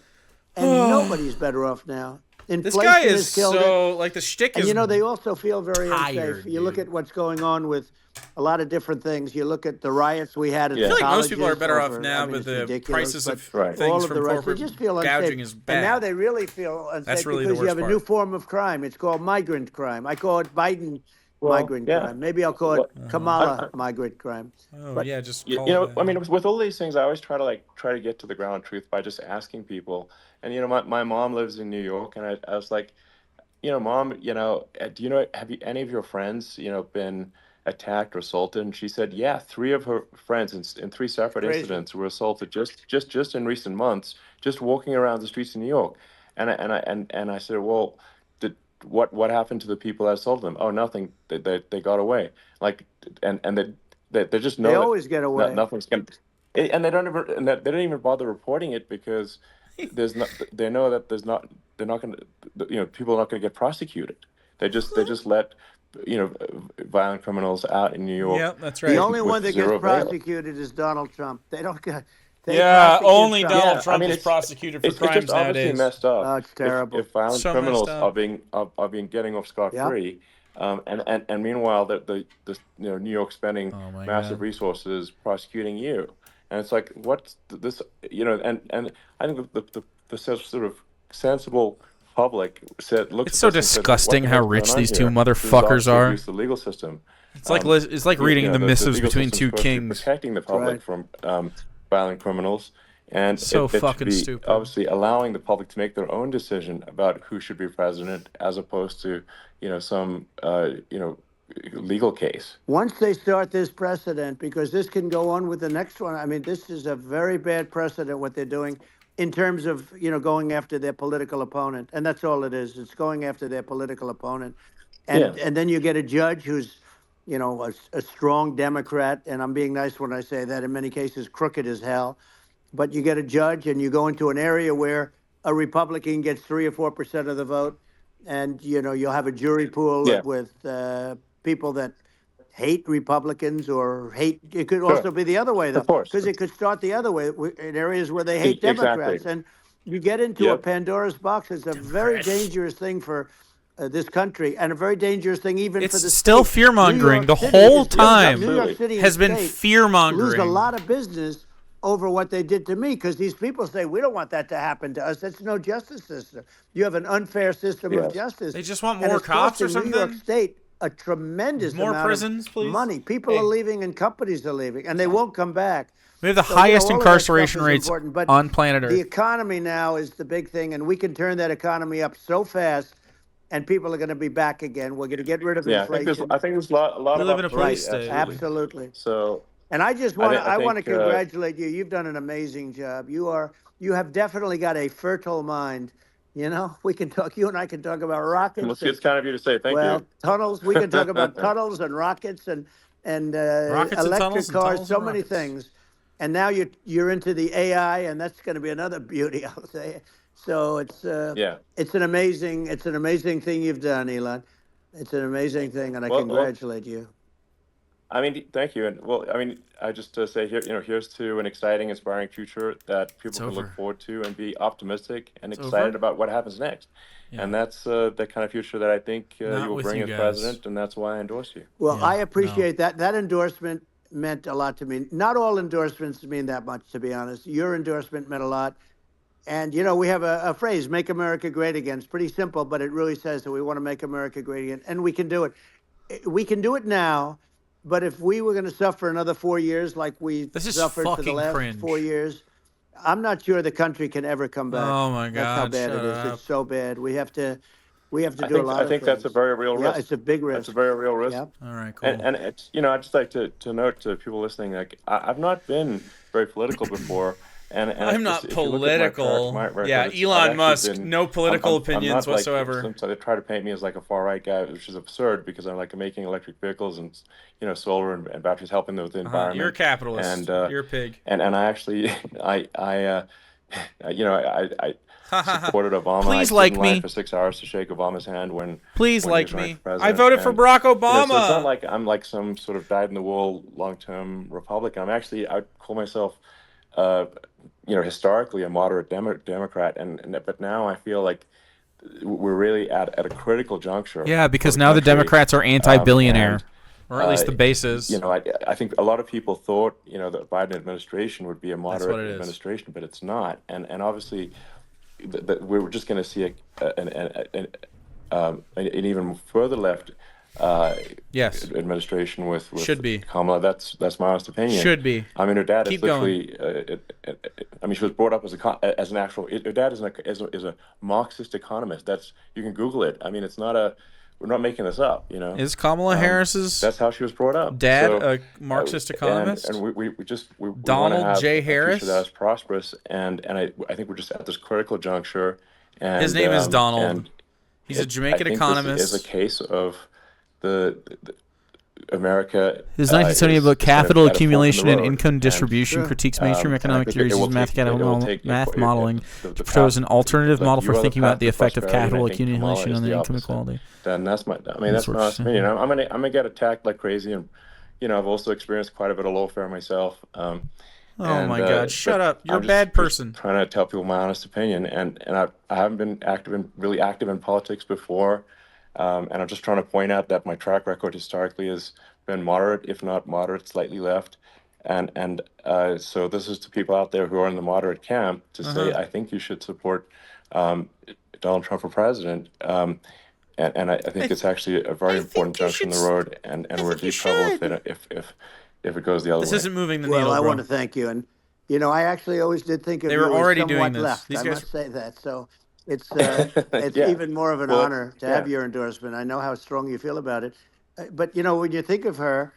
and nobody's better off now. Inflation this guy is has killed so it. Like the shtick is. And they also feel very tired, unsafe. You look at what's going on with a lot of different things. You look at the riots we had at the I feel like colleges most people are better off now, I mean, but the ridiculous, prices of but things all of from the riots, corporate they just feel gouging unsafe. is bad. And now they really feel unsafe That's really because the you worst have a new form of crime. It's called migrant crime. I call it Biden migrant crime. Maybe I'll call it Kamala migrant crime. Oh, but, just I mean, with all these things, I always try to get to the ground truth by just asking people. And my mom lives in New York, and I was like, Mom, have any of your friends, been attacked or assaulted? And she said, yeah, 3 of her friends in 3 separate incidents were assaulted just in recent months, just walking around the streets of New York. And I said, well, what happened to the people that assaulted them? Oh, nothing. They got away. Like, and they just know they always get away. Nothing's going. And they don't even bother reporting it because they know that they're not going to, people are not going to get prosecuted. They just let, violent criminals out in New York. Yeah, that's right. The only one that gets prosecuted is Donald Trump. They don't get. Only Trump. Donald Trump is prosecuted for crimes it's just obviously nowadays. messed up. Oh, it's terrible. If violent criminals are being getting off scot-free, and meanwhile the New York spending massive resources prosecuting you, and it's like what's this? And I think the sort of sensible public said, "Look." It's so disgusting how rich these two motherfuckers are. The legal system. It's like reading the missives between two kings. Protecting the public from violent criminals, And So it should fucking be stupid. obviously allowing the public to make their own decision about who should be president, as opposed to, some, legal case. Once they start this precedent, because this can go on with the next one. I mean, this is a very bad precedent what they're doing in terms of, going after their political opponent. And that's all it is. It's going after their political opponent. And then you get a judge who's, a strong Democrat. And I'm being nice when I say that, in many cases, crooked as hell. But you get a judge and you go into an area where a Republican gets 3 or 4% of the vote. And, you'll have a jury pool Yeah. with people that hate Republicans or hate. It could also be the other way, though, Of course. because it could start the other way in areas where they hate Democrats. Exactly. And you get into a Pandora's box. It's a very dangerous thing for this country, and a very dangerous thing even for the It's still state. fear-mongering New the York City whole is- time. New York City Has been and state fear-mongering. lose a lot of business over what they did to me, because these people say, we don't want that to happen to us. That's no justice system. You have an unfair system of justice. They just want And more it's cops or costing New York something? State a tremendous More amount prisons, of please? money. People are leaving and companies are leaving, and they won't come back. We have the So, highest all of that incarceration stuff is rates important, but on planet the Earth. economy now is the big thing, and we can turn that economy up so fast, and people are going to be back again. We're going to get rid of inflation. I think there's a lot We of live in a opportunity, police state. Absolutely. So, And I just want to, I I want to think, congratulate you. You've done an amazing job. You have definitely got a fertile mind. We can talk, you and I can talk about rockets. it's kind of you to say thank Well, you. tunnels. We can talk about tunnels and rockets and Rockets and tunnels electric and cars, tunnels so and many rockets. things. And now you're into the AI, and that's going to be another beauty, I'll say. So it's an amazing thing you've done, Elon. It's an amazing thing, and I congratulate you. I mean, thank you. And I just say here, here's to an exciting, inspiring future that people can look forward to and be optimistic and excited about what happens next. Yeah. And that's the kind of future that I think you will bring as president, and that's why I endorse you. Well, I appreciate that. That endorsement meant a lot to me. Not all endorsements mean that much, to be honest. Your endorsement meant a lot. And, we have a phrase, make America great again. It's pretty simple, but it really says that we want to make America great again. And we can do it. We can do it now. But if we were going to suffer another 4 years like we suffered for the last 4 years, I'm not sure the country can ever come back. Oh my God! That's how bad it is. It's so bad. We have to do a lot of things. I think that's a very real risk. Yeah, it's a big risk. That's a very real risk. Yep. All right, cool. And it's, I'd just like to note to people listening, like I've not been very political before. And I'm not political. My record, yeah, Elon Musk, no political opinions whatsoever. So they try to paint me as like a far right guy, which is absurd because I'm like making electric vehicles and solar and batteries, helping with the environment. You're a capitalist. And you're a pig. And I actually I supported Obama. Please I like me for 6 hours to shake Obama's hand when. Please when like he was running me. for I voted for Barack Obama. So it's not like I'm like some sort of dyed-in-the-wool long-term Republican. I'd call myself. Historically a moderate Democrat, but now I feel like we're really at a critical juncture. Yeah, because now the Democrats are anti-billionaire, or at least the base is. I think a lot of people thought, the Biden administration would be a moderate administration, but it's not. And obviously, we're just going to see an even further left administration with should be Kamala. That's my honest opinion. Should be. I mean, her dad Keep is literally. She was brought up as an actual. Her dad is a Marxist economist. You can Google it. I mean, it's not a. We're not making this up. Is Kamala Harris's? That's how she was brought up. Dad, a Marxist economist. And we Donald want to J. have Harris. A future that is prosperous, and I think we're just at this critical juncture. And his name is Donald. He's a Jamaican economist. This is a case of the America. His 1970 book, Capital Accumulation and Income Distribution, critiques mainstream economic theories using math modeling to propose an alternative model for thinking about the effect of capital accumulation on the income equality. Then that's my honest opinion. I'm gonna get attacked like crazy, and I've also experienced quite a bit of lawfare myself. Oh my God! Shut up! You're a bad person. Trying to tell people my honest opinion, and I haven't been really active in politics before. And I'm just trying to point out that my track record historically has been moderate, if not moderate, slightly left. And so this is to people out there who are in the moderate camp to say, I think you should support Donald Trump for president. And I think it's actually a very important junction in the road, and we're in deep trouble if it goes the other way. This isn't moving the needle. Well, I bro. want to thank you. And You know, I actually always did think of They you were as already somewhat doing this. left. These I guys- must say that. So it's Yeah. even more of an Well, honor to have your endorsement. I know how strong you feel about it. But, you know, when you think of her,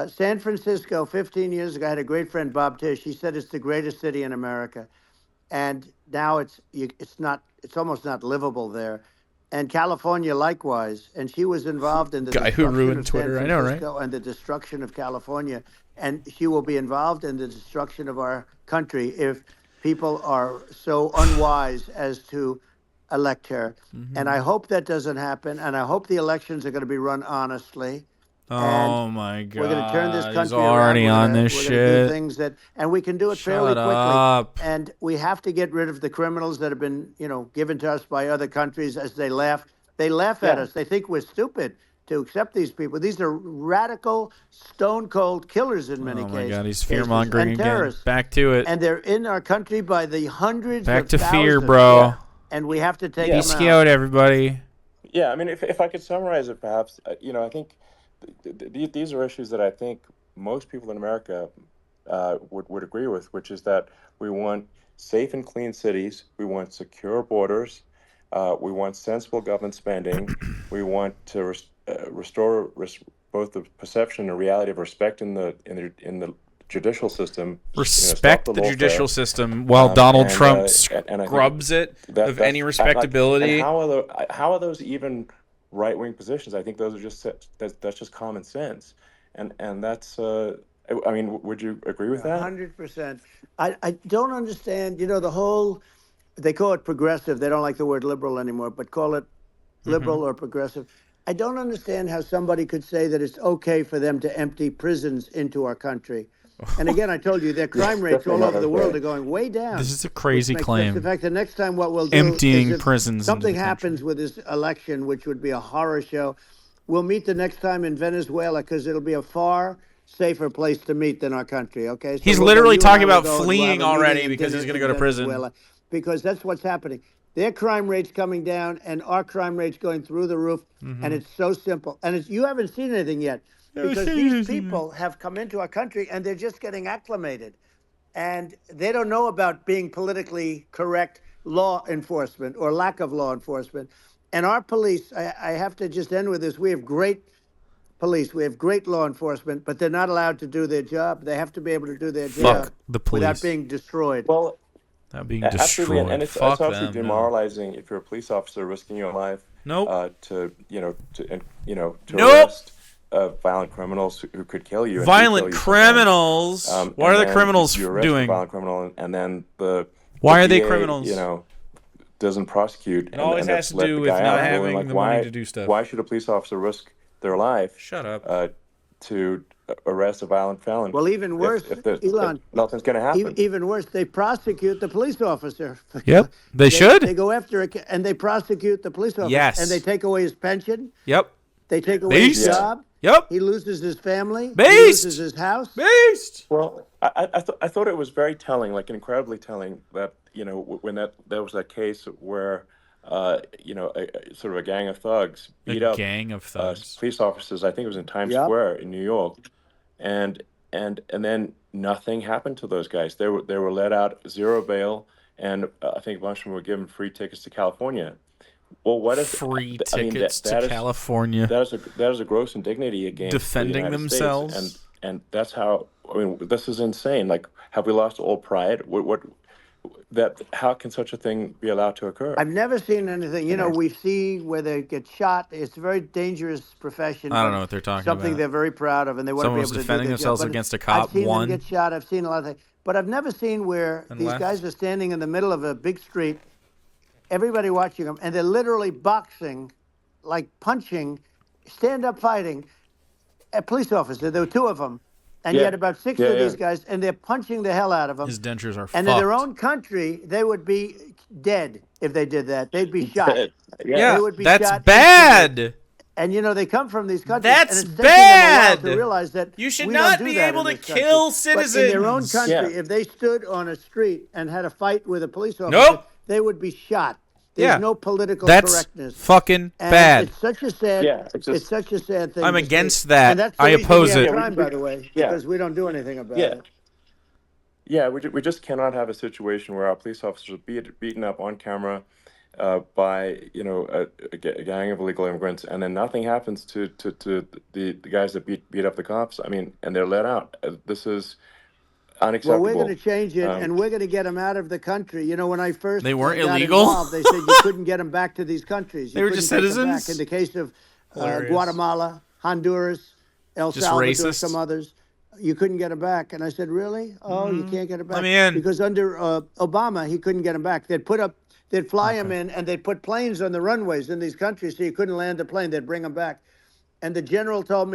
San Francisco, 15 years ago, I had a great friend, Bob Tish. He said it's the greatest city in America. And now it's almost not livable there. And California likewise. And she was involved in the Guy who destruction ruined of San Twitter. I know, right? Francisco and the destruction of California. And she will be involved in the destruction of our country if people are so unwise as to elect her. And I hope that doesn't happen. And I hope the elections are going to be run honestly. Oh my God! We're going to turn this country He's already around. on this We're going to do shit. things and we can do it fairly Shut quickly. up. And we have to get rid of the criminals that have been, given to us by other countries as they laugh. They laugh at us. They think we're stupid to accept these people. These are radical, stone cold killers in many cases. Oh my God, he's cases, fear-mongering and again. terrorists. Back to it. And they're in our country by the hundreds Back of to thousands. fear, bro. Yeah. And we have to take Be them out. scared, everybody. Yeah, I mean, if I could summarize it, perhaps, I think these are issues that I think most people in America would agree with, which is that we want safe and clean cities, we want secure borders, we want sensible government spending, we want to restore both the perception and reality of respect in the judicial system. Respect the judicial system while Donald Trump scrubs it of any respectability. And how are those even right-wing positions? I think those are that's just common sense, and that's. I mean, would you agree with that? 100%. I don't understand. The whole. They call it progressive. They don't like the word liberal anymore, but call it liberal or progressive. I don't understand how somebody could say that it's okay for them to empty prisons into our country. And again, I told you, their crime rates all over the world are going way down. This is a crazy claim. In fact, the next time what we'll do Emptying is if prisons something into the happens with this election, which would be a horror show, we'll meet the next time in Venezuela because it'll be a far safer place to meet than our country, okay? So He's literally talking about fleeing already because he's going to go to prison. Because that's what's happening. Their crime rate's coming down and our crime rate's going through the roof. And it's so simple. And you haven't seen anything yet because these people have come into our country and they're just getting acclimated. And they don't know about being politically correct law enforcement or lack of law enforcement. And our police, I have to just end with this. We have great police. We have great law enforcement, but they're not allowed to do their job. They have to be able to do their job the police. without being destrored. Well, being destroyed. Absolutely, and it's obviously them, demoralizing if you're a police officer risking your life. Nope. To arrest violent criminals who could kill you. Violent criminals. What are the criminals doing? A violent criminal, and then why are they they criminals? Doesn't prosecute. It always has to do with not having the money to do stuff. Why should a police officer risk their life? Shut up. To arrest a violent felon. Well, even worse, Elon, if nothing's going to happen. Even worse, they prosecute the police officer. Yep, they should. They go after it, and they prosecute the police officer. Yes. And they take away his pension. Yep. They take away his job. Yep. He loses his family. Beast. He loses his house. Beast. Well, I thought it was very telling, like incredibly telling, that when there was that case where sort of a gang of thugs beat up police officers. I think it was in Times Square in New York, and then nothing happened to those guys. They were let out, zero bail, and I think a bunch of them were given free tickets to California. Well, what if free tickets to California? That is a gross indignity against defending the United themselves, States. And that's how. I mean, this is insane. Like, have we lost all pride? How can such a thing be allowed to occur? I've never seen anything. We see where they get shot. It's a very dangerous profession. I don't know what they're talking about. Something they're very proud of, and they want to be able to do defending themselves against a cop. I've seen them get shot. I've seen a lot of things, but I've never seen where these guys are standing in the middle of a big street, everybody watching them, and they're literally boxing, like punching, stand-up fighting, a police officer. There were two of them. And you had about six of these guys, and they're punching the hell out of them. His dentures are and fucked. In their own country, they would be dead if they did that. They'd be shot. They would be that's shot bad. Instantly. And they come from these countries. That's and it's bad. Taking them a while to realize that you should we not don't do be that able to in this kill country. citizens. But in their own country, if they stood on a street and had a fight with a police officer, Nope. they would be shot. There's no political That's correctness. fucking and bad. It's such a sad. It's such a sad thing. I'm to against see. that. And that's the I reason oppose we it. have crime, by the way, because we don't do anything about it. Yeah, we just cannot have a situation where our police officers are beaten up on camera by a gang of illegal immigrants, and then nothing happens to the guys that beat up the cops. I mean, and they're let out. This is Well, we're going unacceptable. to change it, and we're going to get them out of the country. You know, when I first They weren't got illegal? involved, they said you couldn't get them back to these countries. They were just couldn't take them citizens? back. In the case of Hilarious. Guatemala, Honduras, El Just Salvador, racist? some others, you couldn't get them back. And I said, really? Oh, you can't get them back? Let me in. Because under Obama, he couldn't get them back. They'd fly them in, and they'd put planes on the runways in these countries so you couldn't land a plane. They'd bring them back. And the generals told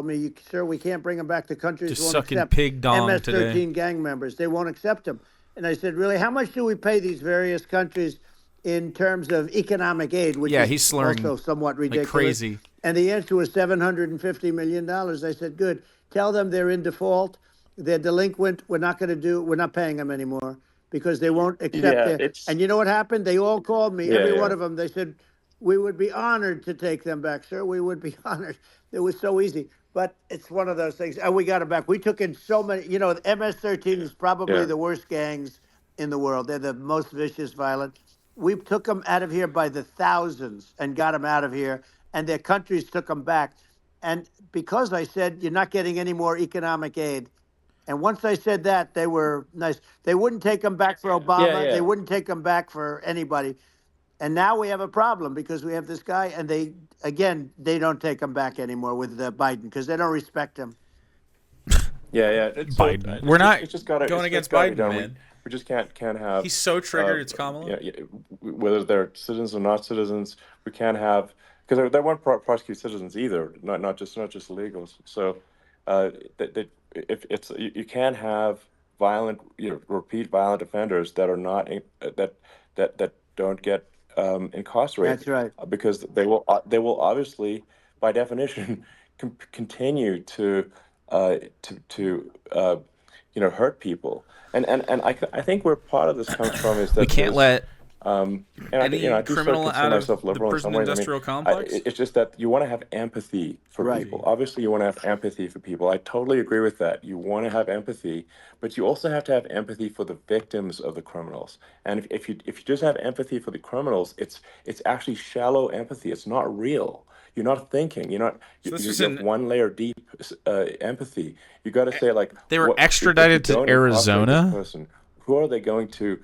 me, sir, we can't bring them back. The countries Just won't sucking accept pig dong MS-13 today. gang members. They won't accept them. And I said, really, how much do we pay these various countries in terms of economic aid, which is he's slurring also somewhat ridiculous. like crazy. And the answer was $750 million. I said, good. Tell them they're in default. They're delinquent. We're not paying them anymore because they won't accept it. And you know what happened? They all called me, every one of them. They said, we would be honored to take them back, sir. We would be honored. It was so easy. But it's one of those things. And we got them back. We took in so many. You know, the MS-13 is probably the worst gangs in the world. They're the most vicious, violent. We took them out of here by the thousands and got them out of here. And their countries took them back. And because I said, you're not getting any more economic aid. And once I said that, they were nice. They wouldn't take them back for Obama. They wouldn't take them back for anybody. And now we have a problem because we have this guy, and they don't take him back anymore with Biden because they don't respect him. Biden. We're not going against Biden, man. We just can't have. He's so triggered. It's Kamala. Whether they're citizens or not citizens, we can't have because they won't prosecute citizens either. Not just illegals. So if it's you can't have violent repeat violent offenders that are not that don't get incarcerated. That's right. Because they will obviously, by definition, continue to hurt people. And I think where part of this comes from is that we can't let and any I do criminal consider out of myself the liberal in some prison ways. industrial complex. It's just that you want to have empathy for people. Obviously, you want to have empathy for people. I totally agree with that. You want to have empathy, but you also have to have empathy for the victims of the criminals. And if you just have empathy for the criminals, it's actually shallow empathy. It's not real. You're not thinking. You have one layer deep empathy. You got to say like they were extradited to Arizona. Person, who are they going to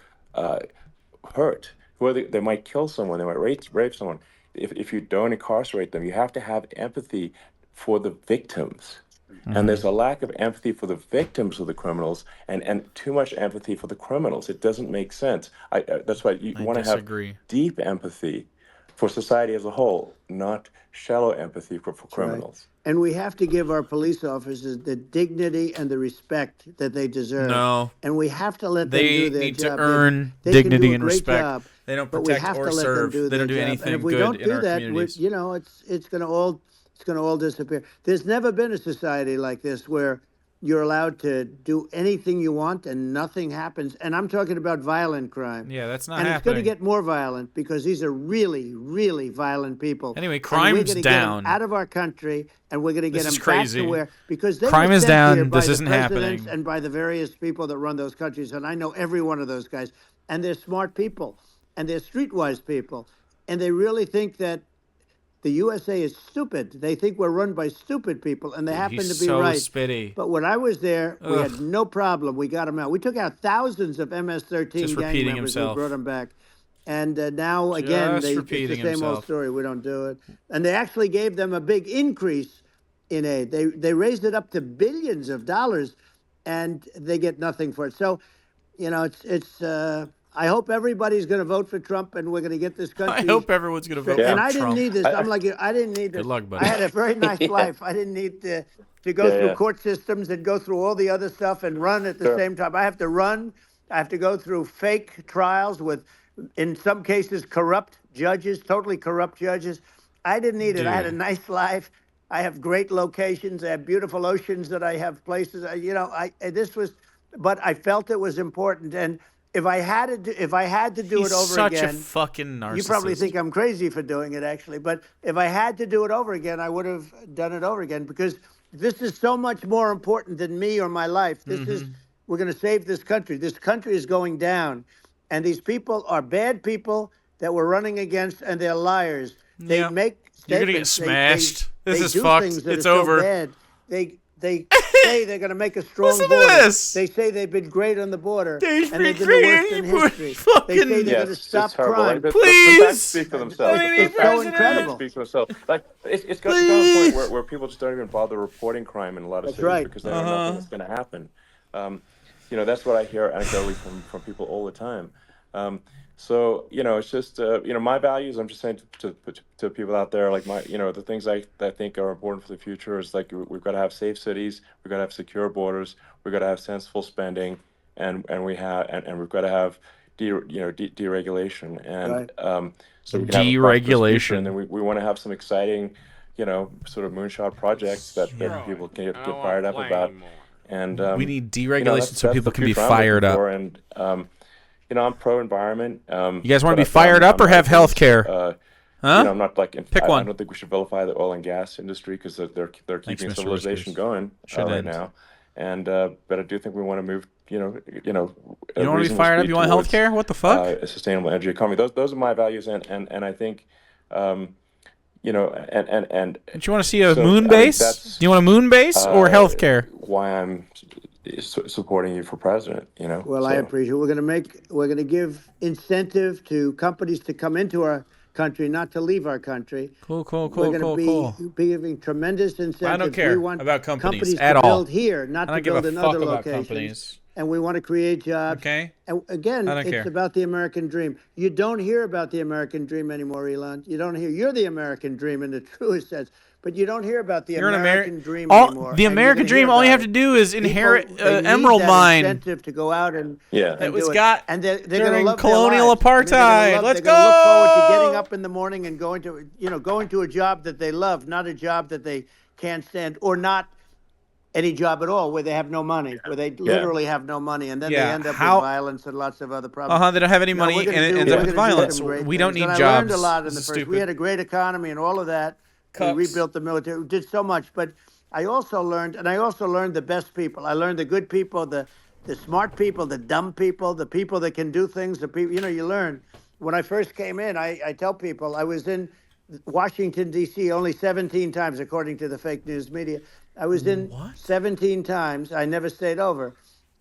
hurt? Who are they might kill someone. They might rape someone. If you don't incarcerate them, you have to have empathy for the victims. Mm-hmm. And there's a lack of empathy for the victims of the criminals, and too much empathy for the criminals. It doesn't make sense. That's why you want to have deep empathy for society as a whole, not shallow empathy for criminals. Right. And we have to give our police officers the dignity and the respect that they deserve. No. And we have to let them do their job. They need to earn dignity and respect. Job, they don't protect or serve. They don't do anything good in our communities. It's going to all disappear. There's never been a society like this where you're allowed to do anything you want and nothing happens. And I'm talking about violent crime. Yeah, that's not happening. And it's going to get more violent because these are really, really violent people. Anyway, crime's down. Get them out of our country, and we're going to get them back to where because crime is down. This isn't happening. And by the various people that run those countries, and I know every one of those guys, and they're smart people, and they're streetwise people, and they really think that the USA is stupid. They think we're run by stupid people, and they happen to be right. Spitty. But when I was there, we had no problem. We got them out. We took out thousands of MS-13 gang members. We brought them back. And now, again, it's the same old story. We don't do it. And they actually gave them a big increase in aid. They raised it up to billions of dollars, and they get nothing for it. So, it's I hope everybody's going to vote for Trump, and we're going to get this country. I hope everyone's going to vote for Trump. And I didn't need this. I didn't need this. Good luck, buddy. I had a very nice life. I didn't need to go through court systems and go through all the other stuff and run at the same time. I have to run. I have to go through fake trials with, in some cases, corrupt judges, totally corrupt judges. I didn't need it. I had a nice life. I have great locations. I have beautiful oceans that I have places. But I felt it was important. And if I had to do it over again, such a fucking narcissist. You probably think I'm crazy for doing it, actually. But if I had to do it over again, I would have done it over again because this is so much more important than me or my life. This is We're going to save this country. This country is going down. And these people are bad people that we're running against, and they're liars. They make statements. You're gonna get smashed. This is do fucked. Things that It's are over. So bad. They say they're going to make a strong Listen border. to this. They say they've been great on the border. They've and they've been been the great worst in on the history. border. They say they're Yes, going to stop it's horrible. crime. Like, the Please. facts speak for themselves. Let me The be facts president. incredible. speak for themselves. Like it's got to the point where people just don't even bother reporting crime in a lot of cities right. because they know nothing is going to happen. That's what I hear anecdotally from people all the time. So it's just my values. I'm just saying to people out there, like the things I think are important for the future is like we've got to have safe cities, we've got to have secure borders, we've got to have sensible spending, and we've got to have deregulation, and Right. so we can have a prosperous future, Deregulation. and then we want to have some exciting sort of moonshot projects that people can get fired up about. And we need deregulation that's so people the can be future I'm fired looking up. for, and I'm pro-environment. You guys want but to be fired up or have health care? Huh? Huh? I'm not like Pick one. I don't think we should vilify the oil and gas industry because they're keeping Mr. civilization Whiskers. going right now. And but I do think we want to move. You don't want to be fired up? You want health care? What the fuck? A sustainable energy economy. Those are my values, and I think. And Don't you want to see a so, moon base? Do you want a moon base or health care? why I'm supporting you for president. Well, I appreciate it. We're going to give incentive to companies to come into our country, not to leave our country. Cool. We're going to be giving tremendous incentives. I don't care we want about companies to at all. build here, not I to don't give build a in fuck other about locations. companies. And we want to create jobs. Okay. And again, I don't it's care. about the American dream. You don't hear about the American dream anymore, Elon. You don't hear. You're the American dream in the truest sense. But you don't hear about the American dream anymore. The and American you're gonna hear dream, all you about have to it. do is People, inherit they need emerald that mine. incentive to go out and That was do it. got and they're during gonna love colonial their lives. apartheid. And Let's they're gonna look forward to go! getting up in the morning and going to a job that they love, not a job that they can't stand, or not any job at all where they have no money, where they literally have no money, and then they end up with violence and lots of other problems. They don't have any money, and it ends up with violence. We don't need jobs. I learned a lot in This the is first. stupid. We had a great economy and all of that. Cucks. We rebuilt the military. We did so much, but I also learned the best people. I learned the good people, the smart people, the dumb people, the people that can do things. The people, you learn. When I first came in, I tell people I was in Washington, D.C. only 17 times, according to the fake news media. I was in 17 times. I never stayed over.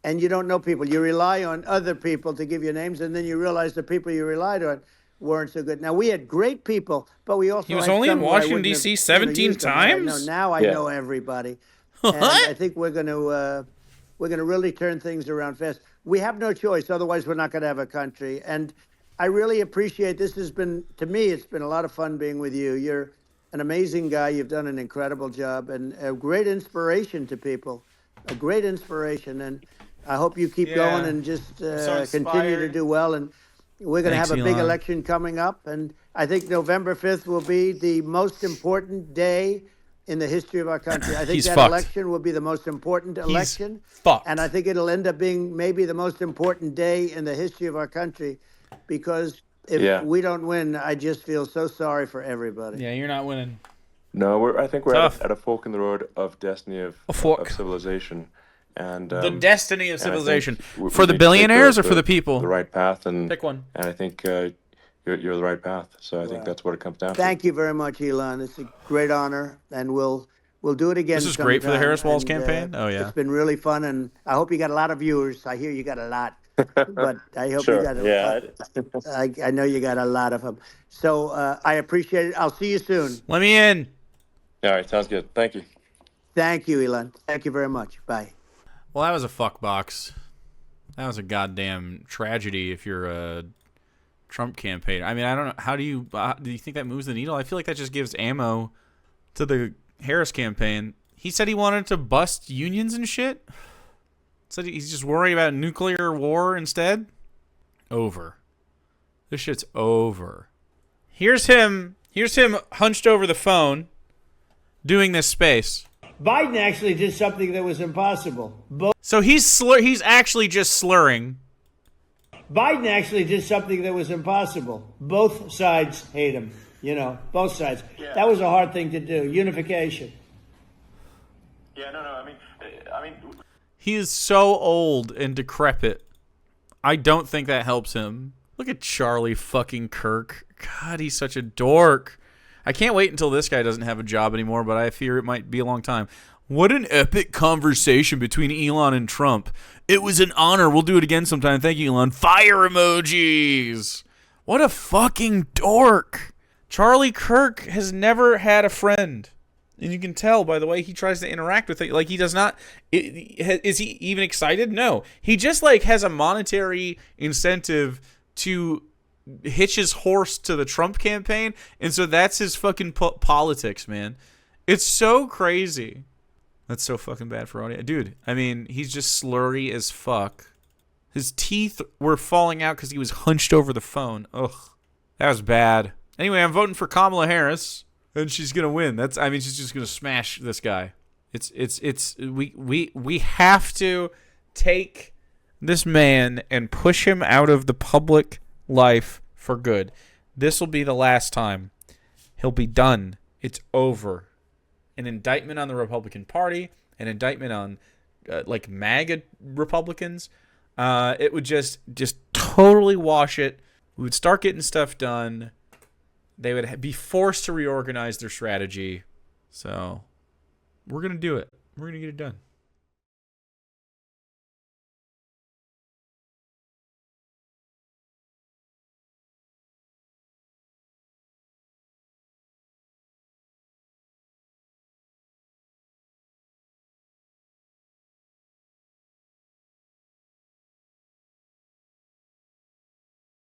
And you don't know people. You rely on other people to give you names, and then you realize the people you relied on weren't so good. Now, we had great people, but we also He was had only in some where I Washington, wouldn't D.C. have, 17 used them. I times? know everybody. And I think we're going to really turn things around fast. We have no choice. Otherwise, we're not going to have a country. And I really appreciate this. To me, it's been a lot of fun being with you. You're an amazing guy. You've done an incredible job and a great inspiration to people, a great inspiration. And I hope you keep going and just continue to do well. And we're going to have a big election coming up. And I think November 5th will be the most important day in the history of our country. I think election will be the most important election. And I think it'll end up being maybe the most important day in the history of our country, because if we don't win, I just feel so sorry for everybody. Yeah, you're not winning. No, I think we're at a fork in the road of destiny of civilization. And the destiny of civilization. For the billionaires or for the people? The right path. And pick one. And I think you're the right path. So I think that's what it comes down to. Thank you very much, Elon. It's a great honor, and we'll do it again. This is great for the Harris Walls campaign. It's been really fun, and I hope you got a lot of viewers. I hear you got a lot. But I hope you got a lot. I know you got a lot of them. So I appreciate it. I'll see you soon. Let me in. All right, sounds good. Thank you. Thank you, Elon. Thank you very much. Bye. Well, that was a fuck box. That was a goddamn tragedy if you're a Trump campaigner. I mean, I don't know. How do you think that moves the needle? I feel like that just gives ammo to the Harris campaign. He said he wanted to bust unions and shit. Said he's just worried about nuclear war instead. Over. This shit's over. Here's him hunched over the phone doing this space. Biden actually did something that was impossible. So he's actually just slurring. Biden actually did something that was impossible. Both sides hate him. Both sides. Yeah. That was a hard thing to do. Unification. Yeah, no. I mean. He is so old and decrepit. I don't think that helps him. Look at Charlie fucking Kirk. God, he's such a dork. I can't wait until this guy doesn't have a job anymore, but I fear it might be a long time. What an epic conversation between Elon and Trump. It was an honor. We'll do it again sometime. Thank you, Elon. Fire emojis. What a fucking dork. Charlie Kirk has never had a friend. And you can tell by the way he tries to interact with it. Like, he does not... Is he even excited? No. He just, like, has a monetary incentive to hitch his horse to the Trump campaign. And so that's his fucking politics, man. It's so crazy. That's so fucking bad for audio. Dude, I mean, he's just slurry as fuck. His teeth were falling out because he was hunched over the phone. Ugh. That was bad. Anyway, I'm voting for Kamala Harris. And she's gonna win. She's just gonna smash this guy. We have to take this man and push him out of the public life for good. This will be the last time. He'll be done. It's over. An indictment on the Republican Party, an indictment on like MAGA Republicans. It would just totally wash it. We would start getting stuff done. They would be forced to reorganize their strategy. So we're going to do it. We're going to get it done.